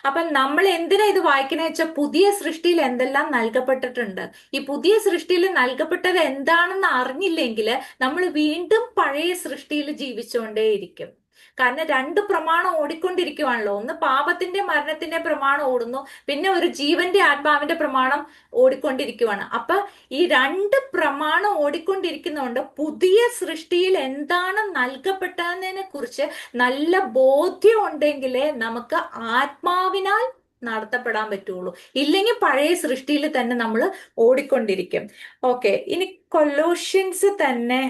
അപ്പൊ നമ്മൾ എന്തിനാ ഇത് വായിക്കണ വെച്ചാൽ, പുതിയ സൃഷ്ടിയിൽ എന്തെല്ലാം നൽകപ്പെട്ടിട്ടുണ്ട്. ഈ പുതിയ സൃഷ്ടിയിൽ നൽകപ്പെട്ടത് എന്താണെന്ന് അറിഞ്ഞില്ലെങ്കിൽ നമ്മൾ വീണ്ടും പഴയ സൃഷ്ടിയിൽ ജീവിച്ചുകൊണ്ടേയിരിക്കും. കാരണം രണ്ട് പ്രമാണം ഓടിക്കൊണ്ടിരിക്കുവാണല്ലോ. ഒന്ന് പാപത്തിന്റെ മരണത്തിന്റെ പ്രമാണം ഓടുന്നു, പിന്നെ ഒരു ജീവന്റെ ആത്മാവിന്റെ പ്രമാണം ഓടിക്കൊണ്ടിരിക്കുവാണ്. അപ്പൊ ഈ രണ്ട് പ്രമാണം ഓടിക്കൊണ്ടിരിക്കുന്നതുകൊണ്ട് പുതിയ സൃഷ്ടിയിൽ എന്താണ് നൽകപ്പെട്ടതിനെ കുറിച്ച് നല്ല ബോധ്യം ഉണ്ടെങ്കിലേ നമുക്ക് ആത്മാവിനാൽ നടത്തപ്പെടാൻ പറ്റുള്ളൂ. ഇല്ലെങ്കിൽ പഴയ സൃഷ്ടിയിൽ തന്നെ നമ്മൾ ഓടിക്കൊണ്ടിരിക്കും. ഓക്കെ, ഇനി കൊലോഷ്യൻസ് തന്നെ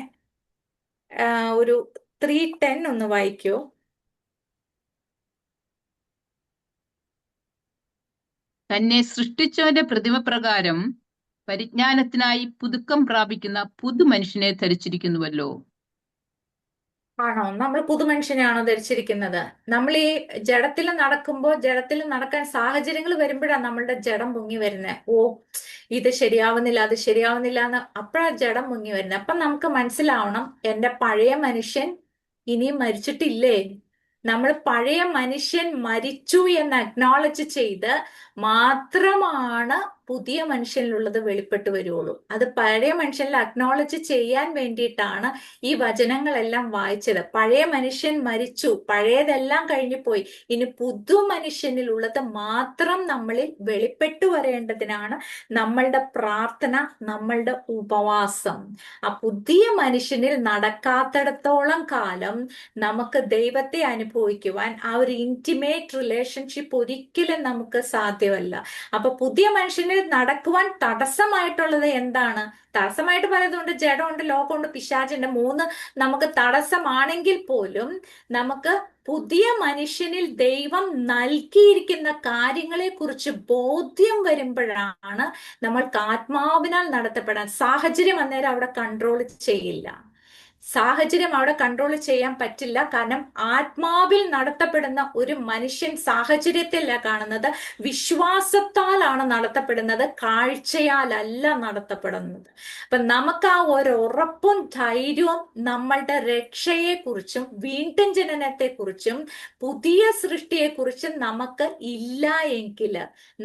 ഒരു 3:10 ഒന്ന് വായിക്കോ. തന്നെ സൃഷ്ടിച്ചവന്റെ പ്രതിമ പ്രകാരം പരിജ്ഞാനത്തിനായി പുതുക്കം പ്രാപിക്കുന്ന പുതു മനുഷ്യനെ ധരിച്ചിരിക്കുന്നുവല്ലോ. ആണോ? നമ്മൾ പുതുമനുഷ്യനെയാണോ ധരിച്ചിരിക്കുന്നത്? നമ്മൾ ഈ ജഡത്തിൽ നടക്കുമ്പോൾ, ജഡത്തിൽ നടക്കാൻ സാഹചര്യങ്ങൾ വരുമ്പോഴാണ് നമ്മളുടെ ജഡം പൊങ്ങി വരുന്നത്. ഓ ഇത് ശരിയാവുന്നില്ല, അത് ശരിയാവുന്നില്ല എന്ന് അപ്പോഴാണ് ജഡം പൊങ്ങി വരുന്നത്. അപ്പൊ നമുക്ക് മനസ്സിലാവണം, എന്റെ പഴയ മനുഷ്യൻ ഇനിയും മരിച്ചിട്ടില്ലേ. നമ്മൾ പഴയ മനുഷ്യൻ മരിച്ചു എന്ന് അക്നോളജ് ചെയ്ത് മാത്രമാണ് പുതിയ മനുഷ്യനിലുള്ളത് വെളിപ്പെട്ട് വരുള്ളൂ. അത് പഴയ മനുഷ്യനിൽ അക്നോളജ് ചെയ്യാൻ വേണ്ടിയിട്ടാണ് ഈ വചനങ്ങളെല്ലാം വായിച്ചത്. പഴയ മനുഷ്യൻ മരിച്ചു, പഴയതെല്ലാം കഴിഞ്ഞു പോയി, ഇനി പുതു മനുഷ്യനിലുള്ളത് മാത്രം നമ്മളിൽ വെളിപ്പെട്ടു വരേണ്ടതിനാണ് നമ്മളുടെ പ്രാർത്ഥന, നമ്മളുടെ ഉപവാസം. ആ പുതിയ മനുഷ്യനിൽ നടക്കാത്തിടത്തോളം കാലം നമുക്ക് ദൈവത്തെ അനുഭവിക്കുവാൻ ആ ഒരു ഇന്റിമേറ്റ് റിലേഷൻഷിപ്പ് ഒരിക്കലും നമുക്ക് സാധ്യമല്ല. അപ്പൊ പുതിയ മനുഷ്യനിൽ നടക്കുവാൻ തടസ്സമായിട്ടുള്ളത് എന്താണ്? തടസ്സമായിട്ട് പലതുണ്ട്. ജഡമുണ്ട്, ലോകമുണ്ട്, പിശാചുണ്ട്. മൂന്ന് നമുക്ക് തടസ്സമാണെങ്കിൽ പോലും നമുക്ക് പുതിയ മനുഷ്യനിൽ ദൈവം നൽകിയിരിക്കുന്ന കാര്യങ്ങളെ കുറിച്ച് ബോധ്യം വരുമ്പോഴാണ് നമ്മൾക്ക് ആത്മാവിനാൽ നടത്തപ്പെടാൻ. സാഹചര്യം അന്നേരം അവിടെ കൺട്രോൾ ചെയ്യില്ല. സാഹചര്യം അവിടെ കൺട്രോൾ ചെയ്യാൻ പറ്റില്ല. കാരണം ആത്മാവിൽ നടത്തപ്പെടുന്ന ഒരു മനുഷ്യൻ സാഹചര്യത്തിലല്ല കാണുന്നത്, വിശ്വാസത്താലാണ് നടത്തപ്പെടുന്നത്, കാഴ്ചയാലല്ല നടത്തപ്പെടുന്നത്. അപ്പൊ നമുക്ക് ആ ഒരു ഉറപ്പും ധൈര്യവും നമ്മളുടെ രക്ഷയെക്കുറിച്ചും വീണ്ടും ജനനത്തെക്കുറിച്ചും പുതിയ സൃഷ്ടിയെക്കുറിച്ചും നമുക്ക് ഇല്ല എങ്കിൽ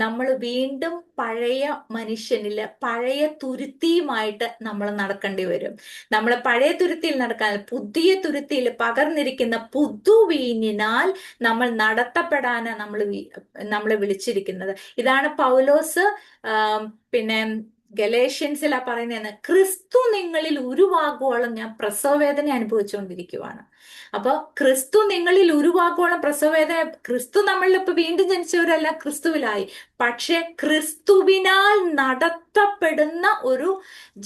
നമ്മൾ വീണ്ടും പഴയ മനുഷ്യനില് പഴയ തുരുത്തിയുമായിട്ട് നമ്മൾ നടക്കേണ്ടി വരും. നമ്മൾ പഴയ തുരുത്തിയിൽ നടക്കാൻ പുതിയ തുരുത്തിയിൽ പകർന്നിരിക്കുന്ന പുതുവീഞ്ഞിനാൽ നമ്മൾ നടത്തപ്പെടാനാണ് നമ്മളെ വിളിച്ചിരിക്കുന്നത്. ഇതാണ് പൗലോസ് പിന്നെ ഗലേഷ്യൻസിലാ പറയുന്നതെന്ന്, ക്രിസ്തു നിങ്ങളിൽ ഉരുവാകുവോളം ഞാൻ പ്രസവവേദന അനുഭവിച്ചുകൊണ്ടിരിക്കുവാണ്. അപ്പൊ ക്രിസ്തു നിങ്ങളിൽ ഉരുവാകുവോളം പ്രസവവേദന. ക്രിസ്തു നമ്മളിൽ ഇപ്പൊ വീണ്ടും ജനിച്ചവരെല്ലാം ക്രിസ്തുവിലായി, പക്ഷെ ക്രിസ്തുവിനാൽ നടത്തപ്പെടുന്ന ഒരു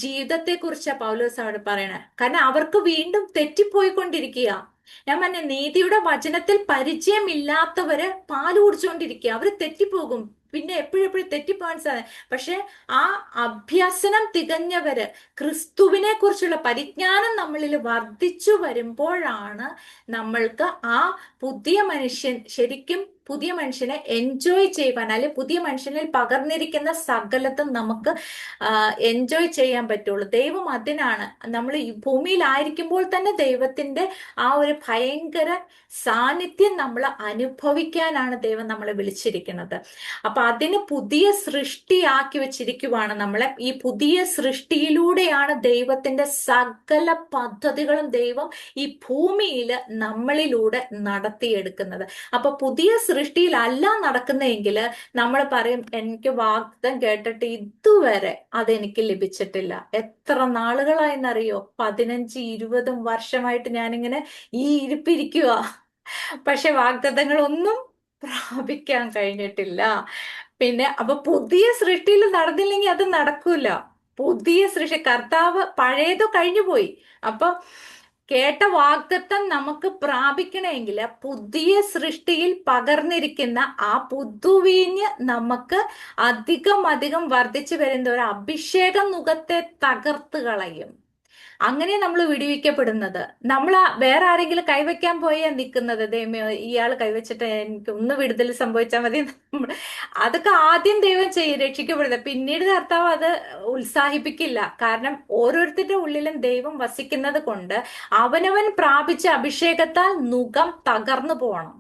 ജീവിതത്തെ കുറിച്ചാണ് പൗലോസ് അവിടെ പറയണത്. കാരണം അവർക്ക് വീണ്ടും തെറ്റിപ്പോയിക്കൊണ്ടിരിക്കുക. ഞാൻ പറഞ്ഞ നീതിയുടെ വചനത്തിൽ പരിചയമില്ലാത്തവര് പാല് കുടിച്ചുകൊണ്ടിരിക്കുക, അവര് തെറ്റിപ്പോകും. പിന്നെ എപ്പോഴും തെറ്റിപ്പോകാൻ സാധ്യത. പക്ഷെ ആ അഭ്യസനം തികഞ്ഞവര്, ക്രിസ്തുവിനെ കുറിച്ചുള്ള പരിജ്ഞാനം നമ്മളിൽ വർദ്ധിച്ചു വരുമ്പോഴാണ് നമ്മൾക്ക് ആ പുതിയ മനുഷ്യൻ ശരിക്കും പുതിയ മനുഷ്യനെ എൻജോയ് ചെയ്യുവാൻ, അല്ലെങ്കിൽ പുതിയ മനുഷ്യനിൽ പകർന്നിരിക്കുന്ന സകലത്തും നമുക്ക് എൻജോയ് ചെയ്യാൻ പറ്റുള്ളൂ. ദൈവം അതിനാണ് നമ്മൾ ഈ ഭൂമിയിലായിരിക്കുമ്പോൾ തന്നെ ദൈവത്തിന്റെ ആ ഒരു ഭയങ്കര സാന്നിധ്യം നമ്മൾ അനുഭവിക്കാനാണ് ദൈവം നമ്മളെ വിളിച്ചിരിക്കുന്നത്. അപ്പൊ അതിന് പുതിയ സൃഷ്ടിയാക്കി വെച്ചിരിക്കുവാണ് നമ്മളെ. ഈ പുതിയ സൃഷ്ടിയിലൂടെയാണ് ദൈവത്തിന്റെ സകല പദ്ധതികളും ദൈവം ഈ ഭൂമിയിൽ നമ്മളിലൂടെ നടത്തിയെടുക്കുന്നത്. അപ്പൊ പുതിയ സൃഷ്ടിയിലല്ല നടക്കുന്നതെങ്കിൽ നമ്മൾ പറയും, എനിക്ക് വാഗ്ദത്തം കേട്ടിട്ട് ഇതുവരെ അതെനിക്ക് ലഭിച്ചിട്ടില്ല. എത്ര നാളുകളായെന്നറിയോ? 15-20 വർഷമായിട്ട് ഞാനിങ്ങനെ ഈ ഇരിപ്പിരിക്കുക, പക്ഷെ വാഗ്ദത്തങ്ങളൊന്നും പ്രാപിക്കാൻ കഴിഞ്ഞിട്ടില്ല. പിന്നെ അപ്പൊ പുതിയ സൃഷ്ടിയിൽ നടന്നില്ലെങ്കിൽ അത് നടക്കൂല. പുതിയ സൃഷ്ടി, കർത്താവ് പഴയത് കഴിഞ്ഞു പോയി. അപ്പൊ കേട്ട വാഗ്ദത്തം നമുക്ക് പ്രാപിക്കണമെങ്കിൽ പുതിയ സൃഷ്ടിയിൽ പകർന്നിരിക്കുന്ന ആ പുതുവീഞ്ഞ് നമുക്ക് അധികം വർദ്ധിച്ചു വരുന്ന ഒരു അഭിഷേകം മുഖത്തെ തകർത്ത് കളയും. അങ്ങനെ നമ്മൾ വിടുവിക്കപ്പെടുന്നത്. നമ്മൾ വേറെ ആരെങ്കിലും കൈവയ്ക്കാൻ പോയാൽ നിൽക്കുന്നത്, ദൈവമേ ഇയാൾ കൈവച്ചിട്ട് എനിക്ക് ഒന്ന് വിടുതൽ സംഭവിച്ചാൽ മതി. അതൊക്കെ ആദ്യം ദൈവം ചെയ്യും രക്ഷിക്കപ്പെടുന്നത്. പിന്നീട് കർത്താവ് അത് ഉത്സാഹിപ്പിക്കില്ല. കാരണം ഓരോരുത്തരുടെ ഉള്ളിലും ദൈവം വസിക്കുന്നത് കൊണ്ട് അവനവൻ പ്രാപിച്ച അഭിഷേകത്താൽ മുഖം തകർന്നു പോകണം.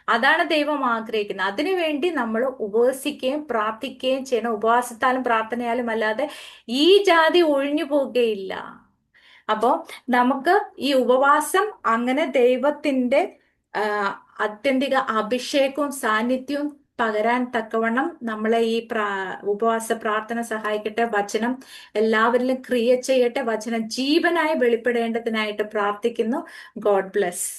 അതാണ് ദൈവം ആഗ്രഹിക്കുന്നത്. അതിനുവേണ്ടി നമ്മൾ ഉപവസിക്കുകയും പ്രാർത്ഥിക്കുകയും ചെയ്യണം. ഉപവാസത്താലും പ്രാർത്ഥനയാലും അല്ലാതെ ഈ ജാതി ഒഴിഞ്ഞു പോകുകയില്ല. അപ്പോ നമുക്ക് ഈ ഉപവാസം അങ്ങനെ ദൈവത്തിന്റെ ആത്യന്തിക അഭിഷേകവും സാന്നിധ്യവും പകരാൻ തക്കവണ്ണം നമ്മളെ ഈ ഉപവാസ പ്രാർത്ഥന സഹായിക്കട്ടെ. വചനം എല്ലാവരിലും ക്രിയ ചെയ്യട്ടെ. വചനം ജീവനായി വെളിപ്പെടേണ്ടതിനായിട്ട് പ്രാർത്ഥിക്കുന്നു. God bless.